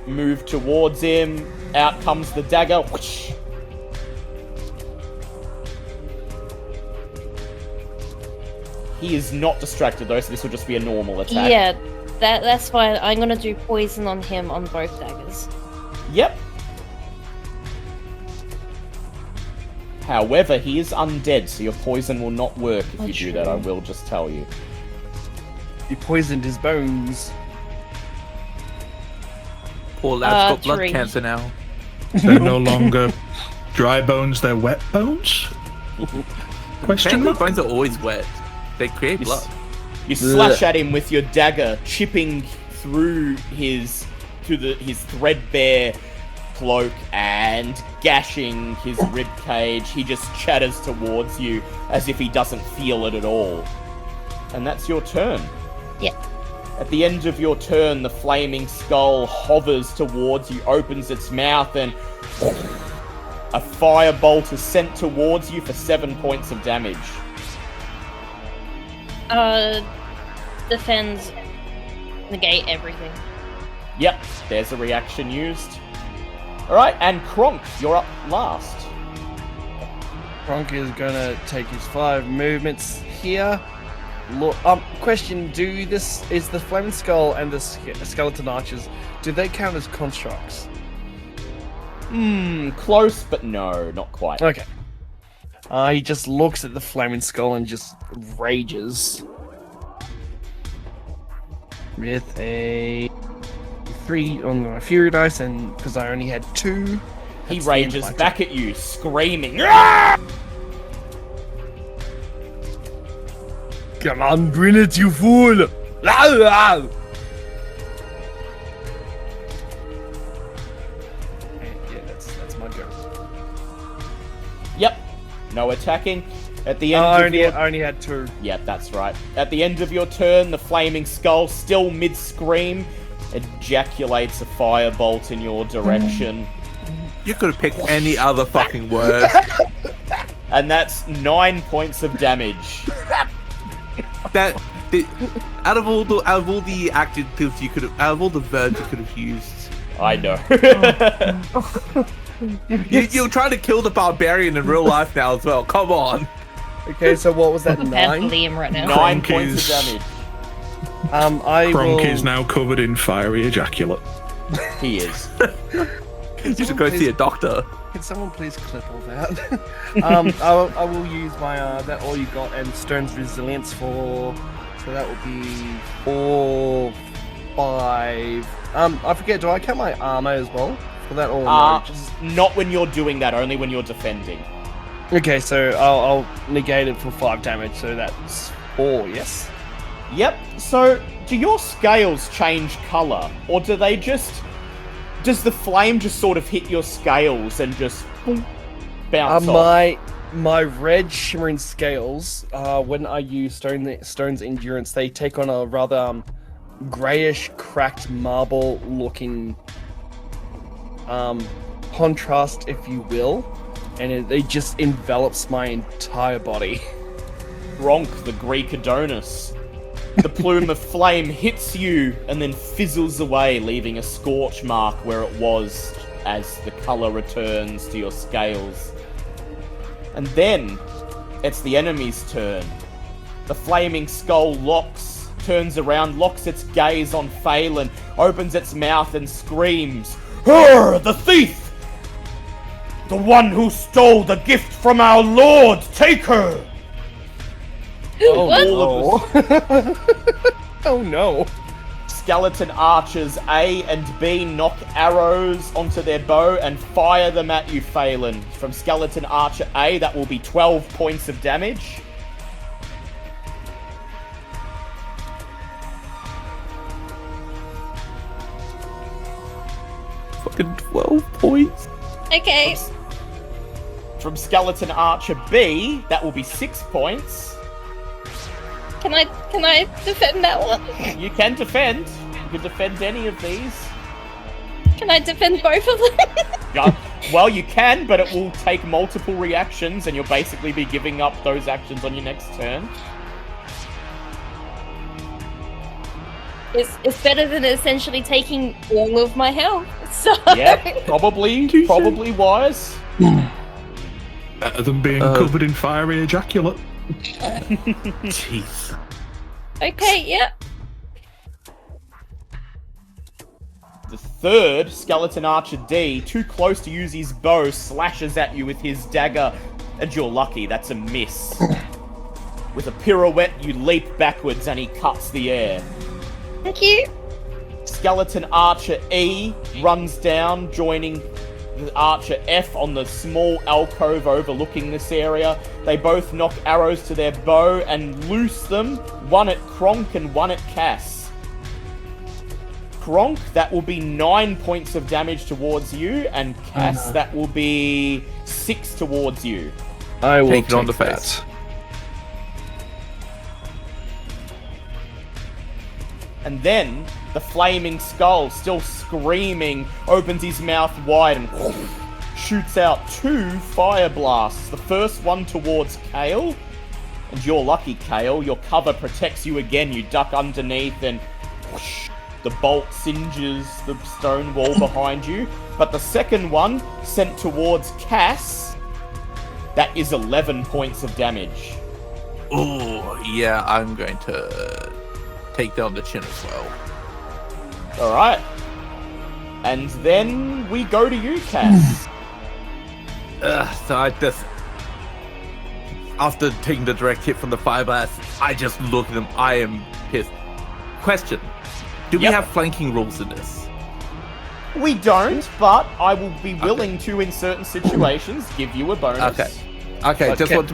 Move towards him. Out comes the dagger. Whoosh. He is not distracted though, so this will just be a normal attack. Yeah, that's fine. I'm gonna do poison on him on both daggers. Yep. However, he is undead, so your poison will not work if you do that, I will just tell you. You poisoned his bones. Poor lad's got blood 3. cancer now. They're no longer dry bones, they're wet bones? Question Apparently mark? bones are always wet. They create blood. You slash at him with your dagger, chipping through his threadbare cloak and gashing his rib cage, he just chatters towards you as if he doesn't feel it at all. And that's your turn. Yeah. At the end of your turn, the flaming skull hovers towards you, opens its mouth, and a firebolt is sent towards you for 7 points of damage. Defends, negate everything. Yep, there's a reaction used. Alright, and Kronk, you're up last. Kronk is gonna take his 5 movements here. Look, question: is the flaming skull and the skeleton archers, do they count as constructs? Close, but no, not quite. Okay. He just looks at the flaming skull and just rages with a 3 on the fury dice, and because I only had 2, He that's rages the end of my back turn. at you, screaming. "Ah!" Come on, bring it, you fool! Yeah, that's my go. Yep, no attacking. At the end I of your... only had 2. Yeah, that's right. At the end of your turn, the flaming skull, still mid-scream, ejaculates a firebolt in your direction. You could have picked any other fucking word. And that's 9 points of damage. Out of all the adjectives you could have, out of all the verbs you could have used, I know. you're trying to kill the barbarian in real life now as well. Come on. Okay, so what was that, Prepared for 9? Liam right now. 9 Kronk points of is- damage. Kronk will... is now covered in fiery ejaculate. He is. You should go see a doctor. Can someone please clip all that? I will use my that all you got and Stone's resilience for, so that will be 4, 5. I forget. Do I count my armor as well for that, or no? Just... Not when you're doing that, only when you're defending. Okay, so I'll negate it for 5 damage. So that's 4. Yes. Yep, so do your scales change colour? Or do they just... Does the flame just sort of hit your scales and just boom, bounce off? My red shimmering scales, when I use Stone's endurance, they take on a rather greyish, cracked marble looking contrast, if you will, and it just envelops my entire body. Gronk, the Greek Adonis. The plume of flame hits you and then fizzles away, leaving a scorch mark where it was as the colour returns to your scales. And then, it's the enemy's turn. The flaming skull turns around, locks its gaze on Phelan, opens its mouth and screams, "Her, the thief! The one who stole the gift from our lord! Take her!" What? Oh no. Skeleton archers A and B knock arrows onto their bow and fire them at you, Phelan. From Skeleton Archer A, that will be 12 points of damage. Fucking 12 points. Okay. From Skeleton Archer B, that will be 6 points. Can I defend that one? You can defend. You can defend any of these. Can I defend both of them? Yeah, well, you can, but it will take multiple reactions, and you'll basically be giving up those actions on your next turn. It's better than essentially taking all of my health. So Yeah, probably wise. Better than being covered in fiery ejaculate. Jeez. Okay, yeah. The third, Skeleton Archer D, too close to use his bow, slashes at you with his dagger, and you're lucky, that's a miss. With a pirouette, you leap backwards and he cuts the air. Thank you. Skeleton Archer E runs down, joining the Archer F on the small alcove overlooking this area. They both knock arrows to their bow and loose them, one at Kronk and one at Cass. Kronk, that will be 9 points of damage towards you, and Cass, that will be 6 towards you. I will Take it on the that. face. And then the flaming skull, still screaming, opens his mouth wide and shoots out 2 fire blasts. The first one towards Kale, and you're lucky, Kale. Your cover protects you again. You duck underneath, and the bolt singes the stone wall behind you. But the second one, sent towards Cass, that is 11 points of damage. Oh, yeah, I'm going to take down the chin as well. Alright. And then we go to you, Cass. So I just... After taking the direct hit from the fire blast, I just look at him. I am pissed. Question. Do we have flanking rules in this? We don't, but I will be willing to, in certain situations, give you a bonus. Okay. Just want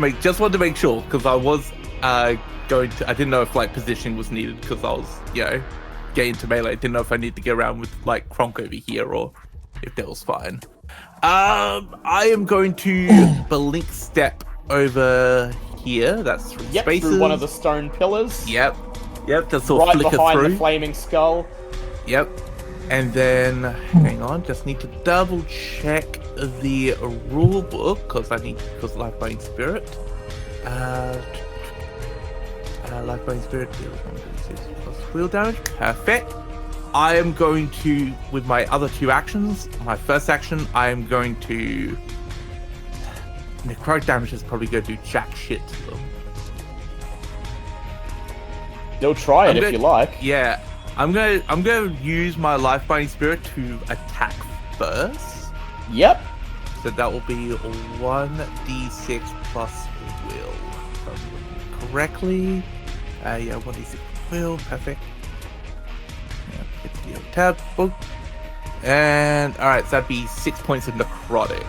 to make sure, because I was I didn't know if like positioning was needed, because I was getting to melee. I didn't know if I need to get around with like Kronk over here or if that was fine. I am going to blink step over here. That's 3 spaces. Through one of the stone pillars. Yep. Just sort of right flicker behind through. the flaming skull. Yep. And then, hang on, just need to double check the rule book because life binding spirit. Life binding spirit deals 1d6 plus wheel damage. Perfect. I am going to, with my other 2 actions, my first action, I am going to. Necrotic damage is probably going to do jack shit to them. They'll try it if you like. Yeah. I'm gonna use my life binding spirit to attack first. Yep. So that will be 1d6 plus will. If I'm looking correctly. 1d6 will. Perfect. Yeah, hit the tab. Boom. And alright, so that'd be 6 points of necrotic.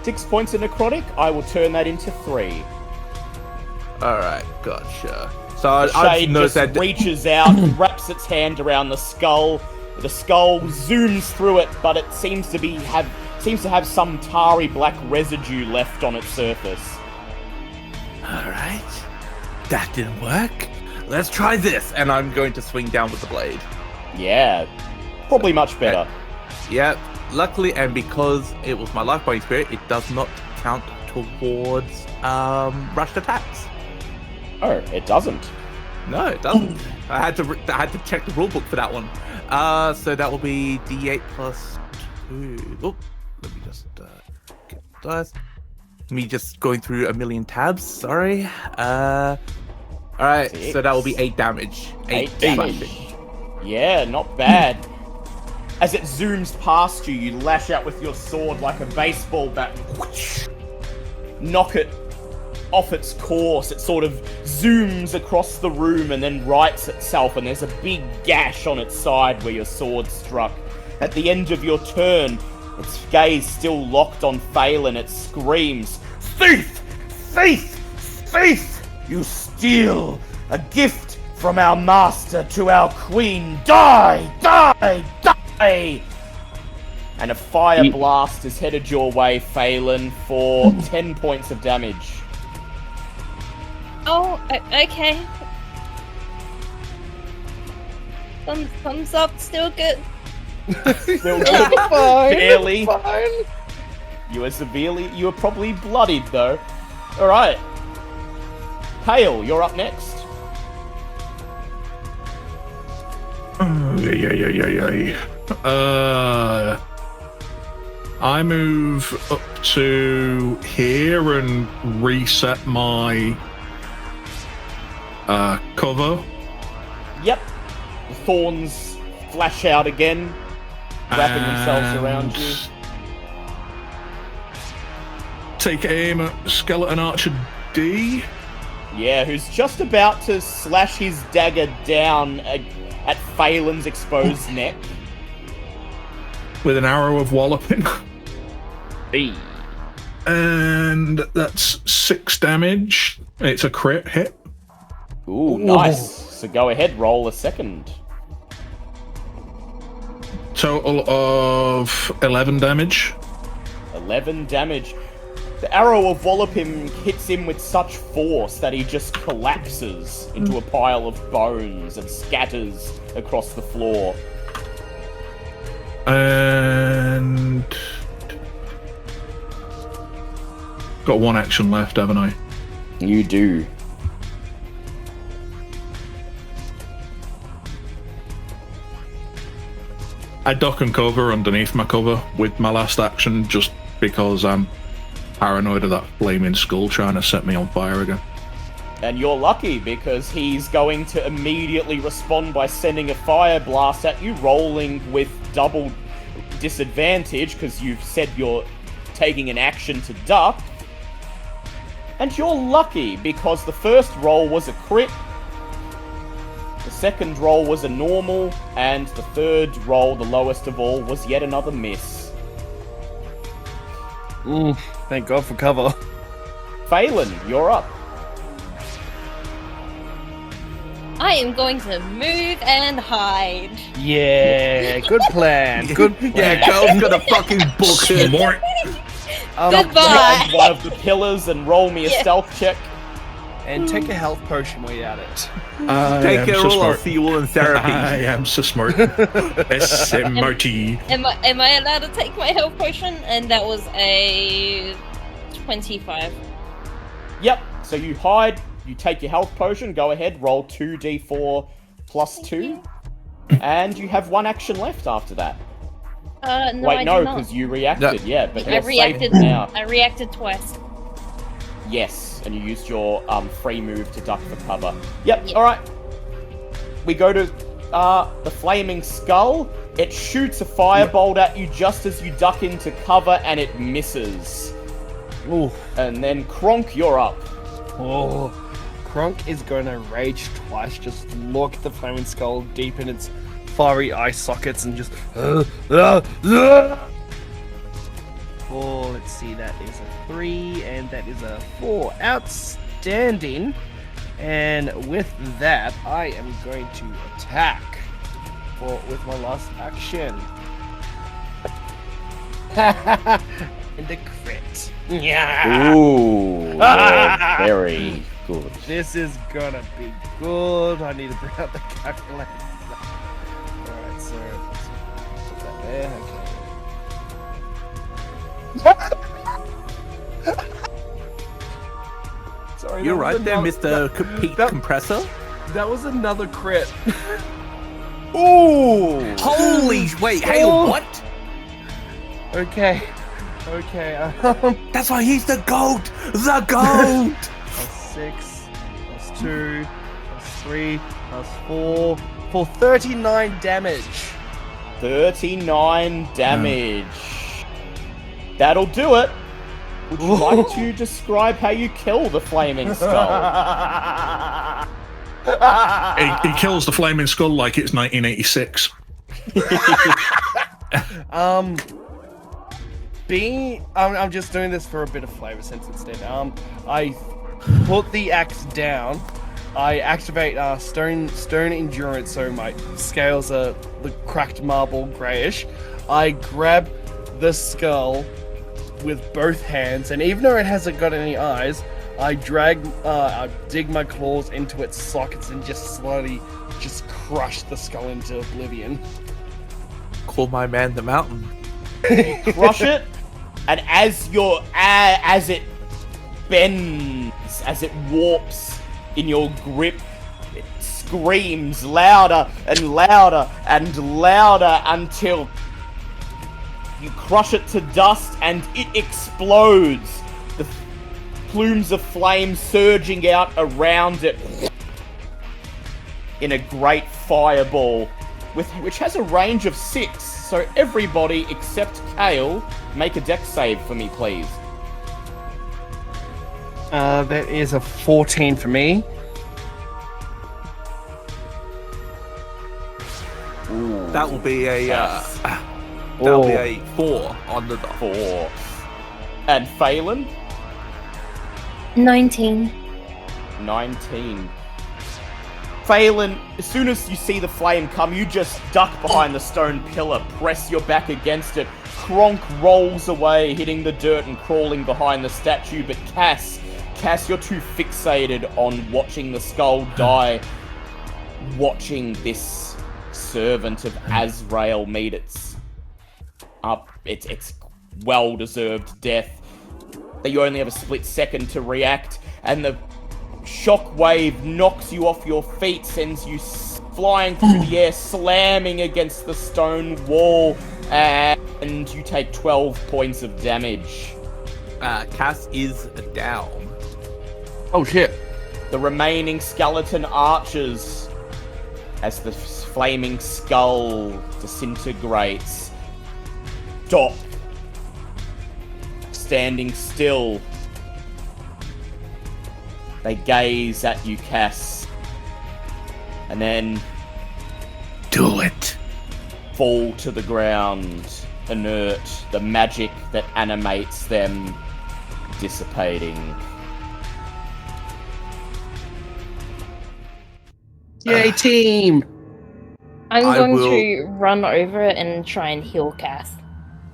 6 points of necrotic. I will turn that into 3. Alright, gotcha. So the shade just reaches out and wraps its hand around the skull. The skull zooms through it, but it seems to have some tarry black residue left on its surface. Alright. That didn't work. Let's try this. And I'm going to swing down with the blade. Yeah. Probably much better. Yeah. Luckily, and because it was my life binding spirit, it does not count towards rushed attacks. Oh, it doesn't. No, it doesn't. I had to check the rulebook for that one. So that will be D8 plus 2. Oh, let me just get the dice. Me just going through a million tabs. Sorry. All right. So that will be 8 damage. 8 damage. Yeah, not bad. As it zooms past you, you lash out with your sword like a baseball bat. Knock it off its course. It sort of zooms across the room and then rights itself, and there's a big gash on its side where your sword struck. At the end of your turn, its gaze still locked on Phelan, it screams, "Thief! Thief! Thief! You steal a gift from our master to our queen! Die! Die! Die!" And a fire blast is headed your way, Phelan, for 10 points of damage. Oh, okay. Thumbs up, still good. Still good. Fine, Barely. fine. You are probably bloodied though. Alright. Hale, you're up next. I move up to here and reset my cover. Yep. The thorns flash out again, wrapping themselves around you. Take aim at Skeleton Archer D. Yeah, who's just about to slash his dagger down at Phelan's exposed neck. With an arrow of walloping. B. And that's 6 damage. It's a crit hit. Ooh, nice. So go ahead, roll a second. total of 11 damage. 11 damage. The arrow of Volopim hits him with such force that he just collapses into a pile of bones and scatters across the floor. And... got one action left, haven't I? You do. I duck and cover underneath my cover with my last action just because I'm paranoid of that flaming skull trying to set me on fire again. And you're lucky because he's going to immediately respond by sending a fire blast at you, rolling with double disadvantage because you've said you're taking an action to duck. And you're lucky because the first roll was a crit, the second roll was a normal, and the third roll, the lowest of all, was yet another miss. Thank God for cover. Phelan, you're up. I am going to move and hide. Yeah, good plan. Good plan. Yeah, girl's got a fucking book here. More. Goodbye. One of the pillars and roll me a stealth check. And take a health potion while you're at it. Take a roll, I'll see you all in therapy. I am so smart. SMRT. Am I allowed to take my health potion? And that was a 25. Yep, so you hide, you take your health potion, go ahead, roll 2d4 plus 2, and you have one action left after that. No, Wait, I no, did not. because you reacted, yeah, but I you're reacted. safe now. I reacted twice. Yes, and you used your free move to duck for cover. Yep, Yep. alright. We go to the flaming skull. It shoots a firebolt at you just as you duck into cover, and it misses. Ooh. And then Kronk, you're up. Oh. Kronk is going to rage twice. Just look at the flaming skull deep in its fiery eye sockets and just. Oh, let's see. That is a 3 and that is a 4. Outstanding. And with that, I am going to attack with my last action. And a crit. Yeah. Ooh, very good. This is gonna be good. I need to bring out the calculator. Alright, so let's put that there. Okay. Sorry, You're that was right there, another- Mr. Peak Compressor. That was another crit. Ooh! Holy wait, hey, Oh. what? Okay. That's why he's the GOAT! The GOAT! Plus 6, plus 2, plus 3, plus 4, for 39 damage. 39 damage. That'll do it. Would you like to describe how you kill the flaming skull? He kills the flaming skull like it's 1986. I'm just doing this for a bit of flavor since it's dead. I put the axe down. I activate stone endurance, so my scales are the cracked marble grayish. I grab the skull with both hands, and even though it hasn't got any eyes, I dig my claws into its sockets and just slowly just crush the skull into oblivion. Call my man the mountain. Crush it, and as it bends, as it warps in your grip, it screams louder and louder and louder until you crush it to dust and it explodes. The plumes of flame surging out around it in a great fireball, which has a range of 6. So everybody except Kale, make a dex save for me, please. That is a 14 for me. Ooh, That will be a that'll be a 4 on the dot. 4. And Phelan, 19. 19. Phelan, as soon as you see the flame come, you just duck behind the stone pillar, press your back against it. Kronk rolls away, hitting the dirt and crawling behind the statue, but Cass, you're too fixated on watching the skull die, watching this servant of Azrael meet its well-deserved death, that you only have a split second to react, and the shockwave knocks you off your feet, sends you flying through the air, slamming against the stone wall, and you take 12 points of damage. Cass is down. Oh shit. The remaining skeleton archers, as the flaming skull disintegrates, stop, standing still. They gaze at you, Cass, and then do it. Fall to the ground, inert, the magic that animates them dissipating. Yay, team! I'm going to run over and try and heal Cass.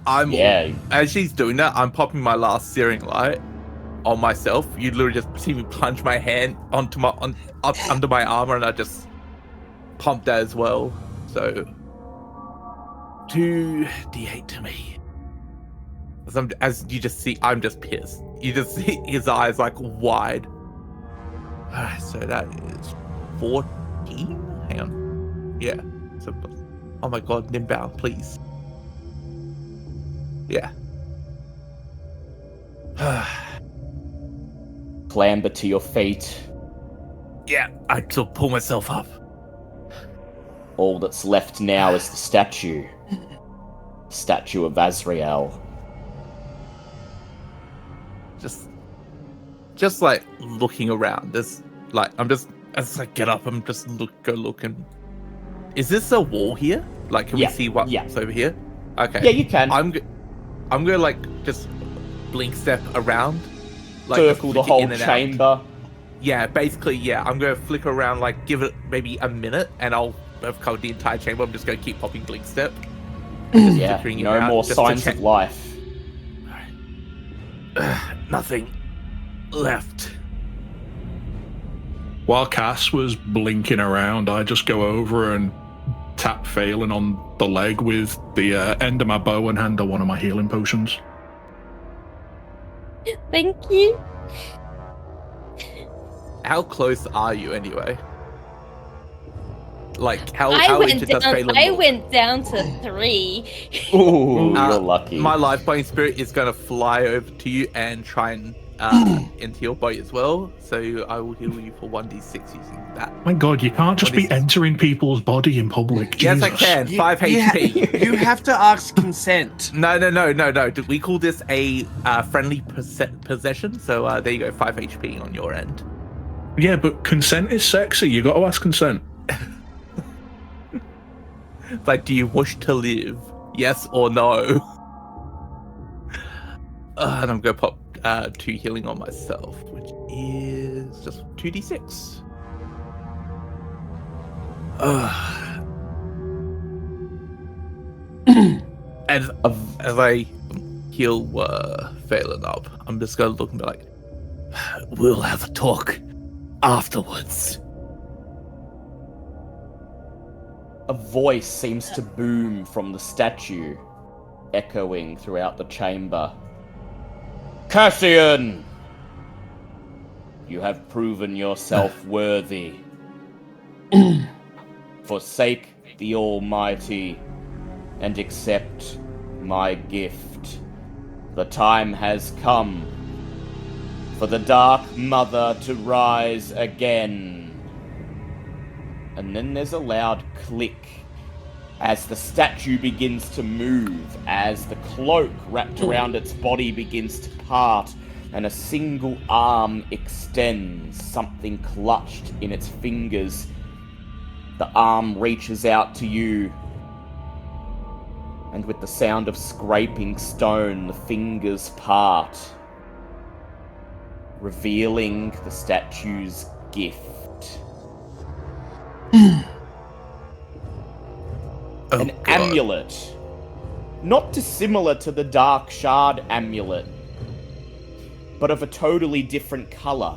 As she's doing that, I'm popping my last searing light on myself. You literally just see me plunge my hand up under my armor, and I just pump that as well. So 2d8 to me. As you just see, I'm just pissed. You just see his eyes like wide. So that is 14. Hang on. Yeah. So, oh my god, Nimble, please. Yeah. Clamber to your feet. Yeah, I still pull myself up. All that's left now is the statue. Statue of Azrael. Just like looking around. There's like as I get up, I'm just go looking. Is this a wall here? Like, can we see what's over here? Okay. Yeah, you can. I'm gonna like just blink step around, like circle the whole chamber. Yeah, basically, yeah. I'm gonna flick around, like give it maybe a minute, and I'll have covered the entire chamber. I'm just gonna keep popping blink step. Yeah, no more signs of life. Nothing left. While Cass was blinking around, I just go over and tap Phelan on the leg with the end of my bow and hand her one of my healing potions. Thank you. How close are you anyway? Like, how into does Phelan look? I went down to 3. Ooh, you're lucky. My life buying spirit is going to fly over to you and try and into your body as well. So I will heal you for 1d6 using that. My god, you can't just be entering people's body in public. Yes, Jesus. I can. 5 HP. You have to ask consent. No. We call this a friendly possession. So there you go, 5 HP on your end. Yeah, but consent is sexy. You got to ask consent. Like, do you wish to live? Yes or no? And I'm going to pop 2 healing on myself, which is just 2d6. As I heal Phelan up, I'm just going to look and be like, we'll have a talk afterwards. A voice seems to boom from the statue, echoing throughout the chamber. Cassian! You have proven yourself worthy. Forsake the Almighty and accept my gift. The time has come for the Dark Mother to rise again. And then there's a loud click as the statue begins to move, as the cloak wrapped around its body begins to part, and a single arm extends, something clutched in its fingers. The arm reaches out to you, and with the sound of scraping stone, the fingers part, revealing the statue's gift. An amulet. Not dissimilar to the Dark Shard amulet, but of a totally different color.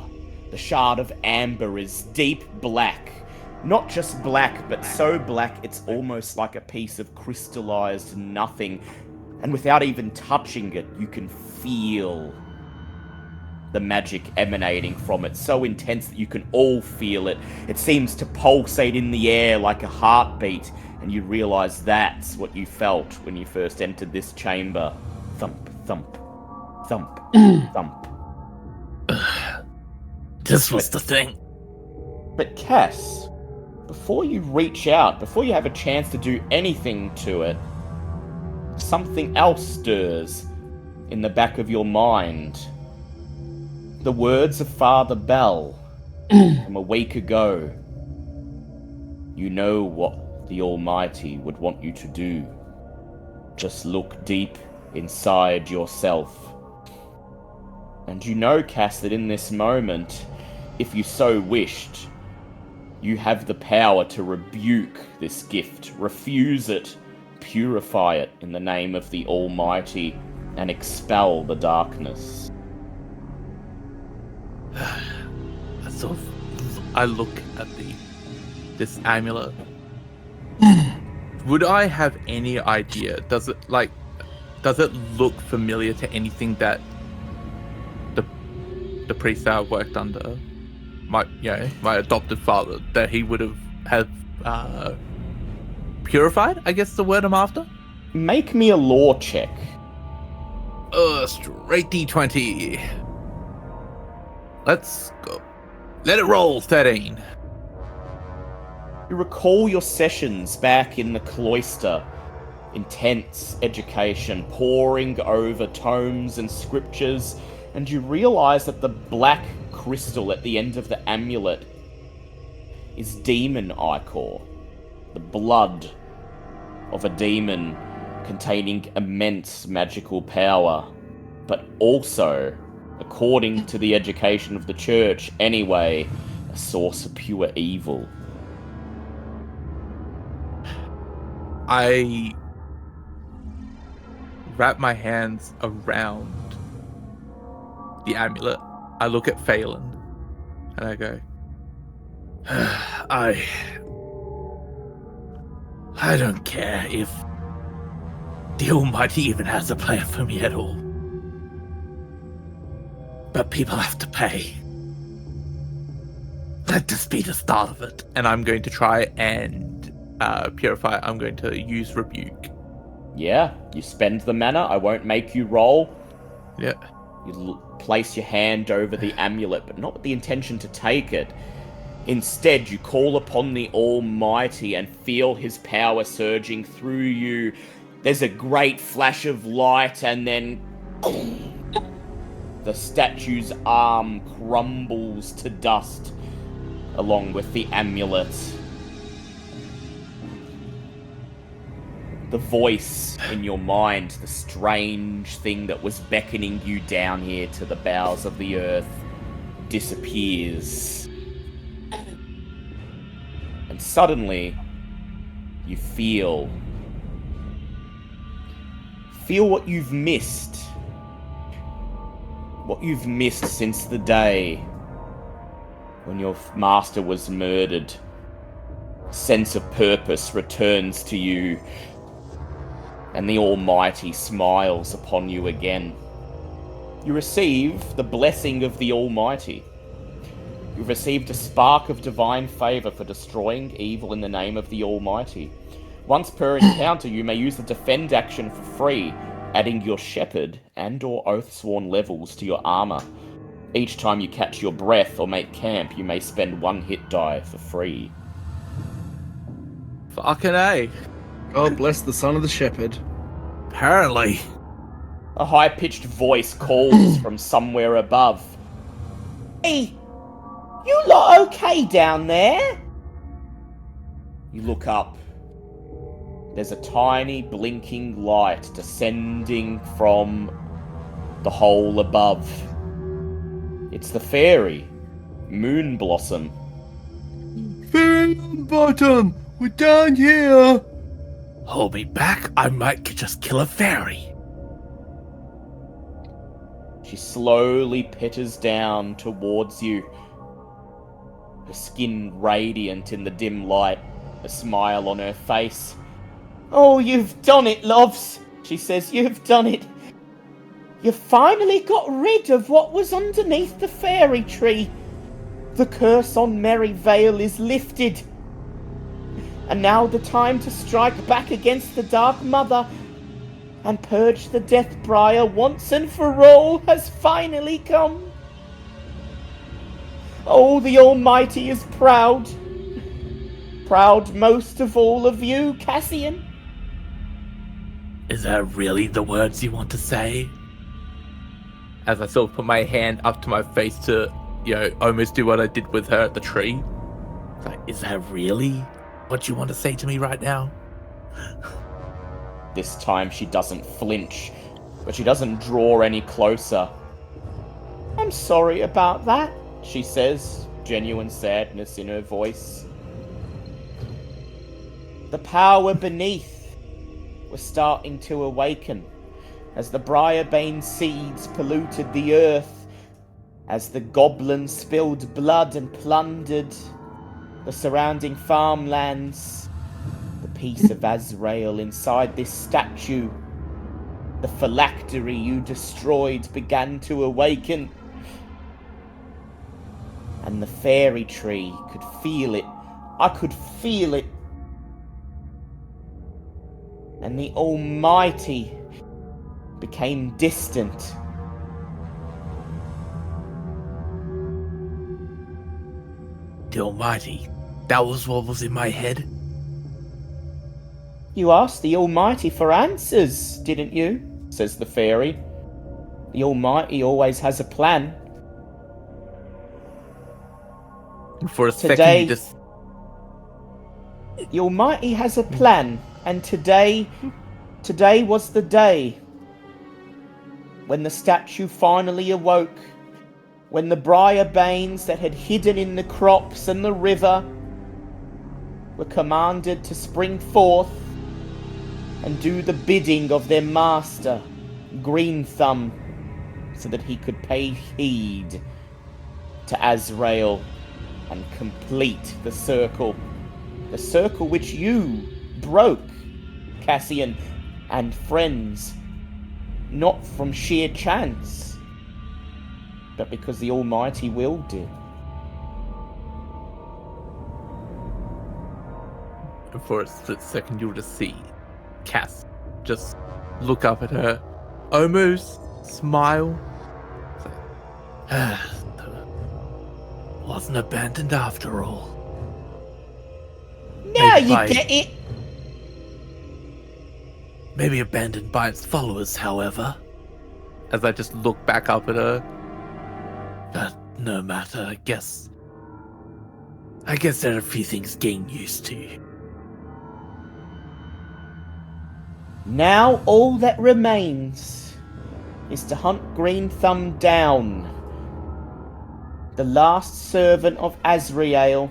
The Shard of Amber is deep black. Not just black, but so black it's almost like a piece of crystallized nothing. And without even touching it, you can feel the magic emanating from it. So intense that you can all feel it. It seems to pulsate in the air like a heartbeat. And you realize that's what you felt when you first entered this chamber. Thump, thump, thump, thump. This was the thing. But Cass, before you reach out, before you have a chance to do anything to it, something else stirs in the back of your mind. The words of Father Bell from a week ago. You know what the Almighty would want you to do. Just look deep inside yourself. And you know, Cass, that in this moment, if you so wished, you have the power to rebuke this gift, refuse it, purify it in the name of the Almighty, and expel the darkness. I look at this amulet. Would I have any idea? Does it look familiar to anything that the priest that I worked under, my adopted father, that he would have purified? I guess the word I'm after. Make me a lore check. Straight D20. Let's go. Let it roll. 13. You recall your sessions back in the cloister. Intense education, poring over tomes and scriptures, and you realize that the black crystal at the end of the amulet is demon ichor, the blood of a demon containing immense magical power, but also, according to the education of the church anyway, a source of pure evil. I wrap my hands around the amulet. I look at Phelan and I go, I don't care if the Almighty even has a plan for me at all. But people have to pay. Let this be the start of it. and I'm going to try and purify. I'm going to use rebuke. Yeah, you spend the mana. I won't make you roll. Yeah. You place your hand over the amulet, but not with the intention to take it. Instead, you call upon the Almighty and feel his power surging through you. There's a great flash of light, and then the statue's arm crumbles to dust, along with the amulet. The voice in your mind, the strange thing that was beckoning you down here to the bowels of the earth, disappears. And suddenly, you feel what you've missed. What you've missed since the day when your master was murdered. Sense of purpose returns to you, and the Almighty smiles upon you again. You receive the blessing of the Almighty. You've received a spark of divine favor for destroying evil in the name of the Almighty. Once per encounter, you may use the defend action for free, adding your shepherd and or oathsworn levels to your armor. Each time you catch your breath or make camp, you may spend 1 hit die for free. Fucking A. God bless the son of the shepherd. Apparently. A high-pitched voice calls from somewhere above. Hey, you lot okay down there? You look up. There's a tiny blinking light descending from the hole above. It's the fairy, Moon Blossom. Very on bottom. We're down here. Hold me back. I might just kill a fairy. She slowly pitters down towards you, her skin radiant in the dim light, a smile on her face. "Oh, you've done it, loves," she says. "You've done it. You finally got rid of what was underneath the fairy tree. The curse on Merrivale is lifted. And now the time to strike back against the Dark Mother and purge the Deathbriar once and for all has finally come. Oh, the Almighty is proud. Proud most of all of you, Cassian." Is that really the words you want to say? As I sort of put my hand up to my face to, almost do what I did with her at the tree. It's like, is that really what you want to say to me right now? This time she doesn't flinch, but she doesn't draw any closer. "I'm sorry about that," she says, genuine sadness in her voice. The power beneath was starting to awaken as the Briarbane seeds polluted the earth, as the goblins spilled blood and plundered the surrounding farmlands. The piece of Azrael inside this statue, the phylactery you destroyed, began to awaken. And the fairy tree could feel it. I could feel it. And the Almighty became distant. The Almighty. That was what was in my head. "You asked the Almighty for answers, didn't you?" says the fairy. "The Almighty always has a plan." And for a Today- second, you just... The Almighty has a plan, and today was the day when the statue finally awoke, when the Briarbanes that had hidden in the crops and the river were commanded to spring forth and do the bidding of their master, Green Thumb, so that he could pay heed to Azrael and complete the circle which you broke, Cassian and friends, not from sheer chance, but because the Almighty willed it. And for a split second, you'll just see Cass just look up at her, almost smile. Wasn't abandoned after all. Now Maybe you by- get it! Maybe abandoned by its followers, however. As I just look back up at her. But no matter, I guess there are a few things getting used to. Now all that remains is to hunt Green Thumb down, the last servant of Azrael,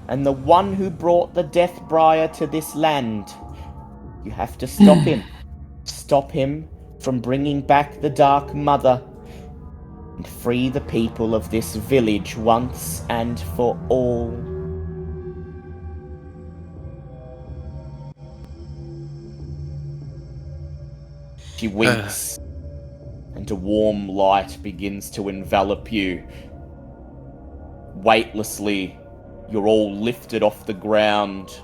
and the one who brought the Deathbriar to this land. You have to stop him. Stop him from bringing back the Dark Mother, and free the people of this village once and for all. She winks, and a warm light begins to envelop you. Weightlessly, you're all lifted off the ground,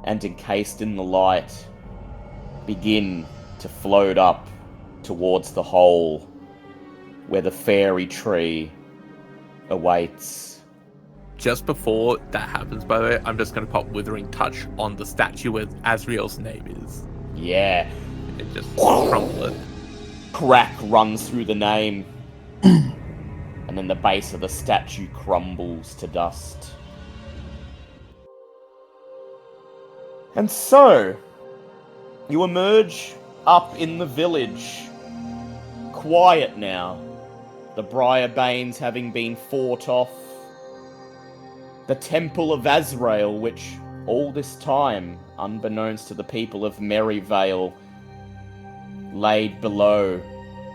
and encased in the light, begin to float up towards the hole where the fairy tree awaits. Just before that happens, by the way, I'm just going to pop Withering Touch on the statue where Azrael's name is. Yeah. It just crumble it. Crack runs through the name, and then the base of the statue crumbles to dust. And so, you emerge up in the village. Quiet now. The Briarbanes having been fought off. The Temple of Azrael, which all this time, unbeknownst to the people of Merrivale, laid below,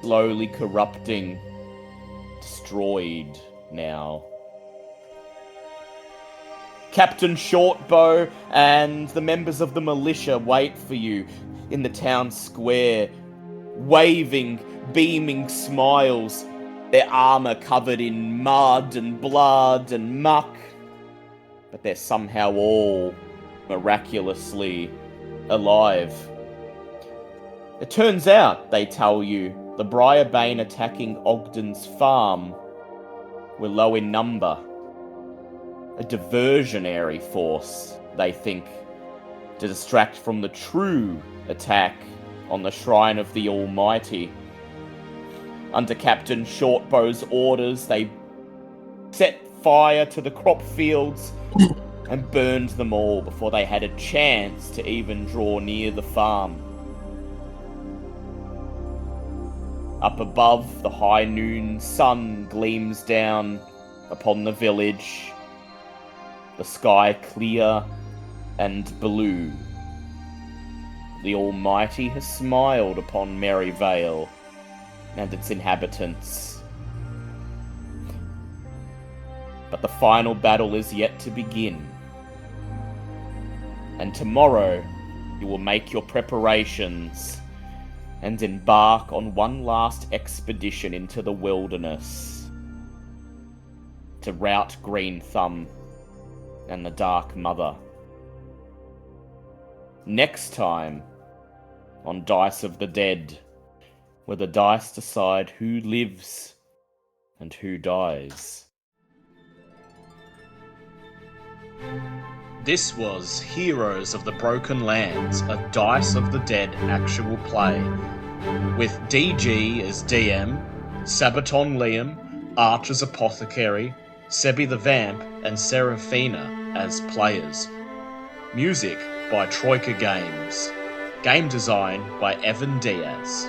slowly corrupting, destroyed now. Captain Shortbow and the members of the militia wait for you in the town square, waving, beaming smiles, their armor covered in mud and blood and muck, but they're somehow all miraculously alive. It turns out, they tell you, the Briarbane attacking Ogden's farm were low in number. A diversionary force, they think, to distract from the true attack on the Shrine of the Almighty. Under Captain Shortbow's orders, they set fire to the crop fields and burned them all before they had a chance to even draw near the farm. Up above, the high noon sun gleams down upon the village, the sky clear and blue. The Almighty has smiled upon Merrivale and its inhabitants. But the final battle is yet to begin. And tomorrow, you will make your preparations and embark on one last expedition into the wilderness to rout Green Thumb and the Dark Mother. Next time on Dice of the Dead, where the dice decide who lives and who dies. This was Heroes of the Broken Lands, a Dice of the Dead actual play, with DG as DM, Sabaton Liam, Arch as Apothecary, Sebi the Vamp, and Seraphina as players. Music by Troika Games. Game design by Evan Diaz.